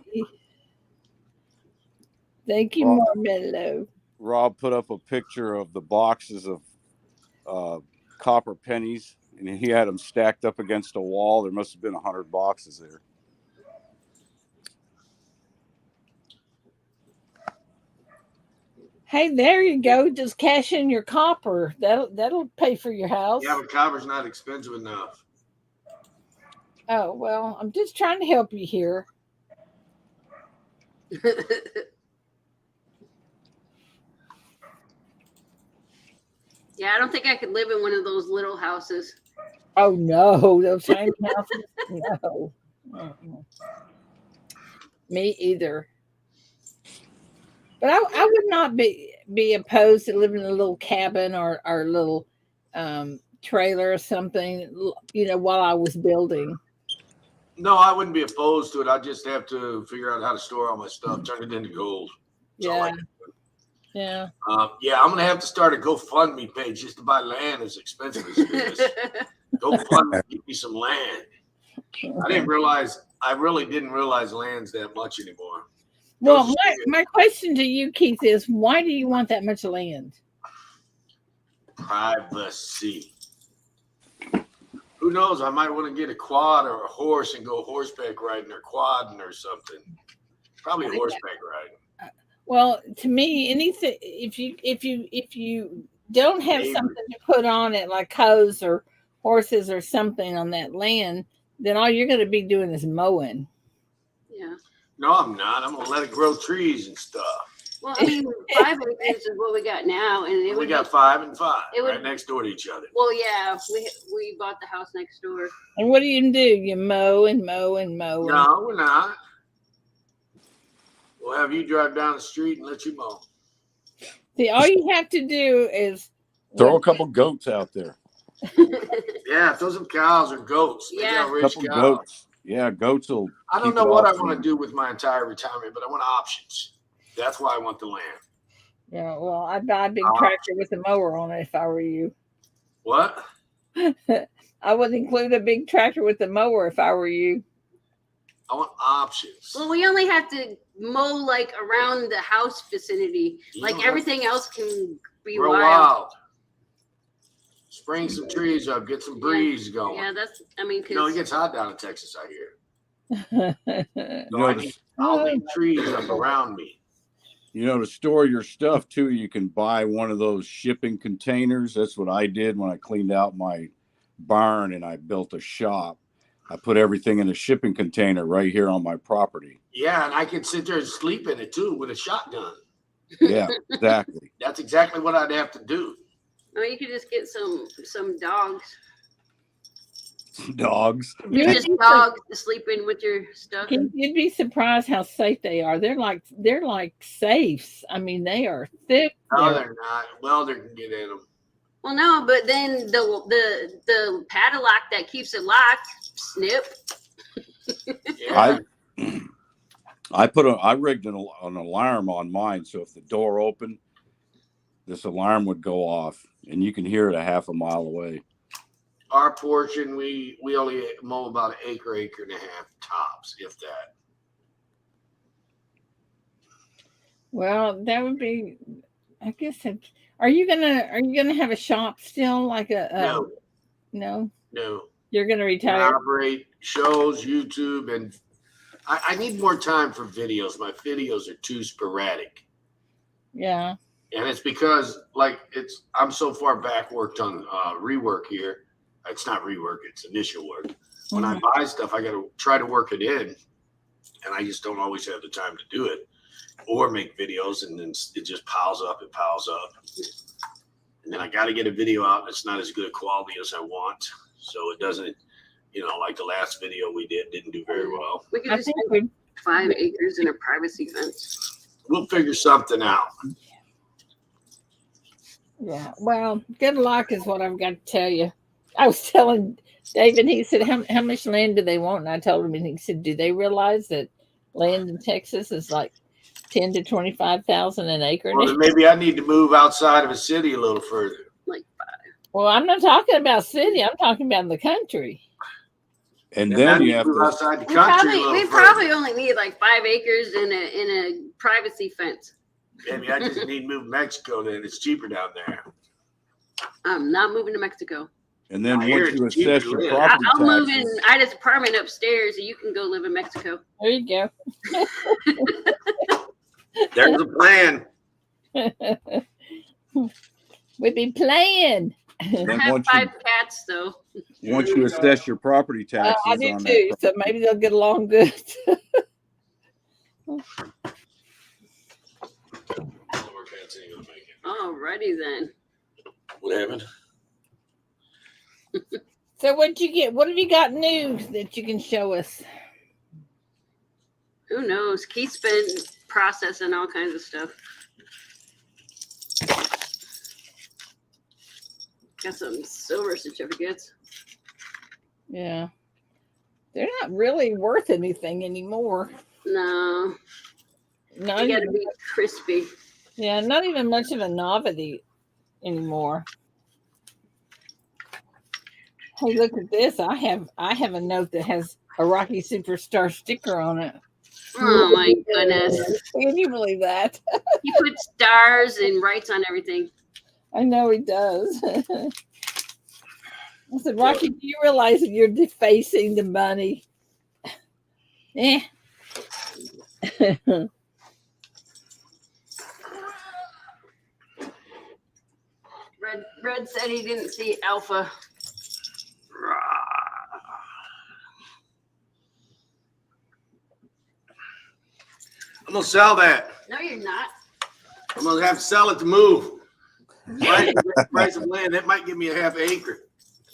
Thank you, Marmello. Rob put up a picture of the boxes of copper pennies and he had them stacked up against a wall. There must have been 100 boxes there. Hey, there you go. Just cash in your copper. That'll pay for your house. Yeah, but copper's not expensive enough. Oh, well, I'm just trying to help you here. Yeah, I don't think I could live in one of those little houses. Oh no, those tiny houses. No. Me either. But I would not be opposed to living in a little cabin or a little trailer or something, while I was building. No, I wouldn't be opposed to it. I just have to figure out how to store all my stuff, turn it into gold. That's all I can do. Yeah. Yeah, I'm gonna have to start a GoFundMe page just to buy land as expensive as it is. GoFundMe, give me some land. I really didn't realize land's that much anymore. Well, my question to you, Keith, is why do you want that much land? Privacy. Who knows? I might want to get a quad or a horse and go horseback riding or quadding or something. Probably horseback riding. Well, to me, anything if you don't have something to put on it like cows or horses or something on that land, then all you're going to be doing is mowing. Yeah. No, I'm not. I'm gonna let it grow trees and stuff. Well, I mean, 5 acres is what we got now, and we got 5 and 5 right next door to each other. Well, yeah, we bought the house next door. And what do? You mow and mow and mow. No, we're not. We'll have you drive down the street and let you mow. See, all you have to do is throw a couple goats out there. Yeah, throw some cows or goats. Yeah, a couple goats. Yeah, goats will. I don't know what I want to do with my entire retirement, but I want options. That's why I want the land. Yeah, well, I'd buy a big tractor with a mower on it if I were you. What? I would include a big tractor with a mower if I were you. I want options. Well, we only have to mow like around the house vicinity. Like everything else can be wild. Spring some trees up, get some breeze going. Yeah, it gets hot down in Texas, I hear. So I need all the trees up around me. To store your stuff too, you can buy one of those shipping containers. That's what I did when I cleaned out my barn and I built a shop. I put everything in a shipping container right here on my property. Yeah, and I can sit there and sleep in it too with a shotgun. Yeah, exactly. That's exactly what I'd have to do. Or you could just get some dogs. Dogs. Just dogs to sleep in with your stuff. You'd be surprised how safe they are. They're like safes. I mean, they are thick. No, they're not. Welder can get in them. Well, no, but then the padlock that keeps it locked, snip. Yeah. I rigged an alarm on mine, so if the door opened, this alarm would go off, and you can hear it a half a mile away. Our portion, we only mow about an acre and a half tops, if that. Well, that would be, I guess. Are you gonna have a shop still, like a? No. You're gonna retire. Operate shows, YouTube, and I need more time for videos. My videos are too sporadic. Yeah. And it's because I'm so far back worked on rework here. It's not rework, it's initial work. When I buy stuff, I got to try to work it in, and I just don't always have the time to do it or make videos, and then it just piles up. And then I got to get a video out that's not as good a quality as I want. So it doesn't, like the last video we didn't do very well. We could just have 5 acres in a privacy fence. We'll figure something out. Yeah. Well, good luck is what I've got to tell you. I was telling David, he said, how much land do they want? And I told him, and he said, do they realize that land in Texas is like 10 to 25,000 an acre? Well, then maybe I need to move outside of a city a little further. Like 5. Well, I'm not talking about city. I'm talking about the country. And then you have move to outside the country. We probably only need like 5 acres in a privacy fence. Maybe I just need to move to Mexico. Then it's cheaper down there. I'm not moving to Mexico. And then I hear once you it's cheaper assess to your live. property I'll move in taxes, Ida's apartment upstairs, and you can go live in Mexico. There you go. There's a plan. We'd be playing. then I have 5 cats, though. once you assess your property I taxes do on too, that, so maybe they'll get along good. Alrighty then. What happened? So what'd you get? What have you got new that you can show us? Who knows? Keith's been processing all kinds of stuff. Got some silver certificates. Yeah. They're not really worth anything anymore. No, Not they gotta even, be crispy. yeah, not even much of a novelty anymore. Hey, look at this. I have a note that has a Rocky Superstar sticker on it. Oh my goodness. Can you believe that? He puts stars and writes on everything. I know he does. I said, Rocky, do you realize that you're defacing the money? Eh. Red said he didn't see Alpha. I'm gonna sell that. No, you're not. I'm gonna have to sell it to move. Price of land, that might give me a half acre.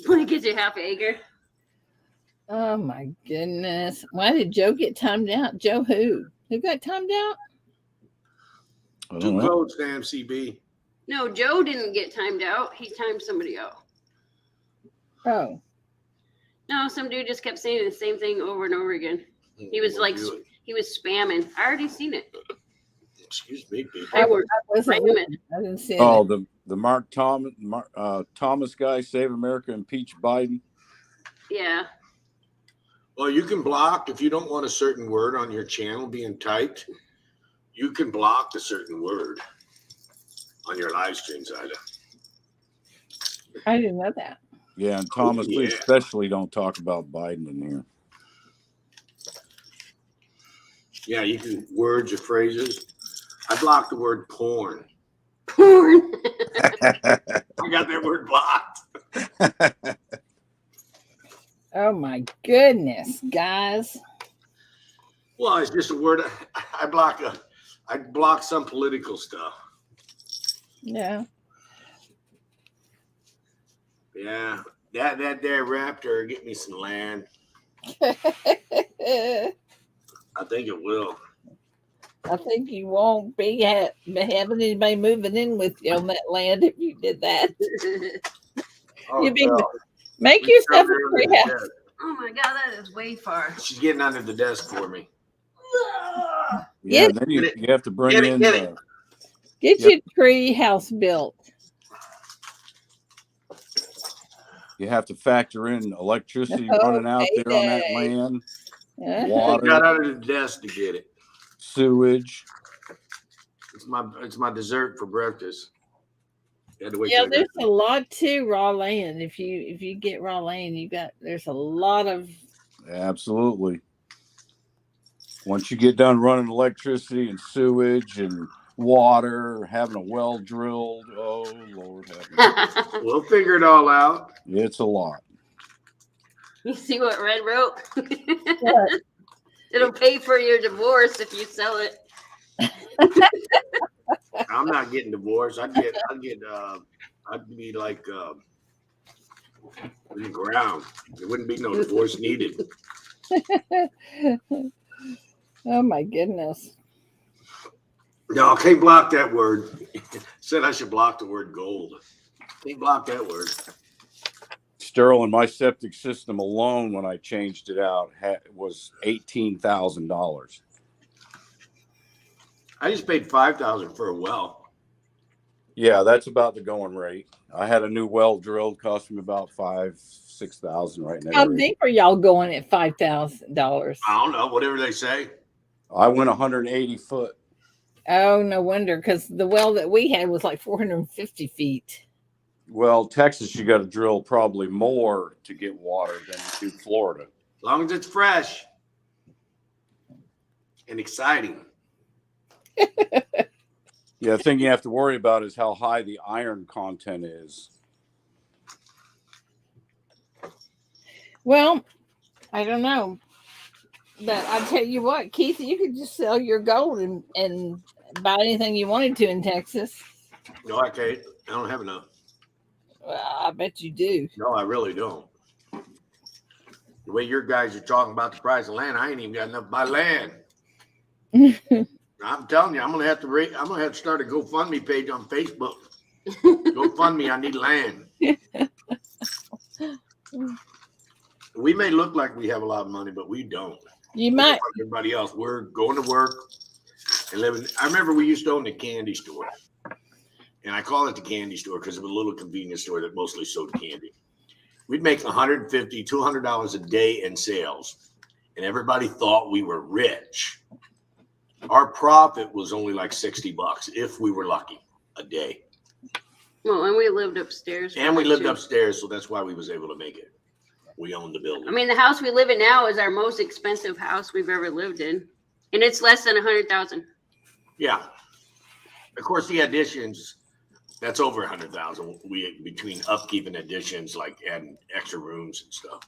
When it gets you half an acre. Oh my goodness. Why did Joe get timed out? Joe who? Who got timed out? I don't Two know. codes to MCB. No, Joe didn't get timed out. He timed somebody out. Oh. No, some dude just kept saying the same thing over and over again. He was like, he was spamming. I already seen it. Excuse me, people. I were wasn't spamming. I didn't see Oh, it. the Mark Thomas guy, Save America, impeach Biden. Yeah. Well, you can block if you don't want a certain word on your channel being typed. You can block a certain word on your live streams, Ida. I didn't know that. Yeah, and Thomas, we Yeah. especially don't talk about Biden in here. Yeah, you can words or phrases. I blocked the word porn. Porn. I got that word blocked. Oh my goodness, guys. Well, it's just a word. I block some political stuff. Yeah. Yeah, that there raptor get me some land. I think it will. I think you won't be having anybody moving in with you on that land if you did that. Oh, You'd be no. make We yourself found her a under the tree house. desk. Oh my God, that is way far. She's getting under the desk for me. Yeah, and then you have to bring in. Get Yep. your tree house built. You have to factor in electricity Oh, running out there on that payday. land, Uh-huh. I water, got under the desk to get it. sewage. It's my dessert for breakfast. Had to wait Yeah, till I there's got- a lot to raw land. If you get raw land, there's a lot of Absolutely. Once you get done running electricity and sewage and water, having a well drilled, oh Lord have mercy. We'll figure it all out. It's a lot. You see what Red wrote? What? It'll pay for your divorce if you sell it. I'm not getting divorced. I'd be like in the ground. There wouldn't be no divorce needed. oh my goodness. No, I can't block that word. Said I should block the word gold. Can't block that word. Sterling, my septic system alone, when I changed it out, was $18,000. I just paid $5,000 for a well. Yeah, that's about the going rate. I had a new well drilled, cost me about $5,000-6,000 right now. How deep are y'all going at $5,000? I don't know, whatever they say. I went 180 foot. Oh, no wonder, because the well that we had was like 450 feet. Well, Texas, you got to drill probably more to get water than you do Florida. As long as it's fresh and exciting. Yeah, the thing you have to worry about is how high the iron content is. Well, I don't know. But I'll tell you what, Keith, you could just sell your gold and buy anything you wanted to in Texas. No, I can't. I don't have enough. Well, I bet you do. No, I really don't. The way your guys are talking about the price of land, I ain't even got enough to buy land. I'm telling you, I'm gonna have to start a GoFundMe page on Facebook. GoFundMe, I need land. We may look like we have a lot of money, but we don't. You might. Everybody else, we're going to work and living. I remember we used to own a candy store, and I call it the candy store because it was a little convenience store that mostly sold candy. We'd make $150, $200 a day in sales, and everybody thought we were rich. Our profit was only like $60 if we were lucky a day. Well, and we lived upstairs. And we lived upstairs, so that's why we was able to make it. We owned the building. I mean, the house we live in now is our most expensive house we've ever lived in, and it's less than $100,000. Yeah. Of course, the additions, that's over $100,000. We between upkeep and additions, like adding extra rooms and stuff.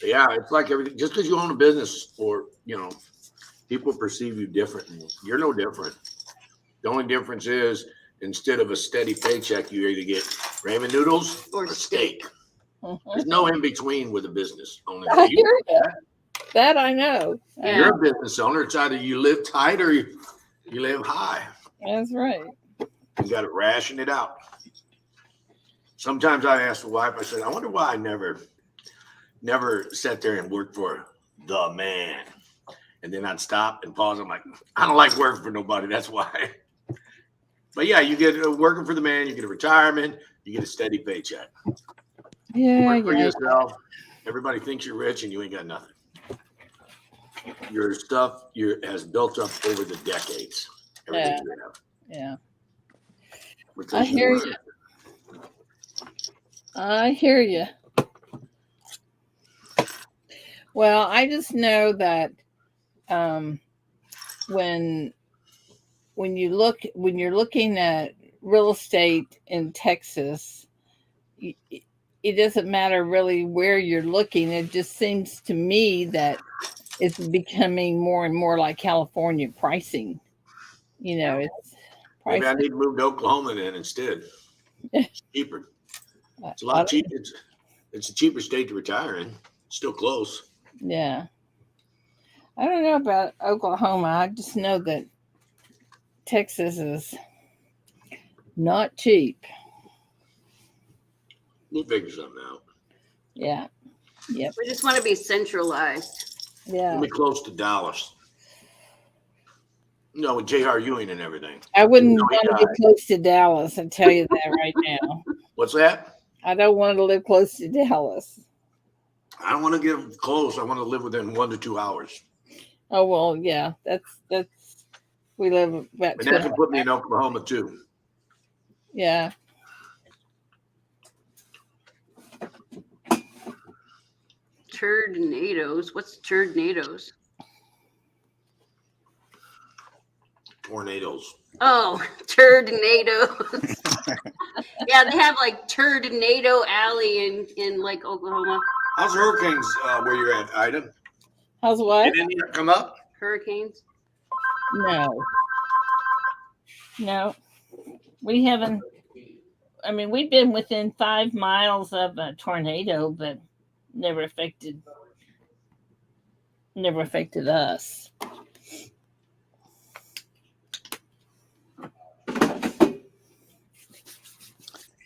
But yeah, it's like everything. Just because you own a business, or people perceive you different. You're no different. The only difference is instead of a steady paycheck, you either get ramen noodles or steak. There's no in between with a business owner. I hear you. That I know. You're a business owner. It's either you live tight or you live high. That's right. You got to ration it out. Sometimes I ask the wife, I said, I wonder why I never sat there and worked for the man. And then I'd stop and pause. I'm like, I don't like working for nobody. That's why. But yeah, you get working for the man, you get a retirement, you get a steady paycheck. Yeah, Work for yourself. Everybody thinks you're rich and you ain't got nothing. Your stuff has built up over the decades. Everything you have. Yeah. Because I hear you. I hear you. Well, I just know that when you're looking at real estate in Texas, it doesn't matter really where you're looking. It just seems to me that it's becoming more and more like California pricing. It's maybe I pricing. need to move to Oklahoma then instead. It's cheaper. It's a lot cheaper. It's a cheaper state to retire in. Still close. Yeah. I don't know about Oklahoma. I just know that Texas is not cheap. We'll figure something out. Yeah. Yep. We just want to be centralized. Yeah. We'll be close to Dallas. No, with J.R. Ewing and everything. I wouldn't want to get close to Dallas. I'll tell you that right now. What's that? I don't want to live close to Dallas. I don't want to get close. I want to live within 1 to 2 hours. Oh, well, yeah. That's we live about And that can put me in Oklahoma too. Yeah. Tornadoes. What's tornadoes? Tornadoes. Oh, tornadoes. Yeah, they have like Tornado Alley in like Oklahoma. How's hurricanes where you're at, Ida? How's what? Did any come up? Hurricanes. No. We haven't. I mean, we've been within 5 miles of a tornado, but never affected us.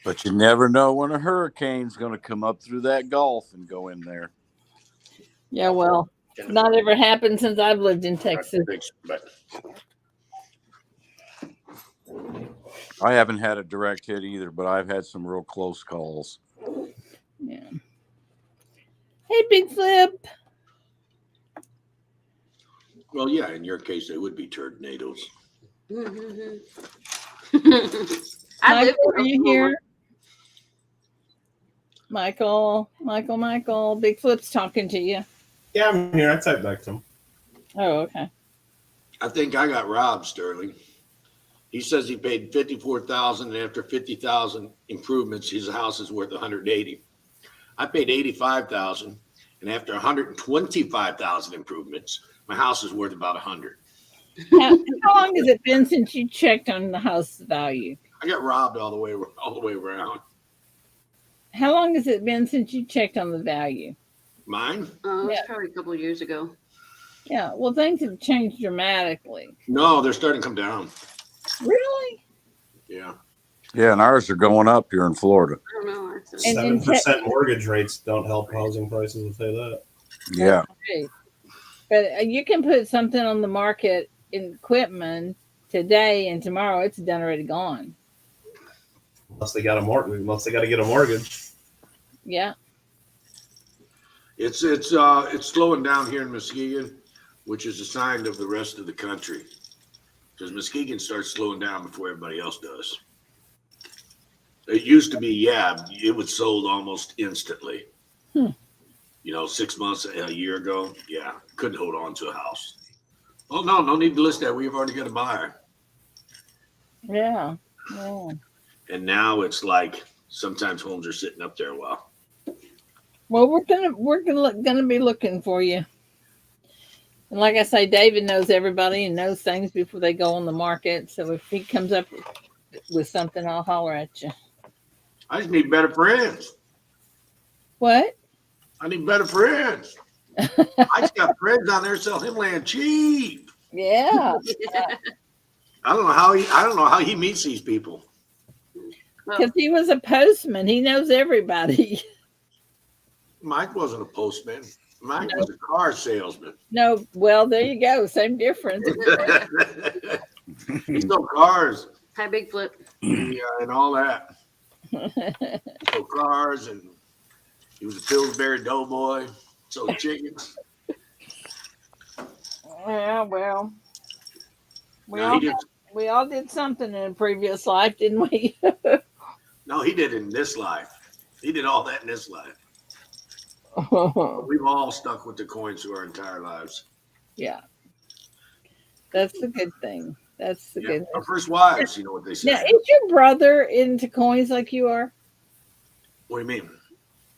But you never know when a hurricane's going to come up through that Gulf and go in there. Yeah, well, not ever happened since I've lived in Texas. I haven't had a direct hit either, but I've had some real close calls. Yeah. Hey, Big Flip. Well, yeah, in your case, they would be tornadoes. I Mike, live are you here? Michael. Big Flip's talking to you. Yeah, I'm here. I typed back to him. Oh, okay. I think I got robbed, Sterling. He says he paid $54,000, and after 50,000 improvements, his house is worth 180. I paid 85,000, and after 125,000 improvements, my house is worth about 100. How long has it been since you checked on the house value? I got robbed all the way around. How long has it been since you checked on the value? Mine? Oh, it was Yeah. probably a couple of years ago. Yeah, well, things have changed dramatically. No, they're starting to come down. Really? Yeah. Yeah, and ours are going up here in Florida. I don't know. And 7% mortgage rates don't help housing prices. I'll say that. Yeah. Right. But you can put something on the market in Quitman today, and tomorrow it's done already gone. Unless they got a mortgage. Unless they got to get a mortgage. Yeah. It's slowing down here in Muskegon, which is a sign of the rest of the country. Because Muskegon starts slowing down before everybody else does. It used to be, yeah, it was sold almost instantly. 6 months, a year ago, yeah, couldn't hold on to a house. Oh, no need to list that. We've already got a buyer. Yeah. Yeah. And now it's like sometimes homes are sitting up there a while. Well, we're gonna be looking for you. And like I say, David knows everybody and knows things before they go on the market. So if he comes up with something, I'll holler at you. I just need better friends. What? I need better friends. I just got friends down there selling him land cheap. Yeah. I don't know how he meets these people. Because he was a postman. He knows everybody. Mike wasn't a postman. Mike was a car salesman. No, well, there you go. Same difference. He sold cars. Hi, Big Flip. Yeah, and all that. Sold cars, and he was a Pillsbury doughboy. Sold chickens. Yeah, well, No, we all did something in a previous life, didn't we? No, he did in this life. He did all that in this life. We've all stuck with the coins through our entire lives. Yeah. That's the good thing. That's the good Our thing. first wives, you know what they say. Now, is your brother into coins like you are? What do you mean?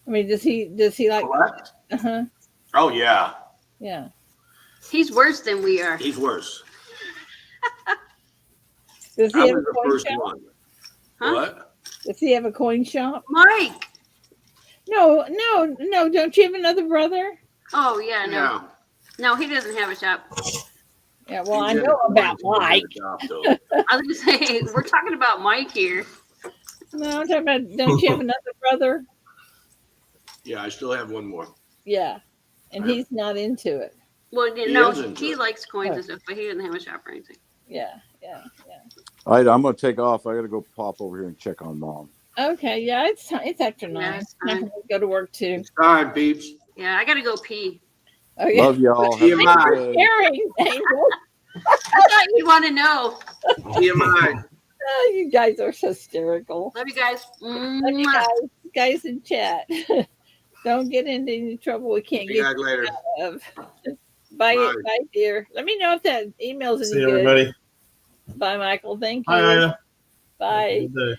I mean, does he like? Collect? Uh-huh. Oh, yeah. Yeah. He's worse than we are. He's worse. Does he I have was a the coin first shop? one. Huh? What? Does he have a coin shop? Mike. No. Don't you have another brother? Oh, yeah, no. Yeah. No, he doesn't have a shop. Yeah. Well, I He's know in the about coins, Mike. he doesn't have a job, I was going to say, we're talking about Mike here. No, I'm talking about. Don't you have another brother? though. Yeah, I still have one more. Yeah, and he's not into it. Well, He no, is into he it. likes coins and stuff, but he doesn't have a shop or anything. Yeah. All right, I'm going to take off. I got to go pop over here and check on Mom. Okay. Yeah, it's after 9. Yeah, it's I fine. have to go to work too. It's time, peeps. Yeah, I got to go pee. Oh yeah. Love y'all. Have a TMI. good Thanks for day. sharing, Angel. I thought you'd want to know. TMI. Oh, you guys are hysterical. Love you guys. Love you Mwah. guys in chat. Don't get into any trouble we can't See you get guys later. out of. Bye, Bye. bye, dear. Let me know if that email's any See you, good. everybody. Bye, Michael. Thank you. Hi, Ida. Bye. Good day.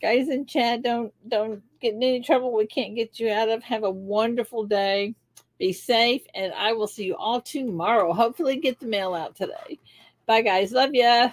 Guys in chat, don't get in any trouble we can't get you out of. Have a wonderful day. Be safe, and I will see you all tomorrow. Hopefully get the mail out today. Bye, guys. Love ya.